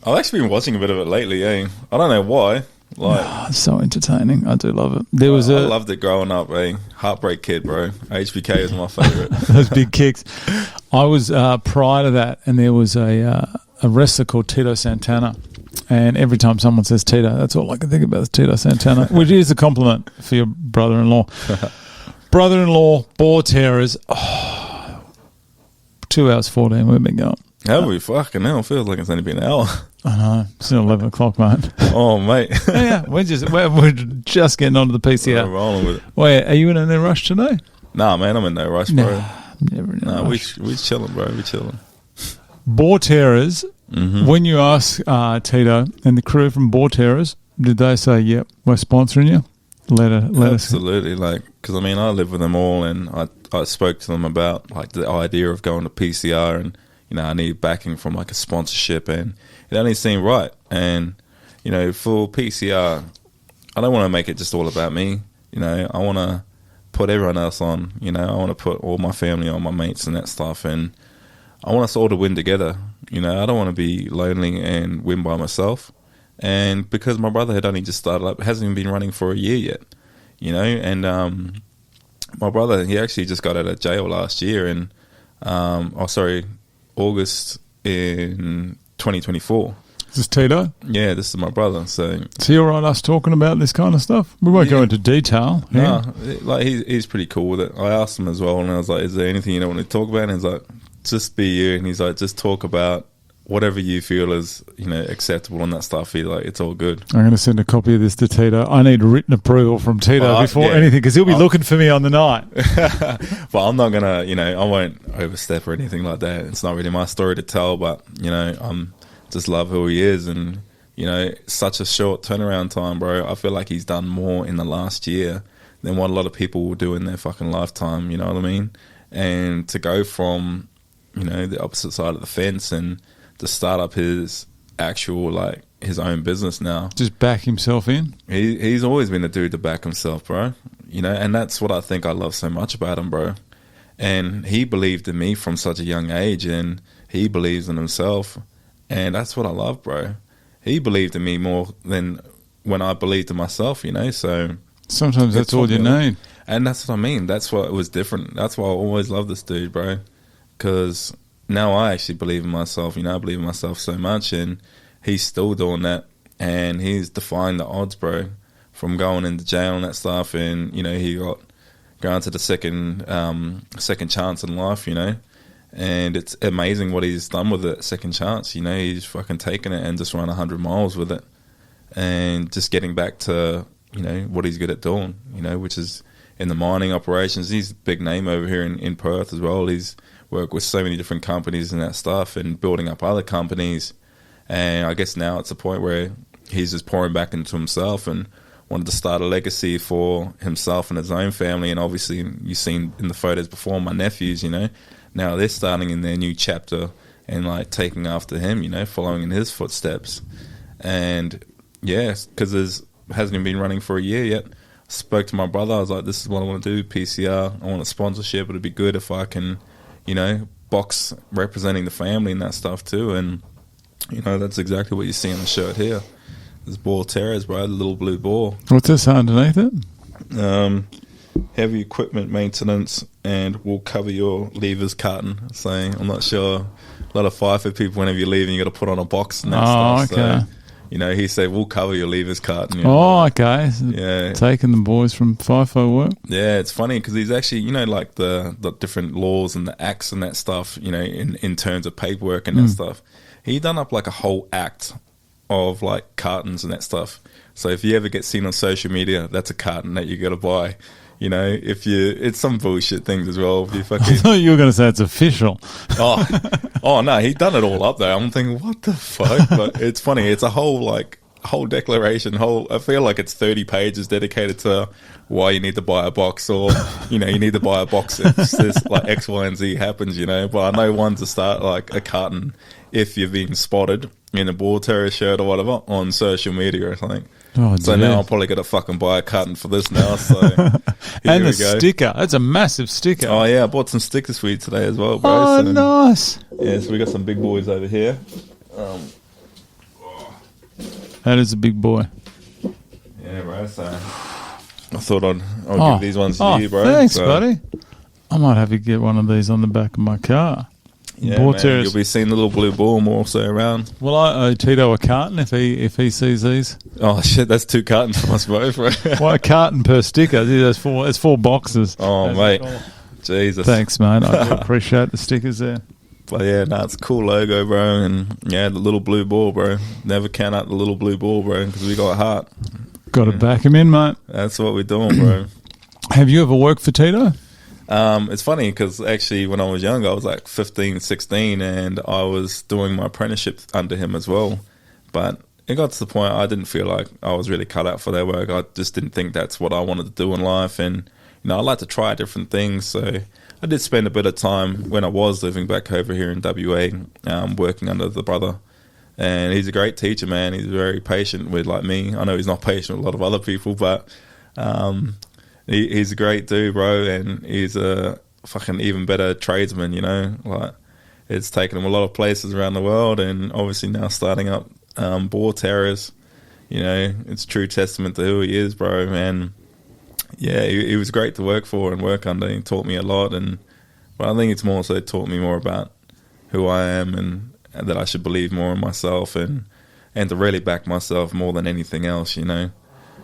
I've actually been watching a bit of it lately, eh? I don't know why. It's so entertaining. I do love it. I loved it growing up, eh? Heartbreak Kid, bro. HBK is my favourite. Those big kicks. I was prior to that, and there was a wrestler called Tito Santana. And every time someone says Tito, that's all I can think about is Tito Santana, which is a compliment for your brother-in-law. Brother-in-law, ball terrors. 2 hours 14 we've been going. Have we? Fucking hell. Feels like it's only been an hour. I know. It's 11 o'clock, mate. Oh, mate. Yeah, we're just getting onto the PCR. We're rolling with it. Wait, are you in any rush today? Nah, man, I'm in no rush, bro. Never in a rush. We chilling, bro. We chilling. Boar Terrors, when you ask Tito and the crew from Boar Terrors, did they say, yep, we're sponsoring you? Let us. Absolutely. Like, because I mean, I live with them all, and I spoke to them about like the idea of going to PCR, and you know, I need backing from like a sponsorship, and it only seemed right. And you know, for PCR, I don't want to make it just all about me. You know, I want to put everyone else on. You know, I want to put all my family on, my mates and that stuff, and I want us all to win together. You know, I don't want to be lonely and win by myself. And because my brother had only just started up, hasn't even been running for a year yet, you know. And my brother, he actually just got out of jail last year, and August in 2024. Is this Tito? Yeah, this is my brother. So he all right us talking about this kind of stuff? We won't go into detail. No, like he's pretty cool with it. I asked him as well, and I was like, "Is there anything you don't want to talk about?" And he's like, "Just be you." And he's like, "Just talk about whatever you feel is, you know, acceptable and that stuff." He's like, "It's all good." I'm going to send a copy of this to Tito. I need written approval from Tito before anything, because he'll be looking for me on the night. But I'm not going to, you know, I won't overstep or anything like that. It's not really my story to tell, but, you know, I'm just love who he is. And, you know, such a short turnaround time, bro. I feel like he's done more in the last year than what a lot of people will do in their fucking lifetime, you know what I mean? And to go from, you know, the opposite side of the fence and to start up his actual, like, his own business now. Just back himself in? He's always been a dude to back himself, bro. You know, and that's what I think I love so much about him, bro. And he believed in me from such a young age, and he believes in himself. And that's what I love, bro. He believed in me more than when I believed in myself, you know, so... Sometimes that's all you need. And that's what I mean. That's why it was different. That's why I always loved this dude, bro. Because now I actually believe in myself. You know, I believe in myself so much, and he's still doing that. And he's defying the odds, bro, from going into jail and that stuff. And, you know, he got granted a second chance in life, you know. And it's amazing what he's done with it, second chance. You know, he's fucking taken it and just run 100 miles with it. And just getting back to, you know, what he's good at doing, you know, which is in the mining operations. He's a big name over here in Perth as well. He's worked with so many different companies and that stuff, and building up other companies. And I guess now it's a point where he's just pouring back into himself and wanted to start a legacy for himself and his own family. And obviously, you've seen in the photos before, my nephews, you know, now they're starting in their new chapter and like taking after him, you know, following in his footsteps. And yeah, because hasn't even been running for a year yet. I spoke to my brother. I was like, this is what I want to do, PCR. I want a sponsorship. It'd be good if I can, you know, box representing the family and that stuff too. And, you know, that's exactly what you see on the shirt here. There's Boar Terrors, bro, the little blue boar. What's this underneath it? Heavy equipment maintenance, and we'll cover your levers carton. So I'm not sure. A lot of FIFO people, whenever you're leaving, you got to put on a box and that stuff. Okay. So, you know, he said, we'll cover your levers carton. You know? Okay. Yeah. Taking the boys from FIFO work. Yeah, it's funny because he's actually, you know, like the different laws and the acts and that stuff, you know, in terms of paperwork and that stuff. He done up like a whole act of like cartons and that stuff. So if you ever get seen on social media, that's a carton that you got to buy. You know, it's some bullshit things as well. If you fucking, I thought you were going to say it's official. Oh no, he done it all up there. I'm thinking, what the fuck? But it's funny. It's a whole declaration. I feel like it's 30 pages dedicated to why you need to buy a box, or you know, you need to buy a box if this like X, Y, and Z happens. You know, but I know one to start like a carton if you've been spotted in a Boar Terror shirt or whatever on social media or something. Oh, so now I'm probably going to fucking buy a carton for this now. So and the sticker. That's a massive sticker. Oh, yeah. I bought some stickers for you today as well, bro. Oh, so, nice. Yeah, so we got some big boys over here. That is a big boy. Yeah, bro. So I thought I'll give these ones to you, bro. Thanks, buddy. I might have to get one of these on the back of my car. Yeah, man, you'll be seeing the little blue ball more also around. Well, I owe Tito a carton if he sees these. Oh shit, that's 2 cartons for us both, bro. Well, a carton per sticker. There's 4 boxes. Oh, mate. Jesus. Thanks, mate. I do appreciate the stickers there. But yeah, it's a cool logo, bro. And yeah, the little blue ball, bro. Never count out the little blue ball, bro, because we got heart. Got to back him in, mate. That's what we're doing, bro. Have you ever worked for Tito? It's funny because actually when I was younger, I was like 15, 16, and I was doing my apprenticeship under him as well. But it got to the point I didn't feel like I was really cut out for that work. I just didn't think that's what I wanted to do in life. And, I like to try different things. So I did spend a bit of time when I was living back over here in WA, working under the brother. And he's a great teacher, man. He's very patient with like me. I know he's not patient with a lot of other people, but he's a great dude, bro. And he's a fucking even better tradesman, Like, it's taken him a lot of places around the world, and obviously now starting up Boar Terrors. It's a true testament to who he is, bro. And yeah, he was great to work for and work under. He taught me a lot, but I think it's more so taught me more about who I am and that I should believe more in myself and to really back myself more than anything else,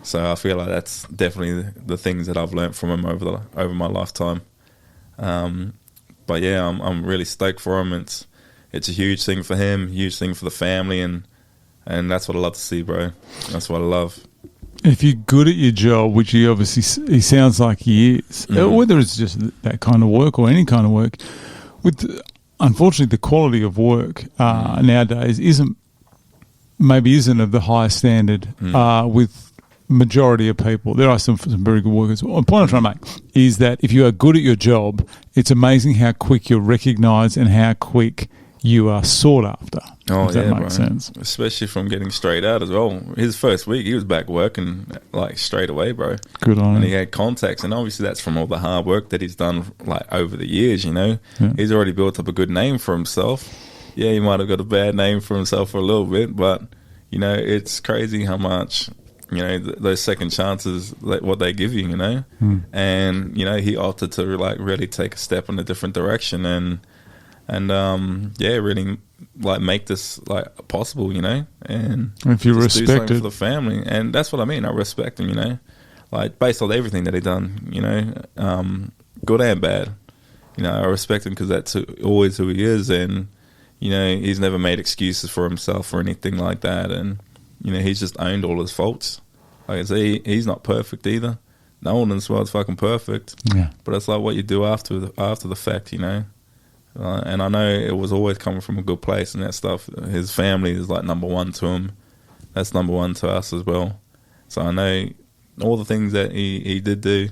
So I feel like that's definitely the things that I've learned from him over my lifetime. But yeah, I'm really stoked for him. It's a huge thing for him, huge thing for the family, and that's what I love to see, bro. That's what I love. If you're good at your job, which he sounds like he is, whether it's just that kind of work or any kind of work, unfortunately the quality of work nowadays isn't of the highest standard with majority of people. There are some very good workers. The point I'm trying to make is that if you are good at your job, it's amazing how quick you're recognised and how quick you are sought after. Oh, if that makes sense. Especially from getting straight out as well. His first week, he was back working like straight away, bro. Good on him. And he had contacts, and obviously that's from all the hard work that he's done like over the years, Yeah. He's already built up a good name for himself. Yeah, he might have got a bad name for himself for a little bit, but, it's crazy how much, those second chances, what they give you, And, he opted to like really take a step in a different direction and really like make this like possible, and if you just respect do something it for the family. And that's what I mean. I respect him, like based on everything that he done, good and bad. I respect him because that's always who he is, and he's never made excuses for himself or anything like that. And he's just owned all his faults. Like I say, he's not perfect either. No one in this world's fucking perfect. Yeah, but it's like what you do after the fact, and I know it was always coming from a good place and that stuff. His family is like number one to him. That's number one to us as well. So I know all the things that he did do,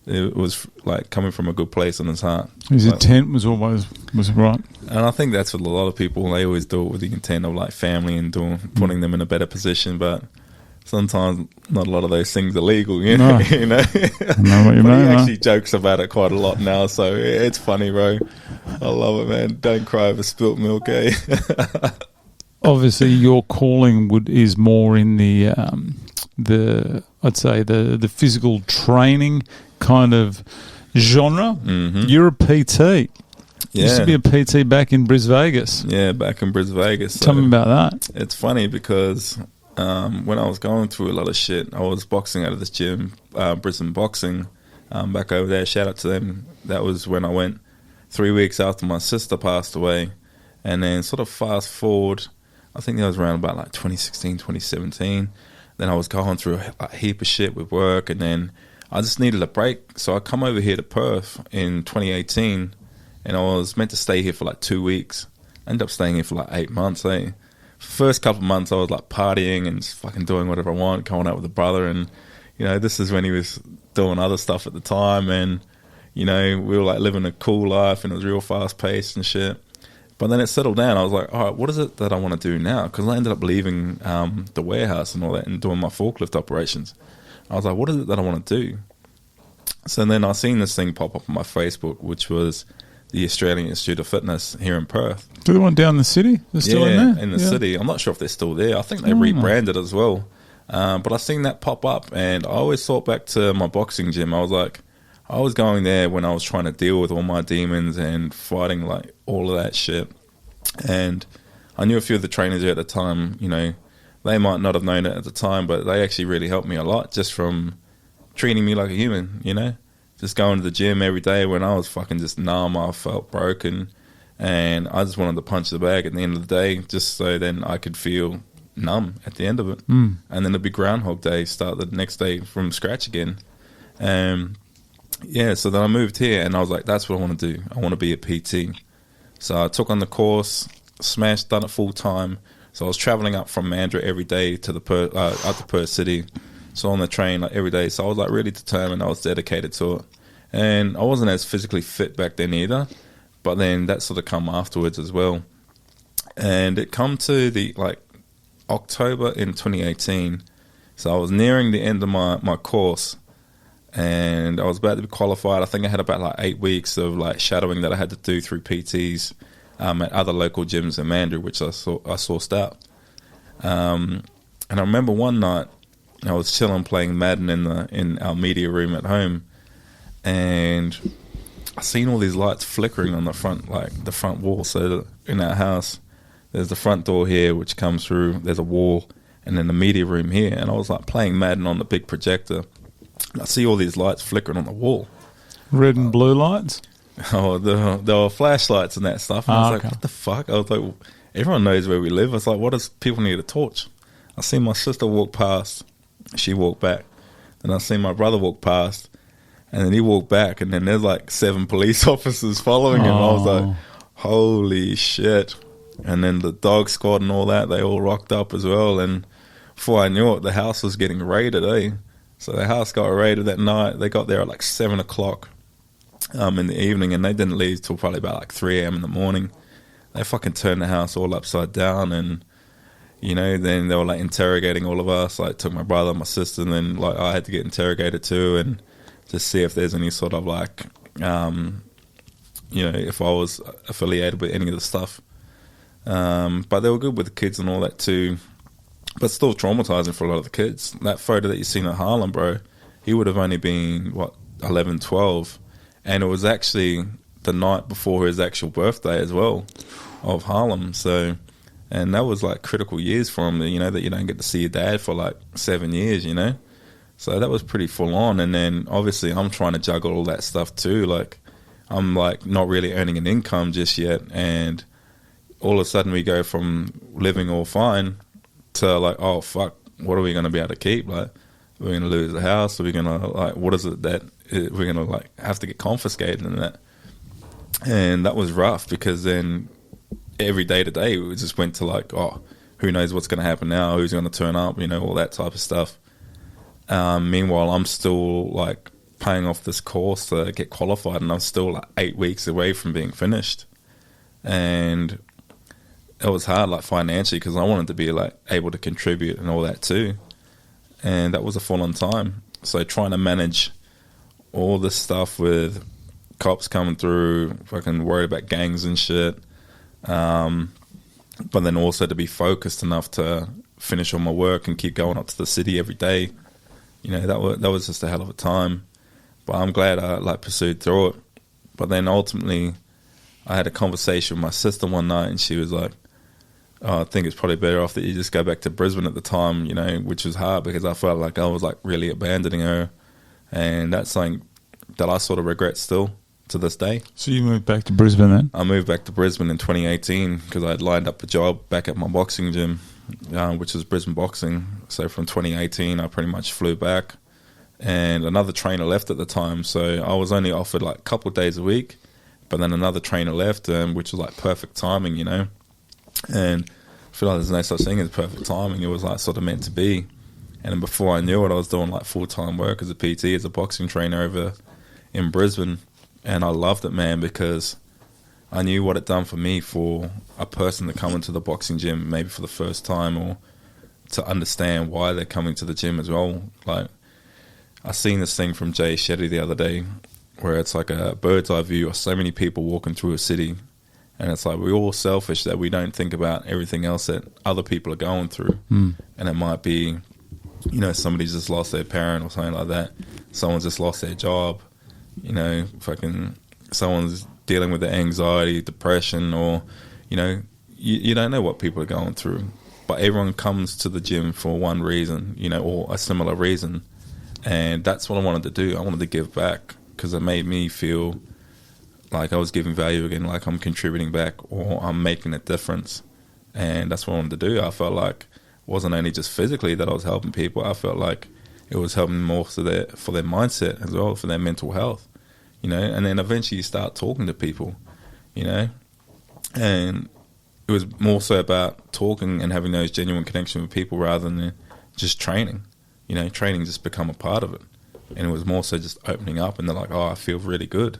it was like coming from a good place in his heart. His intent was right. And I think that's what a lot of people, they always do it with the intent of like family and putting them in a better position. But sometimes not a lot of those things are legal, No. I know what you mean. He actually jokes about it quite a lot now, so it's funny, bro. I love it, man. Don't cry over spilt milk, eh? Obviously, your calling is more in the I'd say the physical training kind of genre. Mm-hmm. You're a PT. Yeah. You used to be a PT back in Brisbane. Yeah, back in Brisbane. So tell me about that. It's funny because when I was going through a lot of shit, I was boxing out of this gym, Brisbane Boxing, back over there. Shout out to them. That was when I went 3 weeks after my sister passed away. And then sort of fast forward, I think that was around about like 2016, 2017. Then I was going through a heap of shit with work, and then I just needed a break. So I come over here to Perth in 2018, and I was meant to stay here for like 2 weeks. I ended up staying here for like 8 months, eh? First couple of months I was like partying and just fucking doing whatever I want, going out with a brother, and this is when he was doing other stuff at the time, and we were like living a cool life, and it was real fast paced and shit. But then it settled down. I was like, all right, what is it that I want to do now? Because I ended up leaving the warehouse and all that and doing my forklift operations. I was like, what is it that I want to do? So then I seen this thing pop up on my Facebook, which was the Australian Institute of Fitness here in Perth. Do the one down in the city? They're still in there? In the city. I'm not sure if they're still there. I think they rebranded as well. But I seen that pop up, and I always thought back to my boxing gym. I was like, I was going there when I was trying to deal with all my demons and fighting like all of that shit. And I knew a few of the trainers there at the time, they might not have known it at the time, but they actually really helped me a lot just from treating me like a human, just going to the gym every day when I was fucking just numb. I felt broken, and I just wanted to punch the bag at the end of the day, just so then I could feel numb at the end of it. And then it'd be Groundhog Day, start the next day from scratch again. yeah, so then I moved here and I was like, that's what I want to do. I want to be a PT. So I took on the course, smashed, done it full time. So I was traveling up from Mandurah every day to the up to Perth City. So on the train like every day. So I was like really determined. I was dedicated to it. And I wasn't as physically fit back then either. But then that sort of come afterwards as well. And it come to the like October in 2018. So I was nearing the end of my course. And I was about to be qualified. I think I had about like 8 weeks of like shadowing that I had to do through PTs at other local gyms in Mandurah, which I sourced out. And I remember one night I was chilling playing Madden in our media room at home, and I seen all these lights flickering on the front wall. So in our house, there's the front door here which comes through. There's a wall, and then the media room here. And I was like playing Madden on the big projector. I see all these lights flickering on the wall. Red and blue lights? Oh, there were flashlights and that stuff. And I was like, what the fuck? I was like, well, everyone knows where we live. I was like, what does people need a torch? I seen my sister walk past. She walked back. Then I seen my brother walk past. And then he walked back. And then there's like 7 police officers following him. I was like, holy shit. And then the dog squad and all that, they all rocked up as well. And before I knew it, the house was getting raided, So the house got raided that night. They got there at like 7 o'clock in the evening, and they didn't leave till probably about like 3 a.m. in the morning. They fucking turned the house all upside down, and then they were like interrogating all of us. Like took my brother, my sister, and then like I had to get interrogated too, and just see if there's any sort of like, if I was affiliated with any of the stuff. But they were good with the kids and all that too. But still traumatizing for a lot of the kids. That photo that you seen at Harlem, bro, he would have only been, 11, 12. And it was actually the night before his actual birthday as well of Harlem. So, and that was like critical years for him, that you don't get to see your dad for like 7 years, So that was pretty full on. And then obviously I'm trying to juggle all that stuff too. Like I'm like not really earning an income just yet. And all of a sudden we go from living all fine to like, oh fuck, what are we going to be able to keep? Like, we're going to lose the house. Are we going to like, what is it that we're going to like have to get confiscated and that? And that was rough, because then every day to day we just went to like, oh, who knows what's going to happen now? Who's going to turn up? All that type of stuff. Meanwhile, I'm still like paying off this course to get qualified, and I'm still like 8 weeks away from being finished. And it was hard, like financially, because I wanted to be like able to contribute and all that too. And that was a full-on time. So trying to manage all this stuff with cops coming through, fucking worried about gangs and shit. But then also to be focused enough to finish all my work and keep going up to the city every day. That was just a hell of a time. But I'm glad I like pursued through it. But then ultimately I had a conversation with my sister one night, and she was like, I think it's probably better off that you just go back to Brisbane at the time, which was hard, because I felt like I was like really abandoning her. And that's something that I sort of regret still to this day. So you moved back to Brisbane then? I moved back to Brisbane in 2018 because I had lined up a job back at my boxing gym, which was Brisbane Boxing. So from 2018, I pretty much flew back, and another trainer left at the time. So I was only offered like a couple of days a week, but then another trainer left, which was like perfect timing, And I feel like there's no such thing as perfect timing. It was like sort of meant to be. And then before I knew it, I was doing like full-time work as a PT, as a boxing trainer over in Brisbane. And I loved it, man, because I knew what it done for me, for a person to come into the boxing gym maybe for the first time, or to understand why they're coming to the gym as well. Like, I seen this thing from Jay Shetty the other day, where it's like a bird's eye view of so many people walking through a city. And it's like, we're all selfish that we don't think about everything else that other people are going through. And it might be, somebody's just lost their parent or something like that. Someone's just lost their job. Fucking someone's dealing with the anxiety, depression, or, you don't know what people are going through. But everyone comes to the gym for one reason, or a similar reason. And that's what I wanted to do. I wanted to give back, because it made me feel like I was giving value again, like I'm contributing back, or I'm making a difference. And that's what I wanted to do. I felt like it wasn't only just physically that I was helping people. I felt like it was helping more for their mindset as well, for their mental health. you know, and then eventually you start talking to people, you know, and it was more so about talking and having those genuine connections with people rather than just training. You know, training just become a part of it. And it was more so just opening up, and they're like, oh, I feel really good.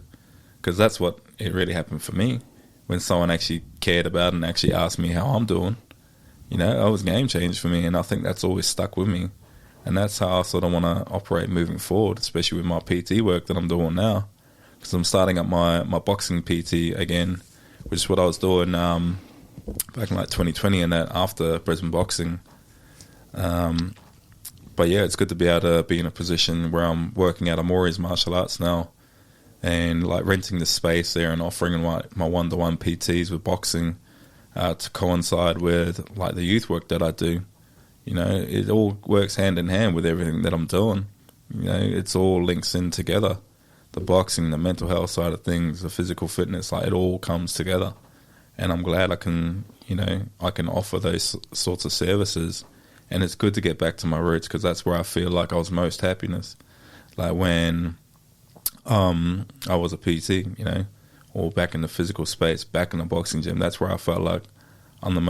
Because that's what it really happened for me. When someone actually cared about and actually asked me how I'm doing, you know, that was a game changer for me. And I think that's always stuck with me. And that's how I sort of want to operate moving forward, especially with my PT work that I'm doing now. Because I'm starting up my boxing PT again, which is what I was doing back in like 2020 and that after Brisbane boxing. But yeah, it's good to be able to be in a position where I'm working out of Maury's martial arts now and like renting the space there and offering my one-to-one PTs with boxing to coincide with like the youth work that I do. You know, it all works hand in hand with everything that I'm doing. You know, it's all links in together. The boxing, the mental health side of things, the physical fitness, like it all comes together. And I'm glad I can offer those sorts of services. And it's good to get back to my roots because that's where I feel like I was most happiness. Like when I was a PT, you know, or back in the physical space, back in the boxing gym, that's where I felt like I'm the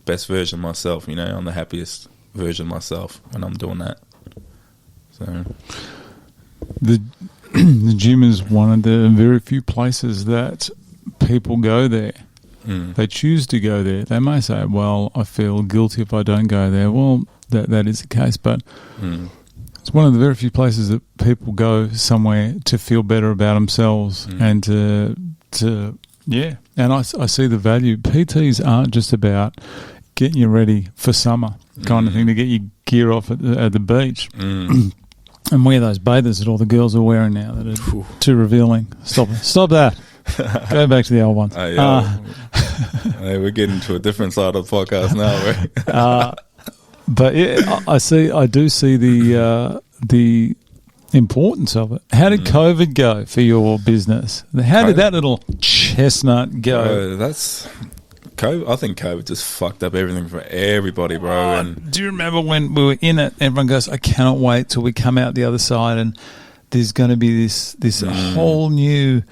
best version of myself, you know, I'm the happiest version of myself when I'm doing that. So the gym is one of the very few places that people go there. They choose to go there. They may say, well, I feel guilty if I don't go there. Well, that is the case, but it's one of the very few places that people go somewhere to feel better about themselves and to and I see the value. PTs aren't just about getting you ready for summer kind of thing, to get your gear off at the beach and wear those bathers that all the girls are wearing now that are too revealing. Stop that. Go back to the old ones. Hey, we're getting to a different side of the podcast now. But yeah, I do see the importance of it. How did COVID go for your business? How did that little chestnut go? That's COVID. I think COVID just fucked up everything for everybody, bro. And do you remember when we were in it? Everyone goes, "I cannot wait till we come out the other side, and there's going to be this whole new."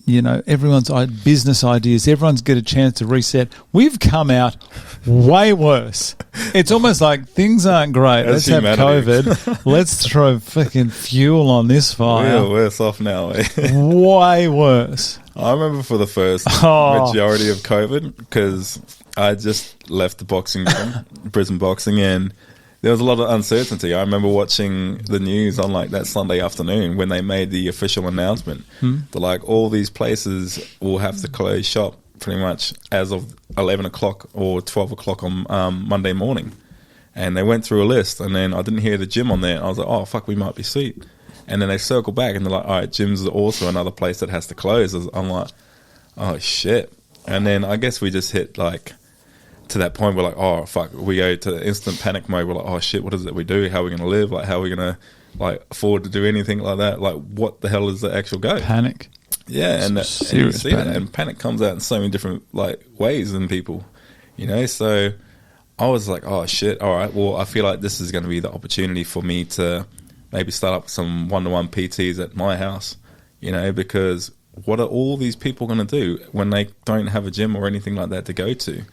You know, everyone's business ideas, everyone's get a chance to reset. We've come out way worse. It's almost like things aren't great. Let's have COVID. Let's throw fucking fuel on this fire. We're worse off now. Way worse. I remember for the first majority of COVID because I just left the boxing gym, Brisbane boxing, and there was a lot of uncertainty. I remember watching the news on like that Sunday afternoon when they made the official announcement that like all these places will have to close shop pretty much as of 11 o'clock or 12 o'clock on Monday morning. And they went through a list, and then I didn't hear the gym on there. I was like, oh, fuck, we might be sweet. And then they circle back and they're like, all right, gyms are also another place that has to close. I'm like, oh, shit. And then I guess we just hit like... to that point, we're like, oh, fuck, we go to instant panic mode. We're like, oh, shit, what is it we do? How are we going to live? Like, how are we going to, like, afford to do anything like that? Like, what the hell is the actual go? Panic. Yeah, and you see panic. That. And panic comes out in so many different, like, ways in people, you know? So I was like, oh, shit, all right, well, I feel like this is going to be the opportunity for me to maybe start up some one-to-one PTs at my house, you know, because what are all these people going to do when they don't have a gym or anything like that to go to?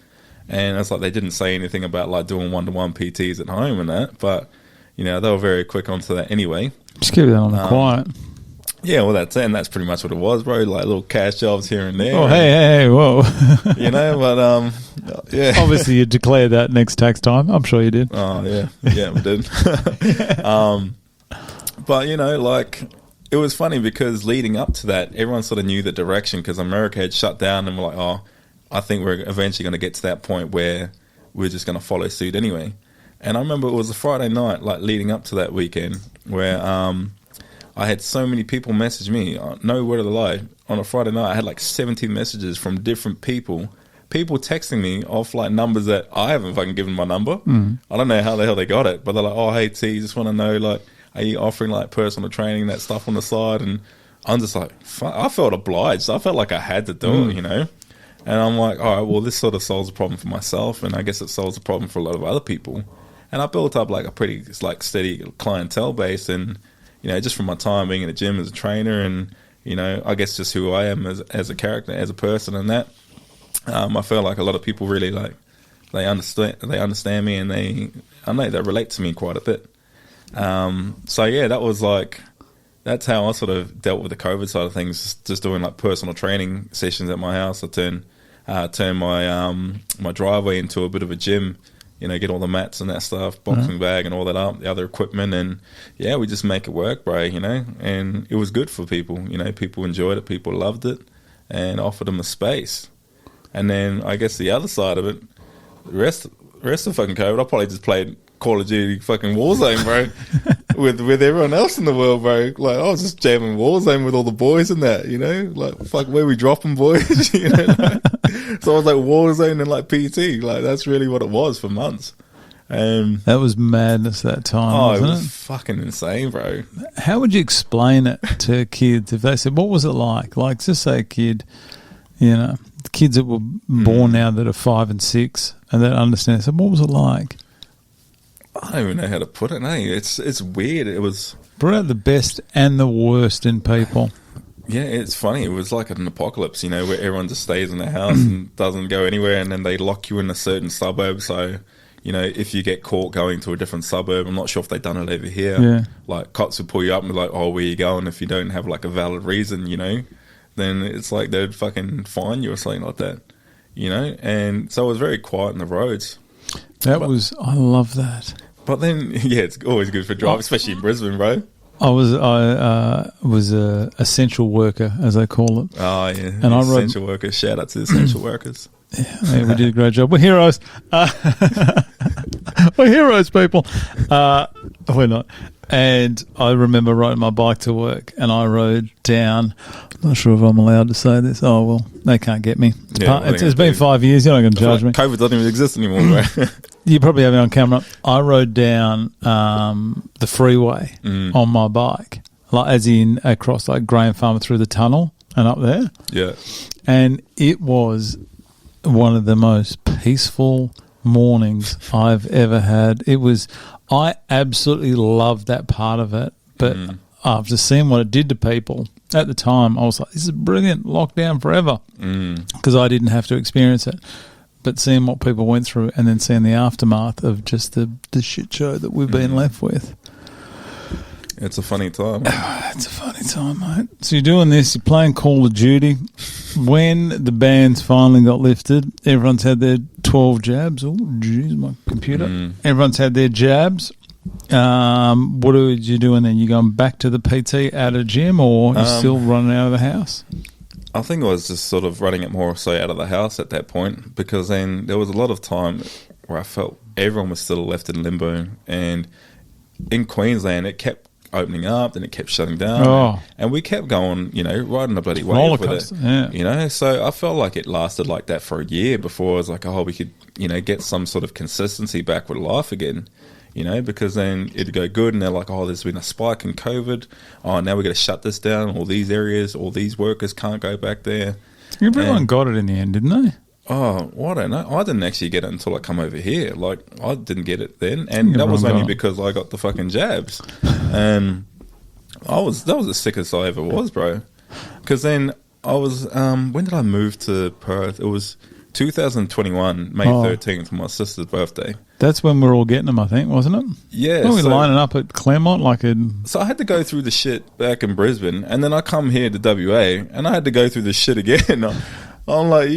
And it's like they didn't say anything about like doing one-to-one PTs at home and that, but you know they were very quick onto that anyway. Just keep that on the quiet. Yeah, well that's it, and that's pretty much what it was, bro. Like little cash jobs here and there. Oh, hey, whoa. You know, but yeah. Obviously, you declared that next tax time. I'm sure you did. Oh yeah, we did. But you know, like it was funny because leading up to that, everyone sort of knew the direction because America had shut down, and we're like, oh. I think we're eventually going to get to that point where we're just going to follow suit anyway. And I remember it was a Friday night, like leading up to that weekend, where I had so many people message me. No word of the lie. On a Friday night, I had like 17 messages from different people texting me off like numbers that I haven't fucking given my number. I don't know how the hell they got it, but they're like, oh, hey, T, just want to know, like, are you offering like personal training, that stuff on the side? And I'm just like, I felt obliged. I felt like I had to do it, you know? And I'm like, all right, well, this sort of solves a problem for myself, and I guess it solves a problem for a lot of other people. And I built up like a pretty like steady clientele base, and just from my time being in the gym as a trainer, and I guess just who I am as a character, as a person, and that I feel like a lot of people really they understand me, and they relate to me quite a bit. So yeah, that's how I sort of dealt with the COVID side of things, just doing like personal training sessions at my house. I turn my driveway into a bit of a gym, get all the mats and that stuff, boxing bag and all that up, the other equipment, and yeah, we just make it work, bro, and it was good for people. People enjoyed it, people loved it, and offered them a space. And then I guess the other side of it, the rest of fucking COVID, I probably just played Call of Duty fucking Warzone, bro, with everyone else in the world, bro. Like, I was just jamming Warzone with all the boys and that, like, fuck, where we dropping, boys, So I was like Warzone and like PT, like that's really what it was for months. That was madness that time, wasn't it? Was fucking insane, bro. How would you explain it to kids if they said, what was it like? Like, just say a kid, the kids that were born now that are 5 and 6 and that understand, so what was it like? I don't even know how to put it. No, it's weird. It was brought out the best and the worst in people. Yeah, it's funny. It was like an apocalypse, where everyone just stays in their house and doesn't go anywhere, and then they lock you in a certain suburb. So, if you get caught going to a different suburb, I'm not sure if they've done it over here. Yeah. Like, cops would pull you up and be like, "Oh, where you going?" If you don't have like a valid reason, then it's like they'd fucking fine you or something like that, And so it was very quiet on the roads. I love that. But then, yeah, it's always good for driving, especially in Brisbane, bro. I was a essential worker, as they call it. Oh, yeah. And essential workers. Shout out to the essential workers. Yeah, we did a great job. We're heroes. We're heroes, people. We're not. And I remember riding my bike to work, and I rode down. I'm not sure if I'm allowed to say this. Oh, well, they can't get me. Yeah, it's been 5 years. You're not going to judge me. COVID doesn't even exist anymore, bro. You probably have it on camera. I rode down the freeway on my bike, like as in across like Graham Farm through the tunnel and up there. Yeah. And it was one of the most peaceful mornings I've ever had. I absolutely loved that part of it, but after seeing what it did to people at the time, I was like, this is brilliant, lockdown forever, because I didn't have to experience it. But seeing what people went through and then seeing the aftermath of just the shit show that we've been left with. It's a funny time. It's a funny time, mate. So you're doing this, you're playing Call of Duty. When the bans finally got lifted, everyone's had their 12 jabs. Oh, jeez, my computer. Everyone's had their jabs. What are you doing then? You going back to the PT at a gym, or you still running out of the house? I think I was just sort of running it more so out of the house at that point, because then there was a lot of time where I felt everyone was still left in limbo. And in Queensland, it kept opening up, then it kept shutting down, and we kept going, riding a bloody wave with it. So I felt like it lasted like that for a year before I was like, oh, we could, get some sort of consistency back with life again, because then it'd go good, and they're like, oh, there's been a spike in COVID, oh, now we're going to shut this down, all these areas, all these workers can't go back there. Everyone got it in the end, didn't they? Oh, well, I don't know. I didn't actually get it until I come over here. Like, I didn't get it then, and that was only because I got the fucking jabs. And that was the sickest I ever was, bro. Because then I was, when did I move to Perth? It was 2021, May 13th, my sister's birthday. That's when we're all getting them, I think, wasn't it? Yeah. Weren't we lining up at Claremont So I had to go through the shit back in Brisbane, and then I come here to WA, and I had to go through the shit again. I'm like,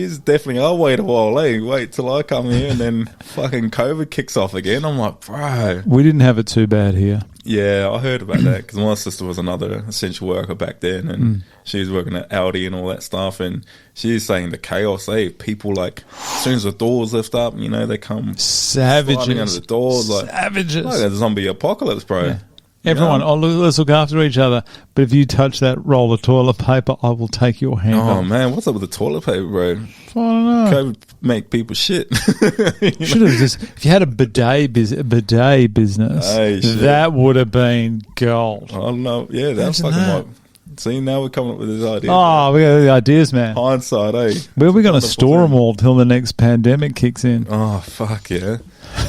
I'll wait a while, wait till I come here, and then fucking COVID kicks off again. I'm like, bro. We didn't have it too bad here. Yeah, I heard about that, because my sister was another essential worker back then, and she was working at Audi and all that stuff, and she's saying the chaos, people like, as soon as the doors lift up, they come savages under the doors, like savages, like a zombie apocalypse, bro. Yeah. Everyone, let's look after each other. But if you touch that roll of toilet paper, I will take your hand off. Oh, man, what's up with the toilet paper, bro? I don't know. COVID make people shit. Should have just, if you had a bidet business, that would have been gold. I don't know. Yeah, that's fucking See, now we're coming up with this idea. Oh, we got the ideas, man. Hindsight, eh? Where are we going to store them all till the next pandemic kicks in? Oh, fuck yeah.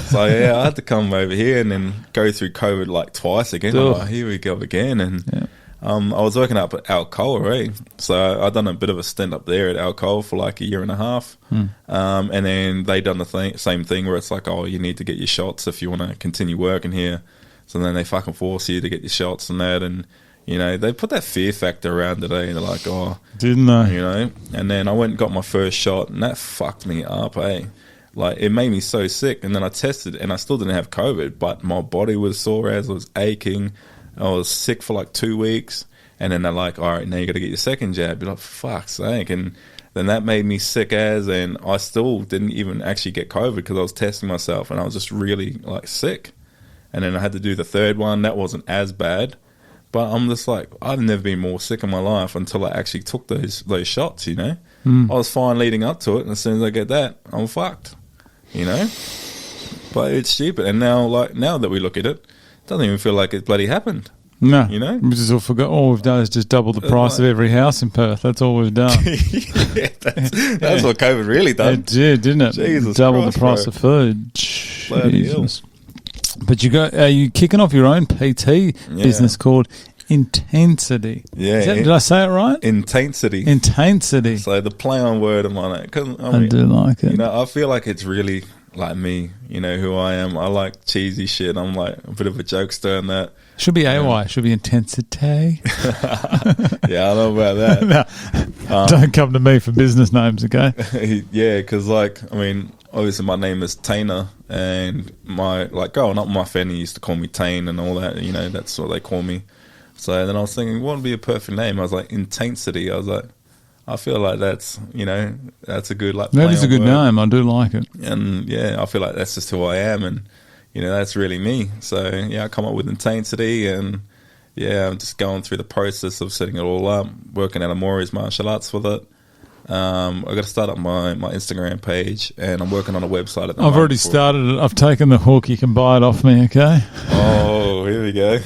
So, yeah, I had to come over here and then go through COVID like twice again. I'm like, here we go again. And I was working up at Alcoa, eh? So I done a bit of a stint up there at Alcoa for like a year and a half. And then they done the same thing where it's like, oh, you need to get your shots if you want to continue working here. So then they fucking force you to get your shots and that. And, you know, they put that fear factor around it, eh? They're like, oh. Didn't they? You know? And then I went and got my first shot and that fucked me up, eh? Like, it made me so sick. And then I tested and I still didn't have COVID, but my body was sore as I was aching. I was sick for like 2 weeks. And then they're like, all right, now you got to get your second jab. You're like, for fuck's sake. And then that made me sick as, and I still didn't even actually get COVID because I was testing myself and I was just really like sick. And then I had to do the third one. That wasn't as bad. But I'm just like, I've never been more sick in my life until I actually took those shots, you know. I was fine leading up to it. And as soon as I get that, I'm fucked, you know. But it's stupid. And now that we look at it, it doesn't even feel like it bloody happened. No. You know? We just all forgot. All we've done is just double the price of every house in Perth. That's all we've done. Yeah, that's what COVID really done. It did, didn't it? Jesus double Christ, the price bro. of food. Bloody Jesus. But are you kicking off your own PT business called Intensity? Yeah. Did I say it right? Intensity. Intensity. So the play on word of on it. 'Cause, I do like it. You know, I feel like it's really like me, you know, who I am. I like cheesy shit. I'm like a bit of a jokester and that. Should be AY. Should be Intensity. Yeah, I know about that. No, don't come to me for business names, okay? Yeah, because like, I mean, obviously my name is Teina, and growing up, my family used to call me Tain and all that. You know, that's what they call me. So then I was thinking, what would be a perfect name? I was like, Intensity. I was like, I feel like that's, you know, that's a good like. That is a good name. I do like it. And yeah, I feel like that's just who I am, and you know, that's really me. So yeah, I come up with Intensity, and yeah, I'm just going through the process of setting it all up, working out Amori's martial arts with it. I got to start up my Instagram page, and I'm working on a website at the moment. I've already started it. I've taken the hook. You can buy it off me, okay? Oh, here we go.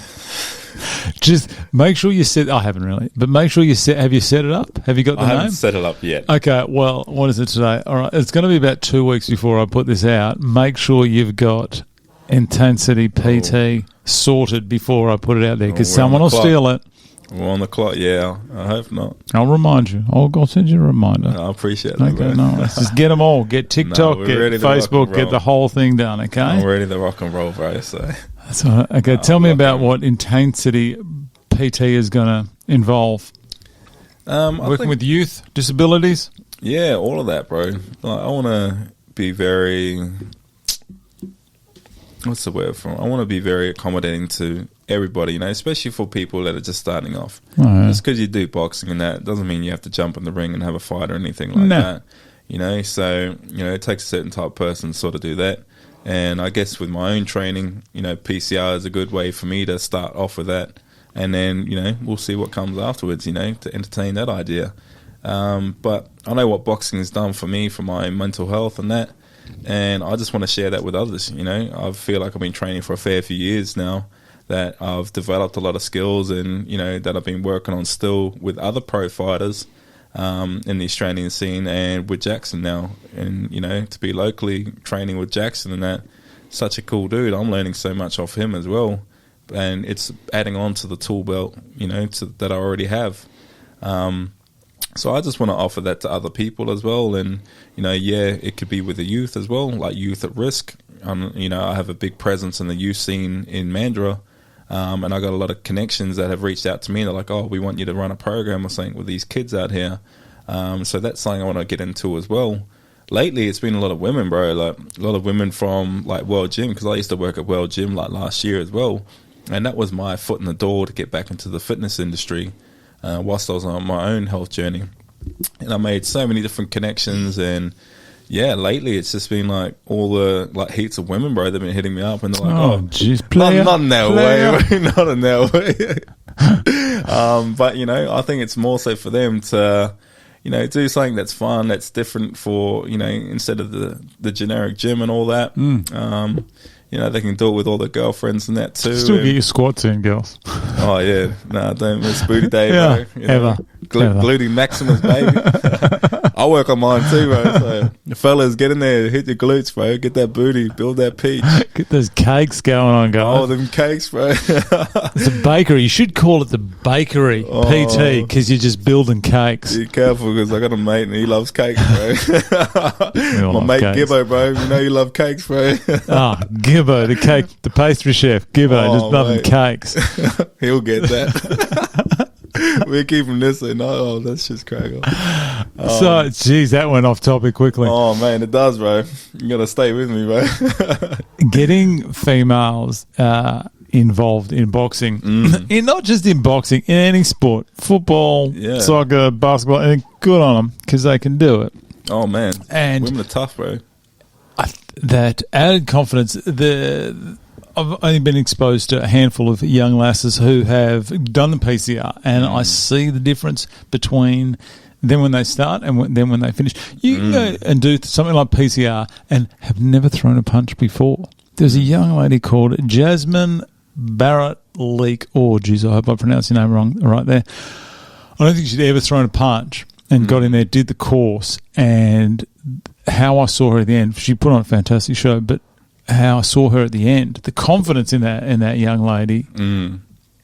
Just make sure you set. I haven't really, but make sure you set. Have you set it up? Have you got the name? I haven't set it up yet. Okay. Well, what is it today? All right. It's going to be about 2 weeks before I put this out. Make sure you've got Intensity PT sorted before I put it out there, because someone will steal it. We're on the clock. Yeah, I hope not. I'll remind you. I'll send you a reminder. I appreciate that. Okay, no, just get them all. Get TikTok, get Facebook, get the whole thing done. Okay. I'm ready to rock and roll, bro. So that's all right. Okay, tell me about what Intensity PT is going to involve. Working with youth, disabilities. Yeah, all of that, bro. Like, I want to be very. What's the word for it? I want to be very accommodating to everybody, you know, especially for people that are just starting off. Oh, yeah. Just because you do boxing and that doesn't mean you have to jump in the ring and have a fight or anything like that. You know, so, you know, it takes a certain type of person to sort of do that. And I guess with my own training, you know, PCR is a good way for me to start off with that. And then, you know, we'll see what comes afterwards, you know, to entertain that idea. But I know what boxing has done for me, for my mental health and that. And I just want to share that with others, you know. I feel like I've been training for a fair few years now, that I've developed a lot of skills, and, you know, that I've been working on still with other pro fighters in the Australian scene and with Jackson now. And, you know, to be locally training with Jackson and that, such a cool dude. I'm learning so much off him as well. And it's adding on to the tool belt, you know, that I already have. So I just want to offer that to other people as well. And, you know, yeah, it could be with the youth as well, like youth at risk. You know, I have a big presence in the youth scene in Mandurah. And I got a lot of connections that have reached out to me. They're like, oh, we want you to run a program or something with these kids out here. So that's something I want to get into as well. Lately, it's been a lot of women, bro. Like a lot of women from like World Gym, because I used to work at World Gym like last year as well. And that was my foot in the door to get back into the fitness industry whilst I was on my own health journey. And I made so many different connections. And yeah, lately it's just been like all the like heaps of women, bro. They've been hitting me up and they're like, oh, geez, not in that way, not in that way. But, you know, I think it's more so for them to, you know, do something that's fun, that's different for, you know, instead of the generic gym and all that. You know, they can do it with all their girlfriends and that too. Still get your squats in, girls. Oh, yeah. Nah, don't miss booty day, Yeah, bro. You know, ever. Ever. Gluteus maximus, baby. I work on mine too, bro. So, fellas, get in there, hit your glutes, bro. Get that booty, build that peach. Get those cakes going on, guys. Oh, them cakes, bro. It's a bakery. You should call it the bakery PT because you're just building cakes. Be careful because I got a mate and he loves cakes, bro. My mate cakes. Gibbo, bro. You know you love cakes, bro. Gibbo, the pastry chef. Gibbo, just loving cakes. He'll get that. We're keeping this in. Oh, that's just crack off. So, geez, that went off topic quickly. Oh, man, it does, bro. You got to stay with me, bro. Getting females involved in boxing, not just in boxing, in any sport, football, soccer, basketball, and good on them because they can do it. Oh, man. And women are tough, bro. That added confidence, I've only been exposed to a handful of young lasses who have done the PCR, and I see the difference between them when they start and then when they finish. You can go and do something like PCR and have never thrown a punch before. There's a young lady called Jasmine Barrett Leak. Oh, geez, I hope I pronounced your name wrong right there. I don't think she'd ever thrown a punch and got in there, did the course, and how I saw her at the end. She put on a fantastic show, but how I saw her at the end, the confidence in that young lady,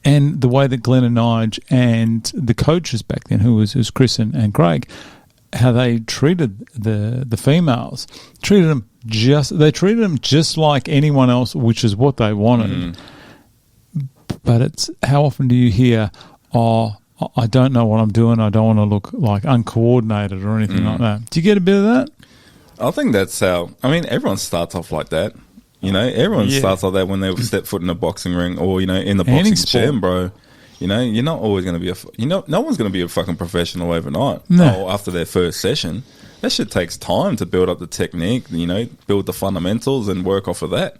and the way that Glenn and Nige and the coaches back then, who was Chris and Craig, how they treated the females, treated them just like anyone else, which is what they wanted. But it's how often do you hear, I don't know what I'm doing, I don't want to look like uncoordinated or anything like that. Do you get a bit of that? I think that's how, everyone starts off like that. You know, everyone starts like that when they step foot in a boxing ring or, in the boxing gym, bro. You're not always going to be no one's going to be a fucking professional overnight or after their first session. That shit takes time to build up the technique, build the fundamentals and work off of that.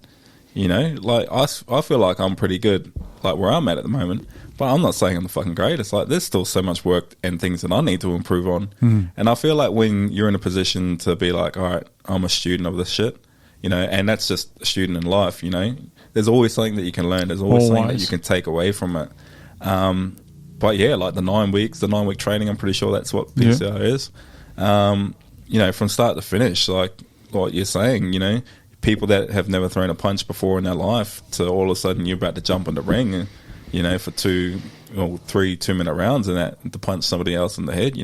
Like I feel like I'm pretty good, like where I'm at the moment, but I'm not saying I'm the fucking greatest. Like there's still so much work and things that I need to improve on. And I feel like when you're in a position to be like, all right, I'm a student of this shit, and that's just a student in life, there's always something that you can learn. There's always something that you can take away from it. But yeah, like the 9 weeks, the 9 week training, I'm pretty sure that's what PCR is. From start to finish, like what you're saying, people that have never thrown a punch before in their life to all of a sudden you're about to jump in the ring and, for 2 or 3 2-minute rounds and that to punch somebody else in the head,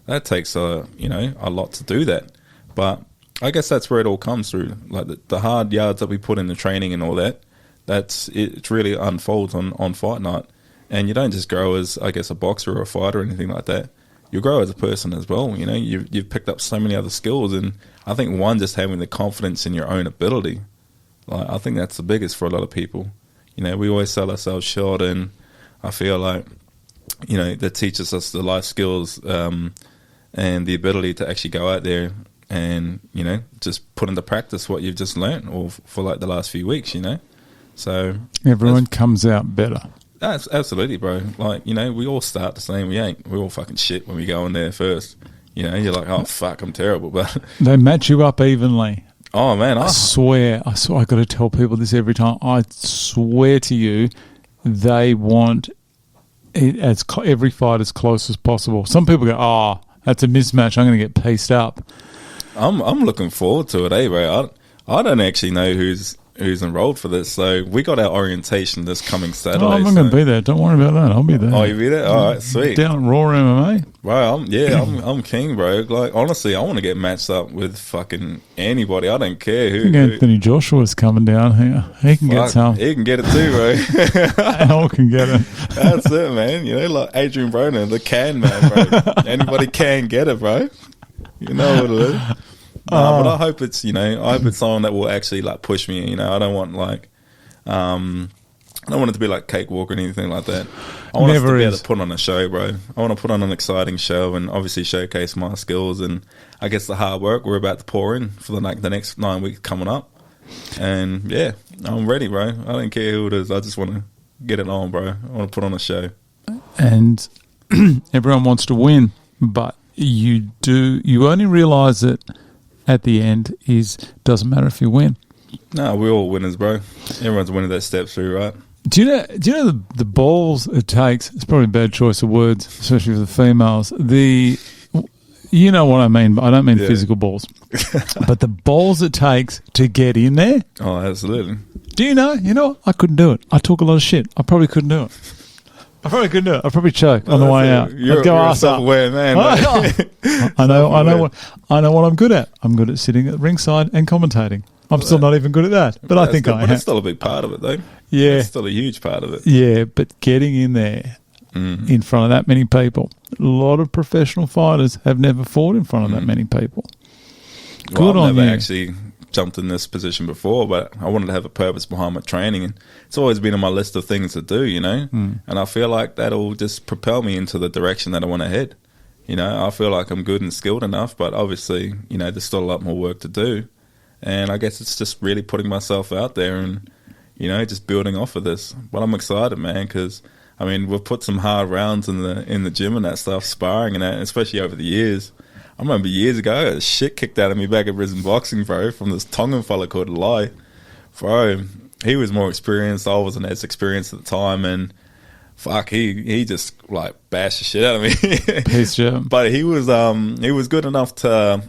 that takes a lot to do that. But I guess that's where it all comes through, like the hard yards that we put in the training and all that. It really unfolds on fight night, and you don't just grow as, I guess, a boxer or a fighter or anything like that. You grow as a person as well. You've picked up so many other skills, and I think one, just having the confidence in your own ability. Like I think that's the biggest for a lot of people. We always sell ourselves short, and I feel like that teaches us the life skills and the ability to actually go out there and just put into practice what you've just learned or for like the last few weeks. So everyone comes out better. That's absolutely, bro. Like, we all start the same. We're all fucking shit when we go in there first. You're like, oh, fuck, I'm terrible. But they match you up evenly. Oh, man. I swear, I got to tell people this every time. I swear to you, they want it every fight as close as possible. Some people go, oh, that's a mismatch. I'm going to get pieced up. I'm looking forward to it, bro. I don't actually know who's enrolled for this. So we got our orientation this coming Saturday. Oh, I'm not going to be there. Don't worry about that. I'll be there. Oh, you'll be there? All right, sweet. Down at Raw MMA. Bro, I'm king, bro. Like, honestly, I want to get matched up with fucking anybody. I don't care who. I think Anthony Joshua's coming down here. He can get some. He can get it too, bro. Al can get it. That's it, man. Like Adrian Broner, the can man, bro. Anybody can get it, bro. You know what it is. But I hope it's, I hope it's someone that will actually like push me. I don't want like, I don't want it to be like cakewalk or anything like that. I want us to be able to put on a show, bro. I want to put on an exciting show and obviously showcase my skills and I guess the hard work we're about to pour in for the next 9 weeks coming up. And yeah, I'm ready, bro. I don't care who it is. I just want to get it on, bro. I want to put on a show. And everyone wants to win, but you only realise it at the end doesn't matter if you win. No, we're all winners, bro. Everyone's a winner that steps through, right? Do you know the balls it takes? It's probably a bad choice of words, especially for the females. You know what I mean, but I don't mean physical balls. But the balls it takes to get in there. Oh, absolutely. Do you know? You know, I couldn't do it. I talk a lot of shit. I probably couldn't do it. I'd probably choke on the way out. You're a self-aware man. I know what I'm good at. I'm good at sitting at ringside and commentating. I'm still not even good at that, but I think I am. But it's still a big part of it, though. Yeah. It's still a huge part of it. Yeah, but getting in there in front of that many people, a lot of professional fighters have never fought in front of that many people. Good on you. I've never actually jumped in this position before, but I wanted to have a purpose behind my training, and it's always been on my list of things to do, you know, and I feel like that'll just propel me into the direction that I want to head. You know, I feel like I'm good and skilled enough, but obviously, you know, there's still a lot more work to do. And I guess it's just really putting myself out there and, you know, just building off of this. But I'm excited, man, because, I mean, we've put some hard rounds in the gym and that stuff, sparring and that, especially over the years. I remember years ago, I got the shit kicked out of me back at Brisbane Boxing, bro, from this Tongan fella called Lai. Bro, he was more experienced. I wasn't as experienced at the time, and fuck, he just, like, bashed the shit out of me. Peace, yeah. But he was good enough to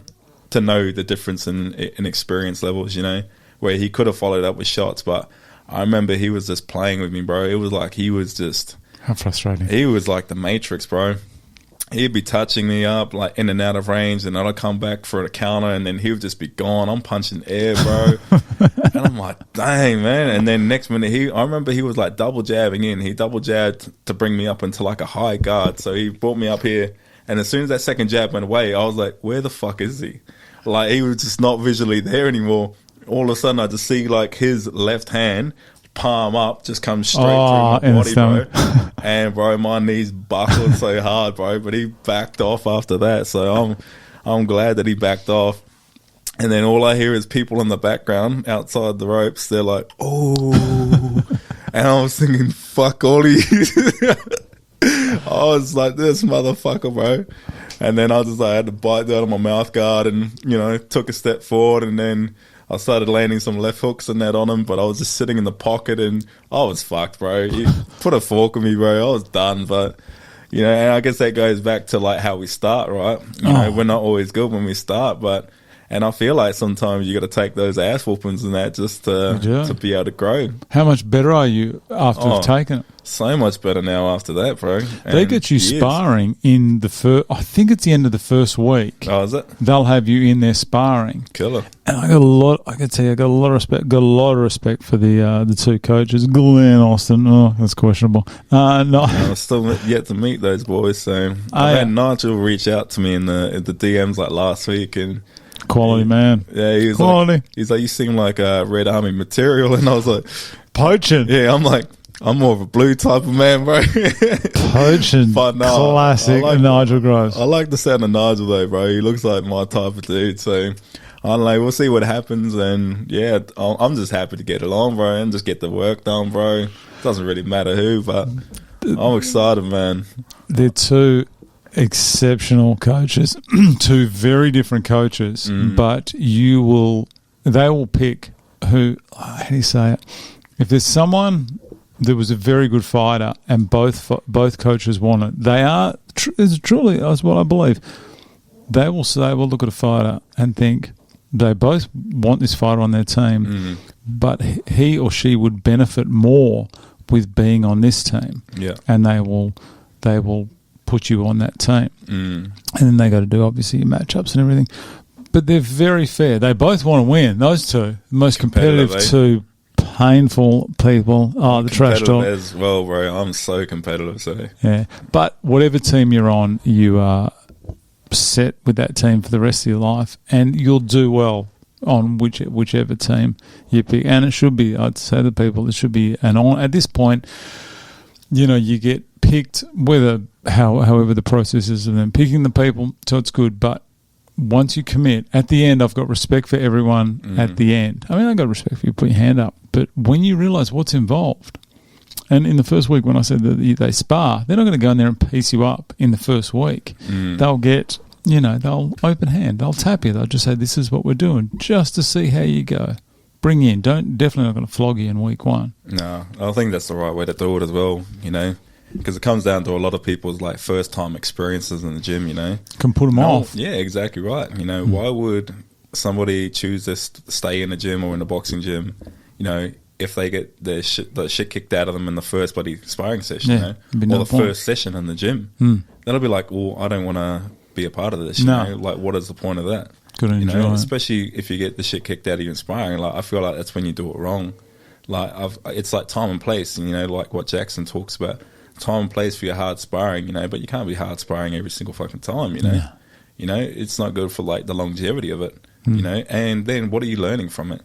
know the difference in experience levels, you know, where he could have followed up with shots. But I remember he was just playing with me, bro. It was like he was just... How frustrating. He was like the Matrix, bro. He'd be touching me up, like, in and out of range, and then I'd come back for a counter, and then he would just be gone. I'm punching air, bro. And I'm like, dang, man. And then next minute, I remember he was, like, double jabbing in. He double jabbed to bring me up into, like, a high guard. So he brought me up here, and as soon as that second jab went away, I was like, where the fuck is he? Like, he was just not visually there anymore. All of a sudden, I just see, like, his left hand, palm up, just come straight through my body, bro. And, bro, my knees buckled so hard, bro. But he backed off after that. So I'm glad that he backed off. And then all I hear is people in the background outside the ropes. They're like, oh. And I was thinking, fuck all of you. I was like, this motherfucker, bro. And then I had to bite down on my mouth guard and, you know, took a step forward, and then I started landing some left hooks and that on him, but I was just sitting in the pocket and I was fucked, bro. You put a fork in me, bro. I was done. But, you know, and I guess that goes back to, like, how we start, right? You know, we're not always good when we start, and I feel like sometimes you got to take those ass whoopings and that just to be able to grow. How much better are you after you've taken it? So much better now after that, bro. They get you sparring in the first, I think it's the end of the first week. Oh, is it? They'll have you in there sparring. Killer. And I got a lot of respect for the two coaches. Glenn Austin, that's questionable. No. I'm still yet to meet those boys, so I had Nigel reach out to me in the DMs like last week, and quality man. Yeah, he was quality. Like, he's like, you seem like Red Army material, and I was like, poaching. Yeah, I'm like, I'm more of a blue type of man, bro. Poaching. But no, classic Nigel Groves. I like the sound of Nigel though, bro. He looks like my type of dude. So I don't know. We'll see what happens, and yeah, I'm just happy to get along, bro, and just get the work done, bro. Doesn't really matter who, but I'm excited, man. They're two exceptional coaches, two very different coaches, but they will pick who. How do you say it? If there's someone that was a very good fighter and both coaches want it, they are truly, that's what I believe. They will look at a fighter and think they both want this fighter on their team, but he or she would benefit more with being on this team. Yeah, and they will put you on that team, and then they got to do obviously your matchups and everything. But they're very fair. They both want to win. Those two, most competitive two. Painful people. Oh, the trash talk as well, bro. I'm so competitive, so yeah. But whatever team you're on, you are set with that team for the rest of your life, and you'll do well on whichever team you pick. And it should be, I'd say to people, it should be an on. At this point, you know, you get picked, however the process is of them picking the people, so it's good. But once you commit, at the end, I've got respect for everyone at the end. I mean, I've got respect for you, put your hand up. But when you realise what's involved, and in the first week when I said that they spar, they're not going to go in there and piece you up in the first week. They'll get, they'll open hand. They'll tap you. They'll just say, this is what we're doing, just to see how you go. bring you in. Definitely not going to flog you in week one. No, I think that's the right way to do it as well, you know, because it comes down to a lot of people's like first time experiences in the gym, you know. Can put them off. Yeah, exactly right. You know, why would somebody choose to stay in the gym or in the boxing gym, you know, if they get the shit kicked out of them in the first bloody sparring session, you know, or the first session in the gym? That'll be like, well, I don't want to be a part of this, you know? Like, what is the point of that? Good you know, enjoy it. especially if you get the shit kicked out of you in sparring. Like, I feel like that's when you do it wrong. Like, it's like time and place, and, you know, like what Jackson talks about, time and place for your hard sparring, you know, but you can't be hard sparring every single fucking time, you know. Yeah. You know, it's not good for like the longevity of it, you know. And then what are you learning from it,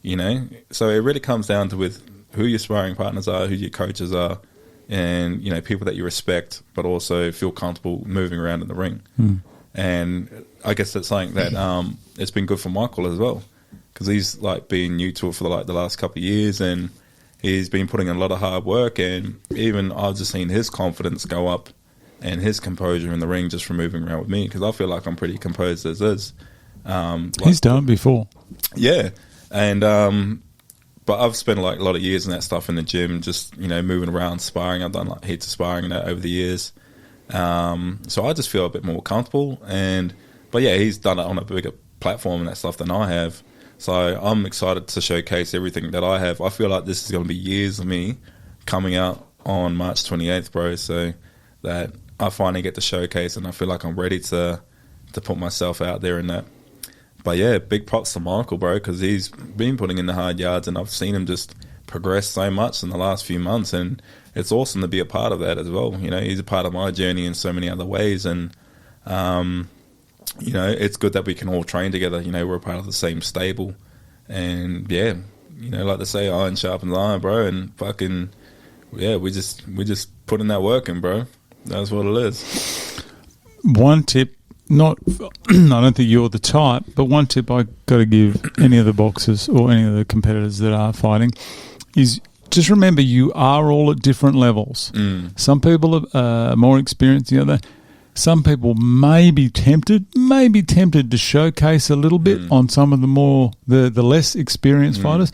you know? So it really comes down to with who your sparring partners are, who your coaches are, and, you know, people that you respect, but also feel comfortable moving around in the ring. And I guess that's something that it's been good for Michael as well, because he's like been new to it for the last couple of years, and he's been putting in a lot of hard work, and even I've just seen his confidence go up and his composure in the ring just from moving around with me, because I feel like I'm pretty composed as is. He's done it before. Yeah. And but I've spent like a lot of years in that stuff in the gym, just, you know, moving around, sparring. I've done like heaps of sparring over the years. So I just feel a bit more comfortable. But yeah, he's done it on a bigger platform and that stuff than I have. So I'm excited to showcase everything that I have. I feel like this is going to be years of me coming out on March 28th, bro. So that I finally get to showcase, and I feel like I'm ready to put myself out there in that. But yeah, big props to Michael, bro, because he's been putting in the hard yards, and I've seen him just progress so much in the last few months, and it's awesome to be a part of that as well. You know, he's a part of my journey in so many other ways, and you know, it's good that we can all train together. You know, we're a part of the same stable, and yeah, you know, like they say, iron sharpens iron, bro, and fucking yeah, we just put in that work in, bro. That's what it is. One tip. I don't think you're the type, but one tip I got to give any of the boxers or any of the competitors that are fighting is just remember you are all at different levels. Some people are more experienced than the other. Some people may be tempted to showcase a little bit on some of the less experienced fighters.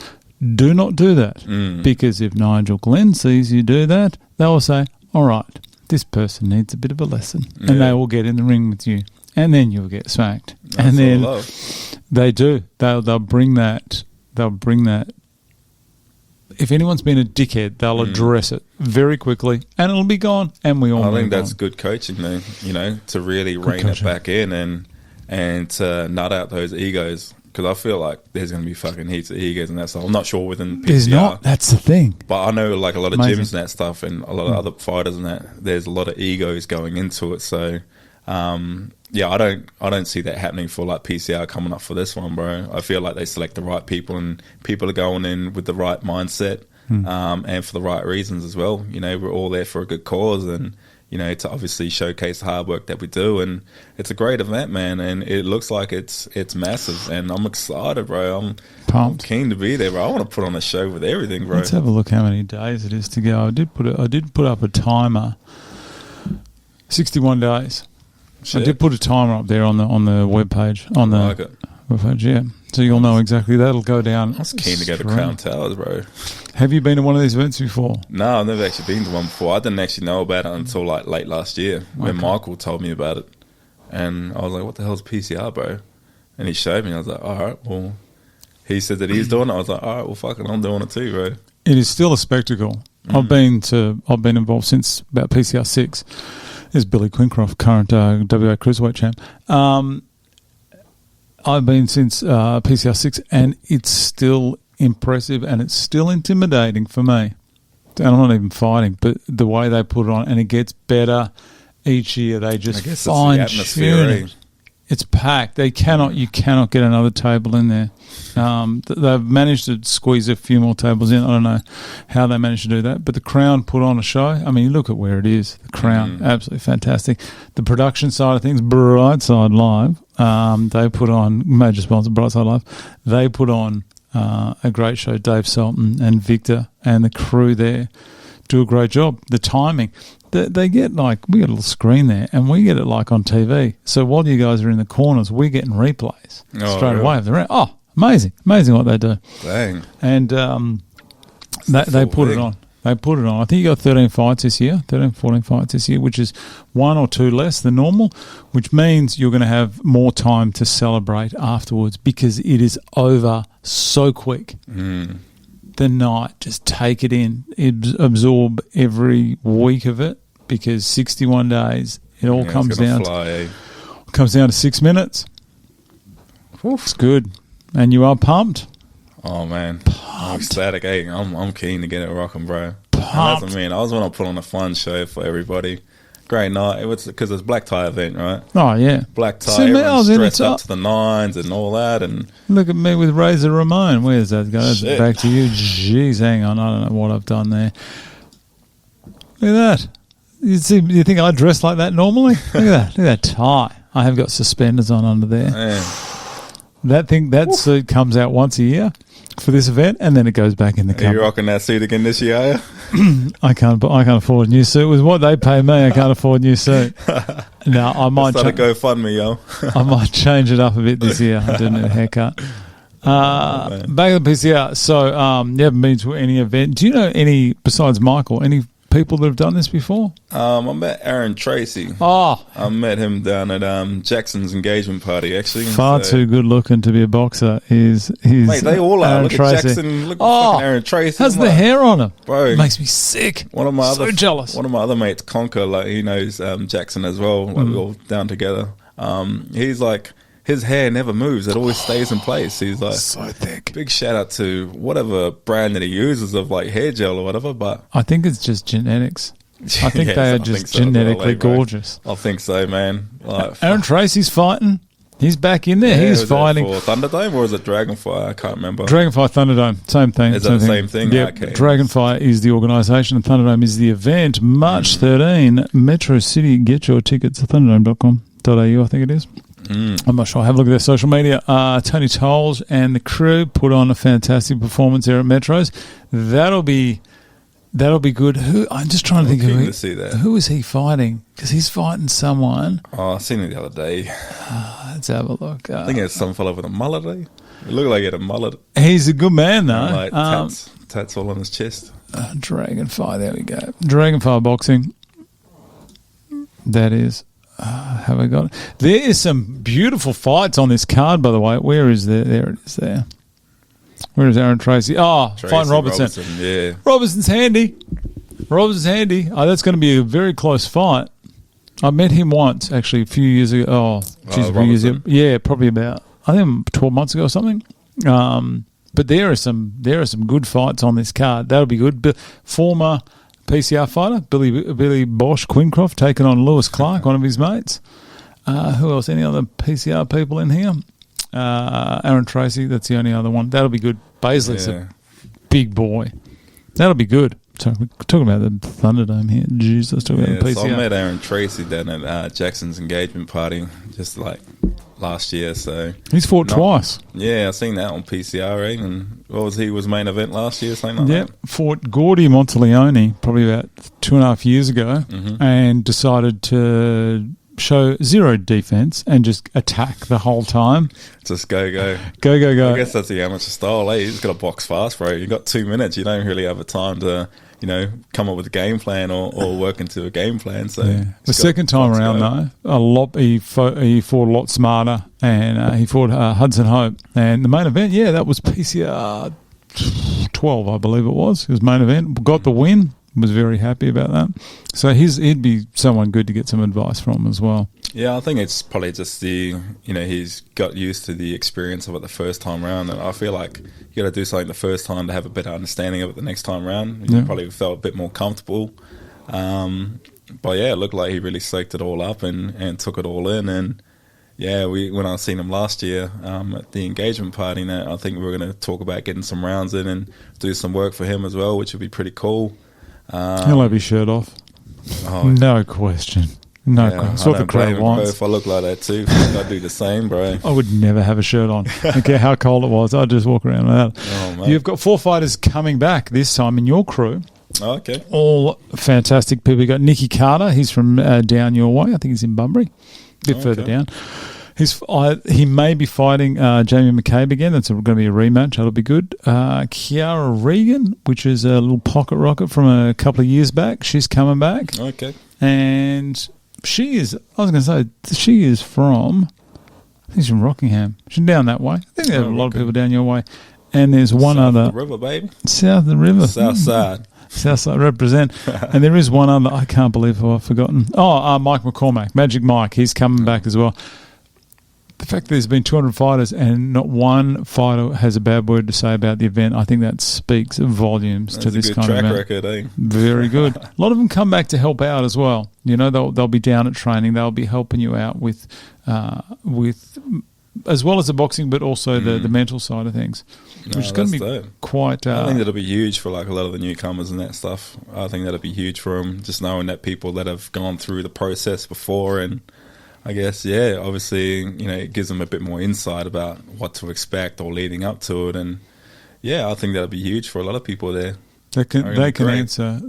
Do not do that, because if Nigel Glenn sees you do that, they will say, all right, this person needs a bit of a lesson, and they will get in the ring with you. And then you'll get smacked. That's and then all they do. They'll bring that. They'll bring that. If anyone's been a dickhead, they'll address it very quickly, and it'll be gone. And we all. I think that's good coaching, though. You know, to really rein it back in and to nut out those egos, because I feel like there's going to be fucking heaps of egos and that stuff. I'm not sure within PCR. There's not. That's the thing. But I know like a lot of gyms and that stuff, and a lot of other fighters and that. There's a lot of egos going into it, so. Yeah, I don't see that happening for like PCR coming up for this one, bro. I feel like they select the right people, and people are going in with the right mindset, and for the right reasons as well. You know, we're all there for a good cause, and you know, to obviously showcase the hard work that we do, and it's a great event, man. And it looks like it's massive, and I'm excited, bro. I'm pumped, keen to be there, bro. I want to put on a show with everything, bro. Let's have a look how many days it is to go. I did put up a timer. 61 days. Shit. I did put a timer up there on the web page. On the web page, yeah. So you'll know exactly. That'll go down. I was keen to go to Crown Towers, bro. Have you been to one of these events before? No, I've never actually been to one before. I didn't actually know about it until like late last year when Michael told me about it. And I was like, what the hell's PCR, bro? And he showed me. I was like, all right, well, he said that he's doing it. I was like, all right, well, fucking, I'm doing it too, bro. It is still a spectacle. I've been involved since about PCR 6. There's Billy Quincroft, current WA Cruiserweight champ. I've been since PCR 6, and it's still impressive, and it's still intimidating for me. And I'm not even fighting, but the way they put it on, and it gets better each year. They just fine-tune it. It's packed. You cannot get another table in there. They've managed to squeeze a few more tables in. I don't know how they managed to do that, but the Crown put on a show. I mean, look at where it is. The Crown, absolutely fantastic. The production side of things, Brightside Live, they put on, major sponsor, Brightside Live, they put on a great show. Dave Sultan and Victor and the crew there do a great job. The timing. They get like, we got a little screen there, and we get it like on TV. So while you guys are in the corners, we're getting replays straight away of the round. Oh, Amazing what they do. Dang. And they put it on. They put it on. I think you got 13 fights this year, 13, 14 fights this year, which is 1 or 2 less than normal, which means you're going to have more time to celebrate afterwards because it is over so quick. The night, just take it in, absorb every week of it because 61 days, it all comes down to 6 minutes. Oof. It's good. And you are pumped? Oh, man. I'm ecstatic. Hey, I'm keen to get it rocking, bro. Pumped. I mean, I was want to put on a fun show for everybody. Great night. It was because it's black tie event, right? Oh, yeah. Black tie, See, everyone's dressed up to the nines and all that. And look at me with Razor Ramon. Where's that guy? Shit. Back to you. Jeez, hang on. I don't know what I've done there. Look at that. You think I dress like that normally? Look at that tie. I have got suspenders on under there. Man. That suit comes out once a year for this event, and then it goes back in the cupboard. Are you rocking that suit again this year, are you? I can't afford a new suit. With what they pay me, I can't afford a new suit. No, I might go fund me, yo. I might change it up a bit this year. I do need a haircut. Back to the PCR. So, you haven't been to any event. Do you know any, besides Michael, any people that have done this before? I met Aaron Tracy. Oh. I met him down at Jackson's engagement party, actually. Far too good looking to be a boxer is mate, they all are. Aaron Look Tracy. at Jackson. Look at fucking Aaron Tracy. Has the hair on him. Bro. It makes me sick. Jealous. One of my other mates, Conker, like he knows Jackson as well. Like we're all down together. He's like, his hair never moves. It always stays in place. He's like, so thick. Big shout out to whatever brand that he uses of like hair gel or whatever. But I think it's just genetics. I think they are just genetically gorgeous. I think so, man. Like, Aaron Tracy's fighting. He's back in there. He's fighting for Thunderdome or is it Dragonfire? I can't remember. Dragonfire, Thunderdome, same thing. Is that the same thing? Yeah. Okay. Dragonfire is the organisation, and Thunderdome is the event. March 13, Metro City. Get your tickets at thunderdome.com.au. I think it is. I'm not sure. Have a look at their social media. Tony Tolles and the crew put on a fantastic performance there at Metros. That'll be good. I'm just trying to think who is he fighting? Because he's fighting someone. Oh, I seen it the other day. Let's have a look. I think it's some fellow with a mullet. Eh? It looked like he had a mullet. He's a good man though. Like tats all on his chest. Dragonfire. There we go. Dragonfire boxing. That is. Have I got it? There is some beautiful fights on this card, by the way. Where is there? There it is there. Where is Aaron Tracy? Oh, fighting Robertson. Yeah. Robertson's handy. Oh, that's going to be a very close fight. I met him once, actually, a few years ago. A few years ago. Yeah, probably about, I think 12 months ago or something. But there are some good fights on this card. That'll be good. Former PCR fighter, Billy Bosch Quincroft, taking on Lewis Clark, one of his mates. Who else? Any other PCR people in here? Aaron Tracy, that's the only other one. That'll be good. Baisley's a big boy. That'll be good. So we're talking about the Thunderdome here. Jeez, let's talk about the PCR. So I met Aaron Tracy down at Jackson's engagement party just like last year. So he's fought twice. Yeah, I seen that on PCR. And what was he was main event last year? Something like that. Fought Gordy Monteleone probably about 2.5 years ago, and decided to show zero defense and just attack the whole time. Just go. Go. I guess that's the amateur style. You just got to box fast, bro. You got 2 minutes. You don't really have a time to, come up with a game plan or work into a game plan. So the second time around, though, he fought a lot smarter, and he fought Hudson Hope. And the main event, that was PCR 12, I believe it was. His main event got the win. Was very happy about that. So he'd be someone good to get some advice from as well. Yeah, I think it's probably just he's got used to the experience of it the first time around, and I feel like you got to do something the first time to have a better understanding of it the next time around. You probably felt a bit more comfortable. But it looked like he really soaked it all up and took it all in. And when I seen him last year at the engagement party, I think we were going to talk about getting some rounds in and do some work for him as well, which would be pretty cool. He'll have his shirt off. No question. That's what the crowd wants. If I look like that too, I'd do the same, bro. I would never have a shirt on. I don't care how cold it was. I'd just walk around without it. Oh, mate. You've got 4 fighters coming back this time in your crew. Oh, okay. All fantastic people. You've got Nicky Carter. He's from down your way. I think he's in Bunbury. A bit further down. He may be fighting Jamie McCabe again. That's going to be a rematch. That'll be good. Kiara Regan, which is a little pocket rocket from a couple of years back. She's coming back. Okay. And she is from, I think she's from Rockingham. She's down that way. I think there are a lot of people down your way. And there's one South other. Of the river, baby. South of the river. South side. Southside represent. And there is one other, I can't believe who I've forgotten. Mike McCormack, Magic Mike, he's coming back as well. The fact that there's been 200 fighters and not one fighter has a bad word to say about the event, I think that speaks volumes to this kind of event. That's a good track record, eh? Very good. A lot of them come back to help out as well. You know, they'll be down at training. They'll be helping you out with as well as the boxing, but also the mental side of things, which is going to be quite... I think that'll be huge for like a lot of the newcomers and that stuff. I think that'll be huge for them, just knowing that people that have gone through the process before, and I guess, obviously, it gives them a bit more insight about what to expect or leading up to it, and I think that'll be huge for a lot of people there. They can answer...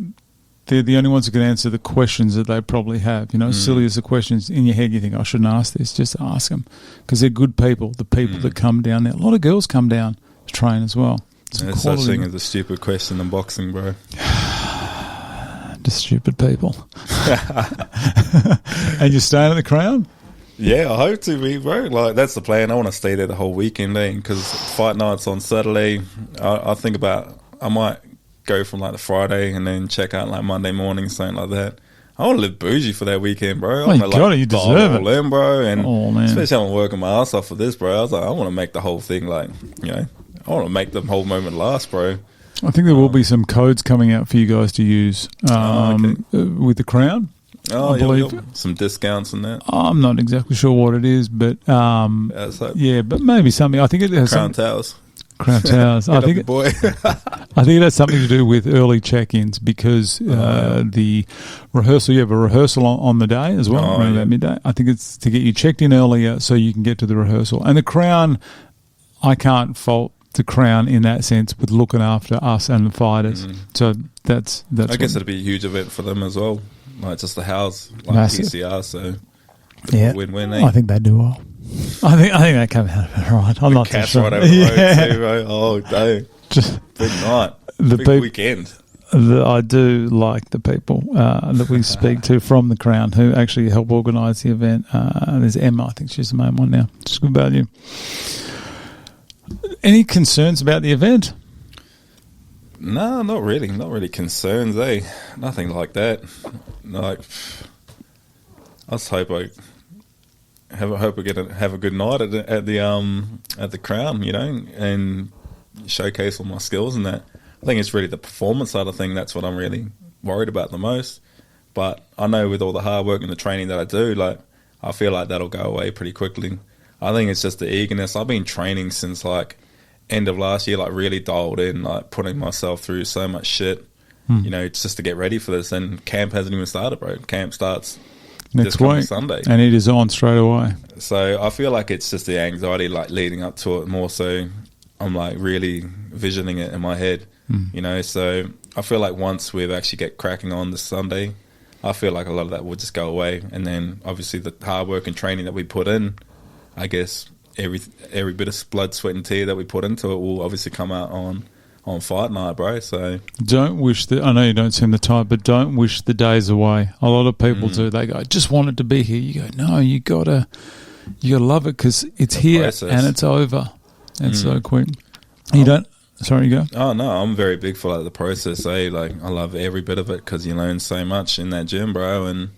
They're the only ones who can answer the questions that they probably have. Silly as the questions in your head, you think, I shouldn't ask this. Just ask them, because they're good people, the people that come down there. A lot of girls come down to train as well. There's such thing as a stupid question in boxing, bro. Just stupid people. And you're staying at the Crown? Yeah, I hope to be, bro. Like, that's the plan. I want to stay there the whole weekend, because fight night's on Saturday. I think about, I might go from like the Friday and then check out like Monday morning, something like that. I want to live bougie for that weekend, bro. Oh, you deserve it. In, bro. And man. especially I'm working my ass off for this, bro. I was like, I want to make the whole thing I want to make the whole moment last, bro. I think there will be some codes coming out for you guys to use with the Crown. Oh, I believe some discounts and that. I'm not exactly sure what it is, but but maybe something. I think it has Crown Towers. Crown Towers. I think it has something to do with early check-ins, because the rehearsal. You have a rehearsal on the day as well, around about midday. I think it's to get you checked in earlier so you can get to the rehearsal. And the Crown, I can't fault the Crown in that sense with looking after us and the fighters. So that's. I guess it'd be a huge event for them as well. Like just the house, like massive. PCR. So win-win. I think they do well. I think they come out of it right. I'm not too sure. Right over the road too, bro. Oh, day. Big night. Big weekend. I do like the people that we speak to from the Crown who actually help organise the event. There's Emma, I think she's the main one now. It's good value. Any concerns about the event? No, not really. Not really concerns, eh? Nothing like that. Like, I just hope I have a good night at the Crown, and showcase all my skills and that. I think it's really the performance side of thing that's what I'm really worried about the most. But I know with all the hard work and the training that I do, like, I feel like that'll go away pretty quickly. I think it's just the eagerness. I've been training since like end of last year, like really dialed in, like putting myself through so much shit, just to get ready for this. And camp hasn't even started, bro. Camp starts next week, Sunday, and it is on straight away. So I feel like it's just the anxiety, like leading up to it more. So I'm like really visioning it in my head, So I feel like once we've actually get cracking on this Sunday, I feel like a lot of that will just go away. And then obviously the hard work and training that we put in, I guess every bit of blood, sweat, and tear that we put into it will obviously come out on fight night, bro. So don't wish that. I know you don't seem the type, but don't wish the days away. A lot of people do. They go, I just want it to be here. You go, no, you gotta love it, because it's here and it's over. And so quick. You don't. Sorry, you go. Oh no, I'm very big for like the process. Like I love every bit of it, because you learn so much in that gym, bro. And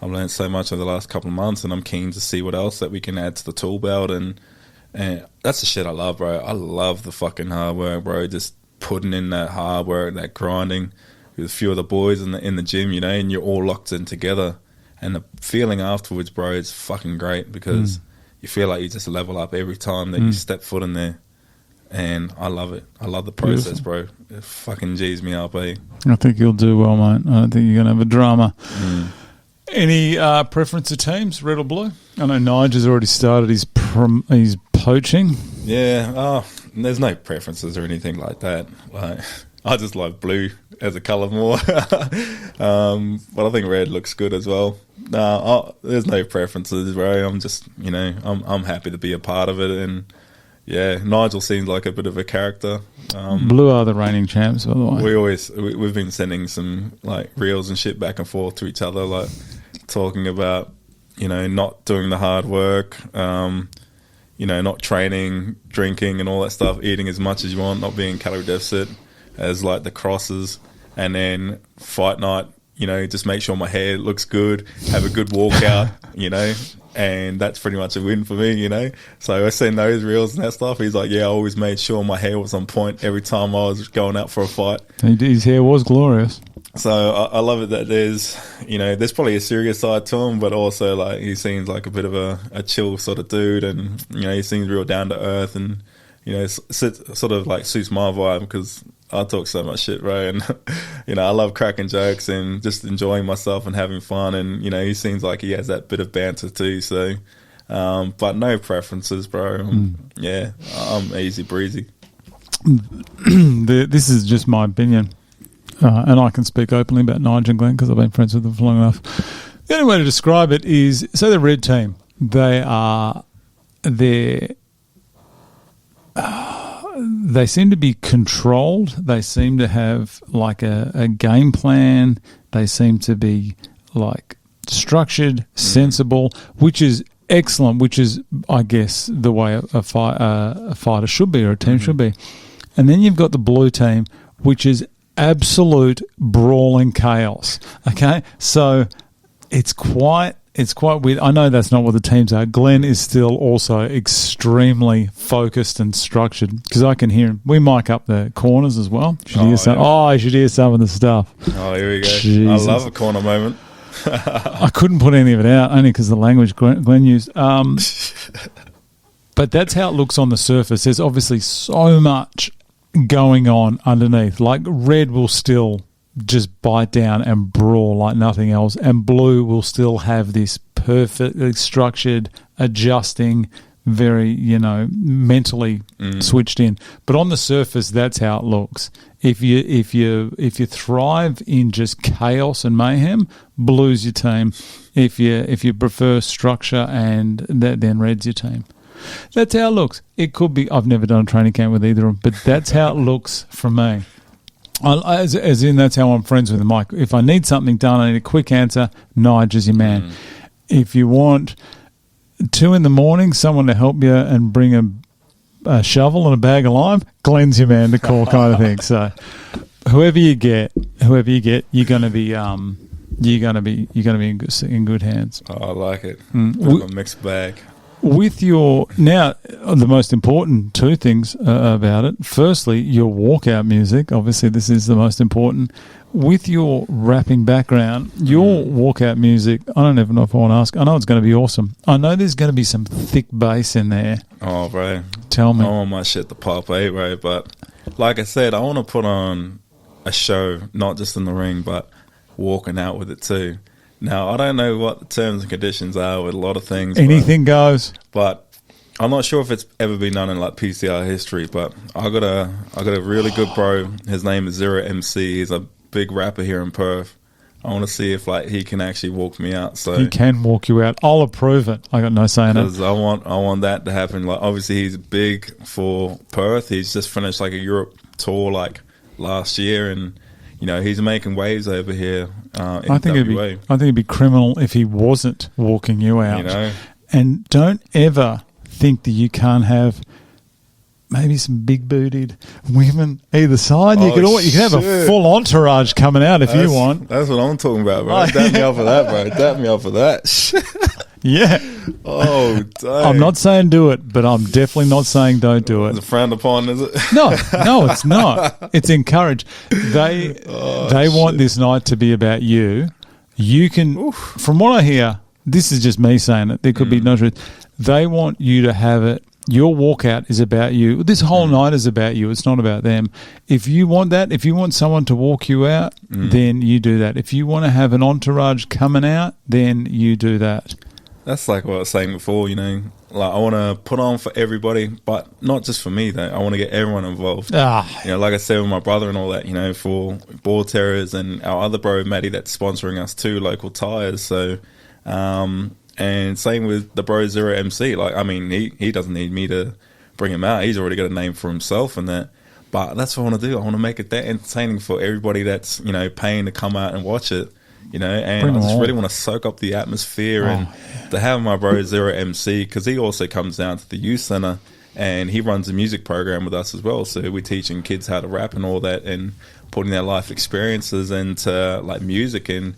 I've learned so much over the last couple of months, and I'm keen to see what else that we can add to the tool belt. And that's the shit I love, bro. I love the fucking hard work, bro. Just putting in that hard work, that grinding with a few of the boys in the gym, and you're all locked in together. And the feeling afterwards, bro, is fucking great, because you feel like you just level up every time that you step foot in there. And I love it. I love the process, bro. It fucking G's me up, eh? I think you'll do well, mate. I don't think you're going to have a drama. Any preference of teams, red or blue? I know Nigel's already started his poaching. Yeah. There's no preferences or anything like that. Like, I just like blue as a colour more. But I think red looks good as well. There's no preferences, bro. I'm just, I'm happy to be a part of it. And yeah, Nigel seems like a bit of a character. Blue are the reigning champs, by the way. We've been sending some like reels and shit back and forth to each other, like talking about, not doing the hard work, not training, drinking and all that stuff, eating as much as you want, not being calorie deficit as like the crosses, and then fight night, just make sure my hair looks good, have a good walkout, and that's pretty much a win for me, So I send those reels and that stuff. He's like, yeah, I always made sure my hair was on point every time I was going out for a fight. His hair was glorious. So I love it that there's probably a serious side to him, but also like he seems like a bit of a chill sort of dude, and he seems real down to earth, and sort of like suits my vibe because I talk so much shit, bro, and I love cracking jokes and just enjoying myself and having fun, and he seems like he has that bit of banter too. So, but no preferences, bro. Yeah, I'm easy breezy. This is just my opinion. And I can speak openly about Nigel and Glenn because I've been friends with them for long enough. The only way to describe it is, so the red team, they seem to be controlled. They seem to have like a game plan. They seem to be like structured, sensible, which is excellent, which is, I guess, the way a fighter should be or a team should be. And then you've got the blue team, which is absolute brawling chaos. Okay, so it's quite weird. I know that's not what the teams are. Glenn is still also extremely focused and structured because I can hear him. We mic up the corners as well. You should hear some of the stuff. Oh, here we go. Jesus. I love a corner moment. I couldn't put any of it out only because the language Glenn used. But that's how it looks on the surface. There's obviously so much going on underneath. Like red will still just bite down and brawl like nothing else, and blue will still have this perfectly structured, adjusting, very mentally switched in. But on the surface, that's how it looks. If you thrive in just chaos and mayhem, blue's your team. If you prefer structure and that, then red's your team. That's how it looks. It could be. I've never done a training camp with either of them, but that's how it looks from me. As in, that's how I'm friends with Mike. If I need something done, I need a quick answer, Nigel's your man. If you want 2 a.m, someone to help you and bring a shovel and a bag of lime, Glenn's your man to call, kind of thing. So whoever you get, you're going to be in good hands. Oh, I like it. A mixed bag. With now, the most important 2 things about it. Firstly, your walkout music. Obviously, this is the most important. With your rapping background, your walkout music, I don't even know if I want to ask. I know it's going to be awesome. I know there's going to be some thick bass in there. Oh, bro. Tell me. I want my shit to pop, bro. But like I said, I want to put on a show, not just in the ring, but walking out with it too. Now, I don't know what the terms and conditions are with a lot of things. Anything goes. But I'm not sure if it's ever been done in like PCR history, but I got a really good bro. His name is Zero MC. He's a big rapper here in Perth. I want to see if like he can actually walk me out. So he can walk you out. I'll approve it. I got no say in it. Because I want that to happen. Like obviously he's big for Perth. He's just finished like a Europe tour like last year, and he's making waves over here. I think it'd be criminal if he wasn't walking you out. And don't ever think that you can't have maybe some big-bootied women either side. You can have a full entourage coming out if you want. That's what I'm talking about, bro. Dap me up for that, bro. Dap me up for that. Yeah. Oh, dang. I'm not saying do it, but I'm definitely not saying don't do it. Is it frowned upon, is it? No, it's not. It's encouraged. They want this night to be about you. You can, from what I hear, this is just me saying it. There could be no truth. They want you to have it. Your walkout is about you. This whole night is about you. It's not about them. If you want that, if you want someone to walk you out, then you do that. If you want to have an entourage coming out, then you do that. That's like what I was saying before, like I want to put on for everybody, but not just for me though. I want to get everyone involved. Like I said with my brother and all that, for Ball Terriers and our other bro, Matty, that's sponsoring us too, Local Tires. So, and same with the bro Zero MC. Like, I mean, he doesn't need me to bring him out. He's already got a name for himself and that. But that's what I want to do. I want to make it that entertaining for everybody that's, paying to come out and watch it. And I just really want to soak up the atmosphere and to have my bro Zero MC, because he also comes down to the youth centre and he runs a music program with us as well. So we're teaching kids how to rap and all that and putting their life experiences into like music and,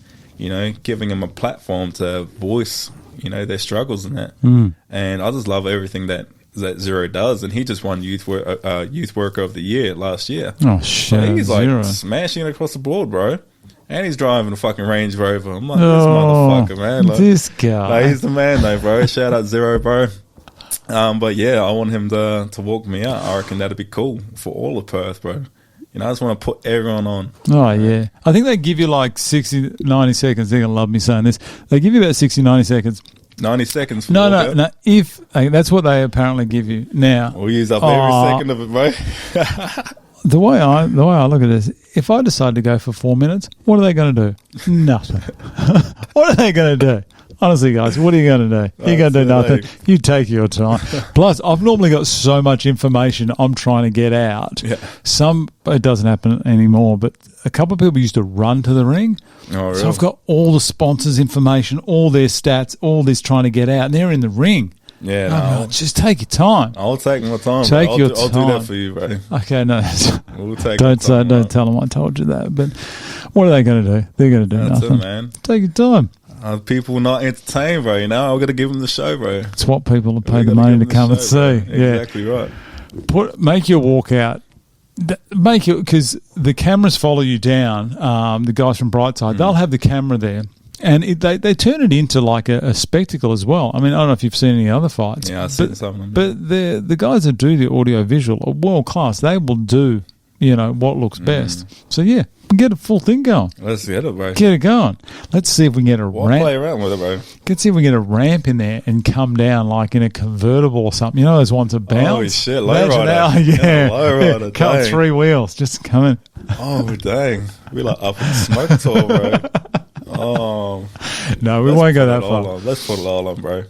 giving them a platform to voice, their struggles and that. And I just love everything that Zero does, and he just won Youth Worker of the Year last year. Oh shit! So he's like Zero. smashing it across the board, bro. And he's driving a fucking Range Rover. I'm like, this motherfucker, man. Like, this guy. Like, he's the man, though, bro. Shout out Zero, bro. But yeah, I want him to walk me out. I reckon that'd be cool for all of Perth, bro. I just want to put everyone on. Oh, yeah. I think they give you like 60, 90 seconds. They're going to love me saying this. They give you about 60, 90 seconds. 90 seconds for No. That's what they apparently give you. Now, we'll use up every second of it, bro. The way I look at this, if I decide to go for 4 minutes, what are they going to do? Nothing. What are they going to do? Honestly, guys, what are you going to do? You're going to do nothing. You take your time. Plus, I've normally got so much information I'm trying to get out. Yeah. It doesn't happen anymore, but a couple of people used to run to the ring. Oh, really? So I've got all the sponsors' information, all their stats, all this trying to get out, and they're in the ring. Yeah, just take your time. I'll take my time. Take your time. I'll do that for you, bro. Okay, no. We'll take don't tell them I told you that. But what are they going to do? They're going to do That's nothing. It, man. Take your time. People not entertained, bro. I've got to give them the show, bro. It's what people have paid the money to come and see. Exactly right. Make your walkout. Make it, because the cameras follow you down. The guys from Brightside, they'll have the camera there. And they turn it into like a spectacle as well. I mean, I don't know if you've seen any other fights. Yeah, I've seen some of them. But the guys that do the audio visual are world class. They will do, what looks best. So, yeah, get a full thing going. Let's get it, bro. Get it going. Let's see if we can get a ramp. Play around with it, bro. Let's see if we can get a ramp in there and come down like in a convertible or something. You know those ones that bounce? Oh, shit. Lowrider. Lowrider. Come 3 wheels. Just come in. Oh, dang. We're like up in the smoke tour, bro. Oh no, we won't go that far. Let's put it all on, bro.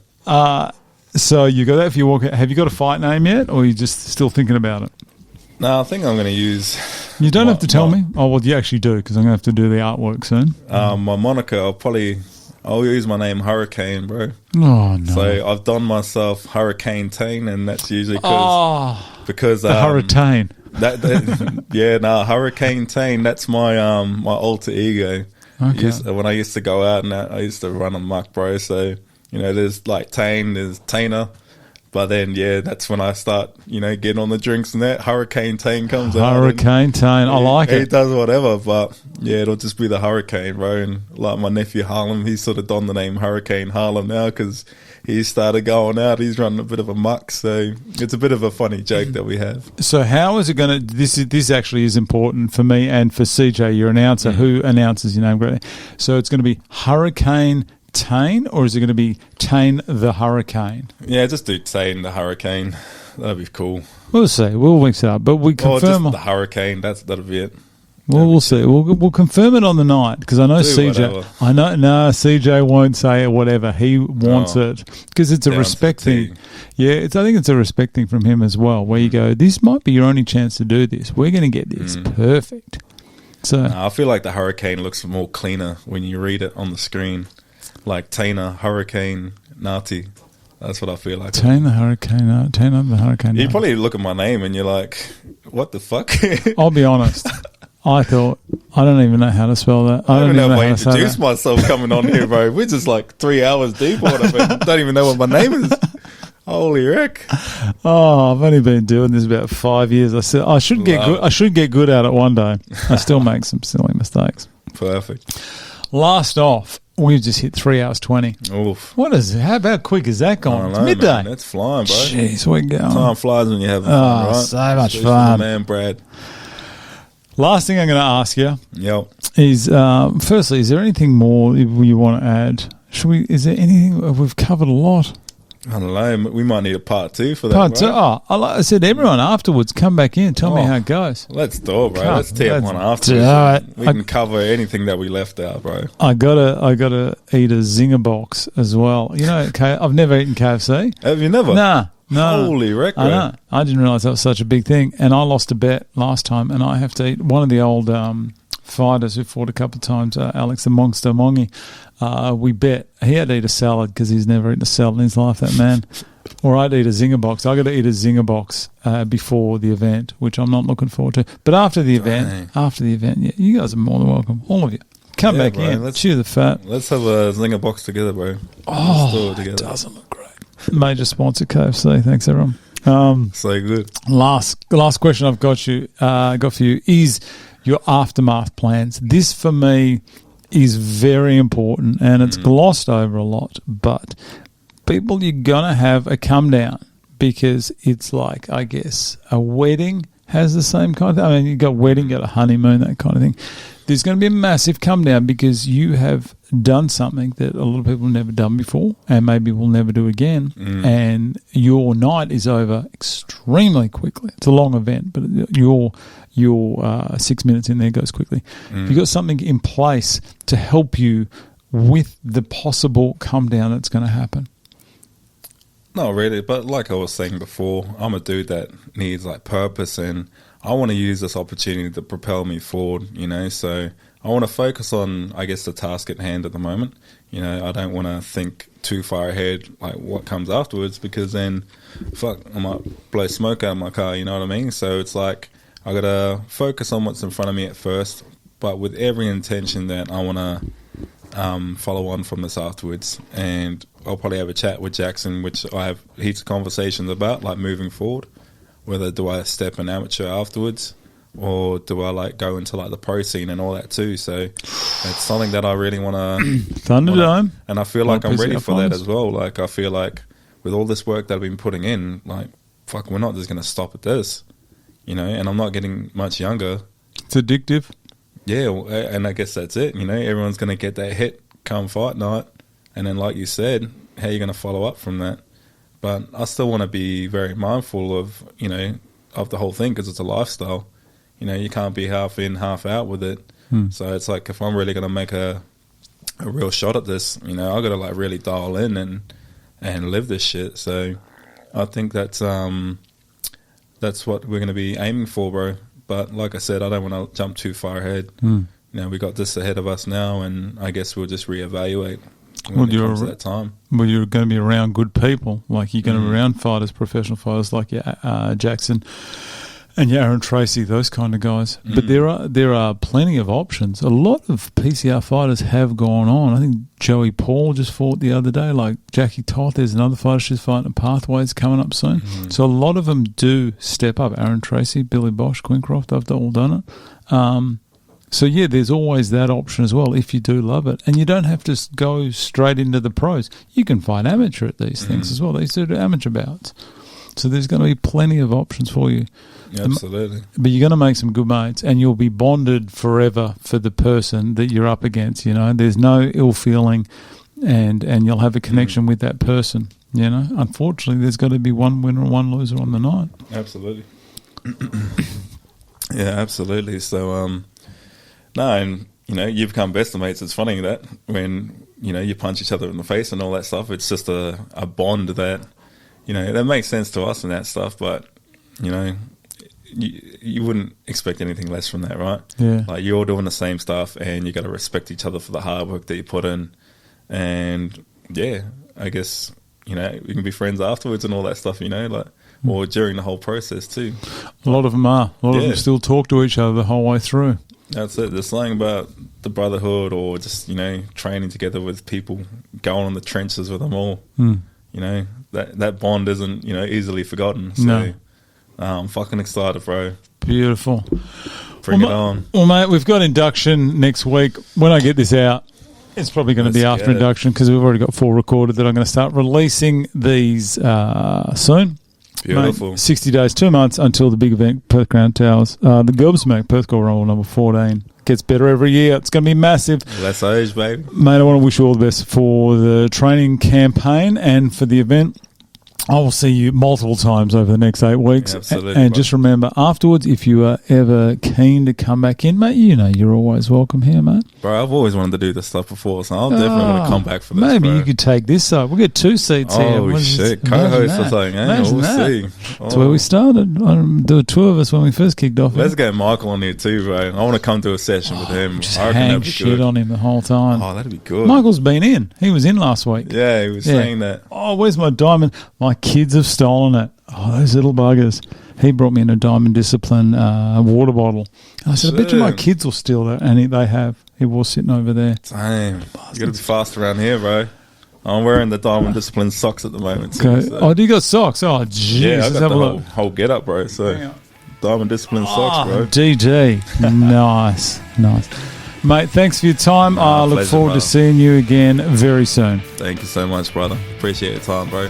So you got that for your walk. Have you got a fight name yet, or are you just still thinking about it? No, I think I'm going to use. You don't have to tell me. Oh well, you actually do, because I'm going to have to do the artwork soon. My moniker, I'll use my name Hurricane, bro. Oh no! So I've done myself Hurricane Tein, and that's usually because the Hurricane. Hurricane Tein. That's my my alter ego. Okay. When I used to go out and I used to run amok, bro. So, there's like Tein, there's Teina. But then, that's when I start, getting on the drinks and that. Hurricane Tein comes out. Hurricane Tein. I like it. He does whatever. But, it'll just be the Hurricane, bro. And like my nephew Harlem, he's sort of donned the name Hurricane Harlem now because he started going out. He's running a bit of a muck. So it's a bit of a funny joke that we have. So how is it going to... This actually is important for me and for CJ, your announcer, who announces your name greatly. So it's going to be Hurricane Tein, or is it going to be Tein the Hurricane? Yeah, just do Tein the Hurricane. That'd be cool. We'll see. We'll mix it up. But we confirm... just the Hurricane. That'll be it. Well, we'll see. We'll confirm it on the night, because I know CJ. Whatever. I know. No, CJ won't say whatever. He wants it because it's a respect thing. Yeah, I think it's a respect thing from him as well. Where you go, this might be your only chance to do this. We're going to get this perfect. So I feel like the Hurricane looks more cleaner when you read it on the screen, like Teina Hurricane Ngati. That's what I feel like. Teina the Hurricane. You probably look at my name and you're like, "What the fuck?" I'll be honest. I thought, I don't even know how to spell that. I don't even know if I introduced myself coming on here, bro. We're just like 3 hours deep or whatever. Don't even know what my name is. Holy wreck. Oh, I've only been doing this about 5 years. I said I should get good. I should get good at it one day. I still make some silly mistakes. Perfect. Last off, we've just hit 3 hours 20. Oof. How about quick is that gone? It's midday. Man. That's flying, bro. Jeez, we're going. Time flies when you're having fun, right? So much Especially fun. Man, Brad. Last thing I'm going to ask you is, firstly, is there anything more you want to add? Is there anything? We've covered a lot. I don't know. We might need a part 2 for that. Part 2. Bro. Oh, like I said, everyone afterwards, come back in. Tell me how it goes. Let's do it, bro. Let's tee up one afterwards. We can cover anything that we left out, bro. I gotta eat a zinger box as well. You know, I've never eaten KFC. Have you never? Nah. No. Holy wreck, bro. I know. I didn't realise that was such a big thing. And I lost a bet last time, and I have to eat one of the old fighters who fought a couple of times, Alex the Monster Mongi. We bet he had to eat a salad because he's never eaten a salad in his life, that man. Or I'd eat a zinger box. I got to eat a zinger box before the event, which I'm not looking forward to. But after the event, yeah, you guys are more than welcome, all of you. Come back in. Let's chew the fat. Let's have a zinger box together, bro. Oh, it doesn't look great. Major sponsor KFC. Thanks, everyone. So good. Last question I've got for you is your aftermath plans. This for me is very important, and it's glossed over a lot. But people, you're gonna have a come down because it's like, I guess, a wedding has the same kind of thing. I mean, you got wedding, you got a honeymoon, that kind of thing. There's going to be a massive come down because you have done something that a lot of people have never done before and maybe will never do again. And your night is over extremely quickly. It's a long event, but your 6 minutes in there goes quickly. You've got something in place to help you with the possible come down that's going to happen. Not really, but like I was saying before, I'm a dude that needs like purpose, and I want to use this opportunity to propel me forward, you know, so I want to focus on, I guess, the task at hand at the moment. You know, I don't want to think too far ahead, like what comes afterwards, because then, I might blow smoke out of my car, you know what I mean? So it's like, I got to focus on what's in front of me at first, but with every intention that I want to follow on from this afterwards. And I'll probably have a chat with Jackson, which I have heaps of conversations about, like moving forward. Whether do I step an amateur afterwards, or do I like go into like the pro scene and all that too? So it's something that I really want to Thunderdome, and I feel like I'm ready for that as well. Like I feel like with all this work that I've been putting in, like we're not just going to stop at this, you know. And I'm not getting much younger. It's addictive. Yeah, and I guess that's it. You know, everyone's going to get that hit come fight night, and then like you said, how are you going to follow up from that? But I still want to be very mindful of, you know, of the whole thing because it's a lifestyle. You know, you can't be half in, half out with it. So it's like if I'm really going to make a real shot at this, you know, I got to like really dial in and live this shit. So I think that's what we're going to be aiming for, bro. But like I said, I don't want to jump too far ahead. You know, we got this ahead of us now, and I guess we'll just reevaluate. When it comes to that time. Well, you're going to be around good people. Like you're going to be around fighters, professional fighters like Jackson and Aaron Tracy, those kind of guys. But there are plenty of options. A lot of PCR fighters have gone on. I think Joey Paul just fought the other day. Like Jackie Toth, there's another fighter she's fighting at Pathways coming up soon. So a lot of them do step up. Aaron Tracy, Billy Bosch, Quincroft, they've all done it. So, yeah, there's always that option as well if you do love it. And you don't have to go straight into the pros. You can fight amateur at these things as well. They used to do amateur bouts. So there's going to be plenty of options for you. Absolutely. But you're going to make some good mates, and you'll be bonded forever for the person that you're up against, you know. There's no ill feeling, and you'll have a connection with that person, you know. Unfortunately, there's got to be one winner and one loser on the night. Absolutely. Yeah, absolutely. So, no, and, you know, you become best of mates. It's funny that when, you know, you punch each other in the face and all that stuff, it's just a bond that, you know, that makes sense to us and that stuff, but, you know, you wouldn't expect anything less from that, right? Yeah. Like, you're all doing the same stuff, and you got to respect each other for the hard work that you put in. And, yeah, I guess, you know, we can be friends afterwards and all that stuff, you know, like, or during the whole process too. A lot of them are. A lot of them still talk to each other the whole way through. That's it. There's something about the brotherhood, or just, you know, training together with people, going on the trenches with them all. You know, that bond isn't, you know, easily forgotten. So no. I'm fucking excited, bro. Beautiful. Bring it on. Well, mate, we've got induction next week. When I get this out, it's probably going to be after induction because we've already got 4 recorded that I'm going to start releasing these soon. Beautiful. Mate, 60 days, 2 months until the big event, Perth Crown Towers. The Gobsmack, Perth Corporate Rumble number 14. Gets better every year. It's going to be massive. Less age, baby. Mate, I want to wish you all the best for the training campaign and for the event. I will see you multiple times over the next 8 weeks. Absolutely, and just remember, afterwards, if you are ever keen to come back in, mate, you know you're always welcome here, mate. Bro, I've always wanted to do this stuff before, so I'll definitely want to come back for this. Maybe bro. you could take this up. We'll get 2 seats here. Oh, shit. Co-host or something, eh? We'll see. That's where we started. There were 2 of us when we first kicked off. Let's get Michael on here too, bro. I want to come to a session with him. Just I reckon hang that'd be shit good. on him the whole time. Oh, that'd be good. Michael's been in. He was in last week. Yeah, he was saying that. Oh, where's my diamond? My kids have stolen it. Oh, those little buggers. He brought me in a Diamond Discipline water bottle. And I said, I bet you my kids will steal that. And they have. He was sitting over there. Damn. You got to be fast around here, bro. I'm wearing the Diamond Discipline socks at the moment. Okay. So. Oh, do you got socks? Oh, jeez. Yeah, I Let's got have the a look. whole get up, bro. So Diamond Discipline socks, bro. DG. Nice. Mate, thanks for your time. I look pleasure, forward brother. to seeing you again very soon. Thank you so much, brother. Appreciate your time, bro.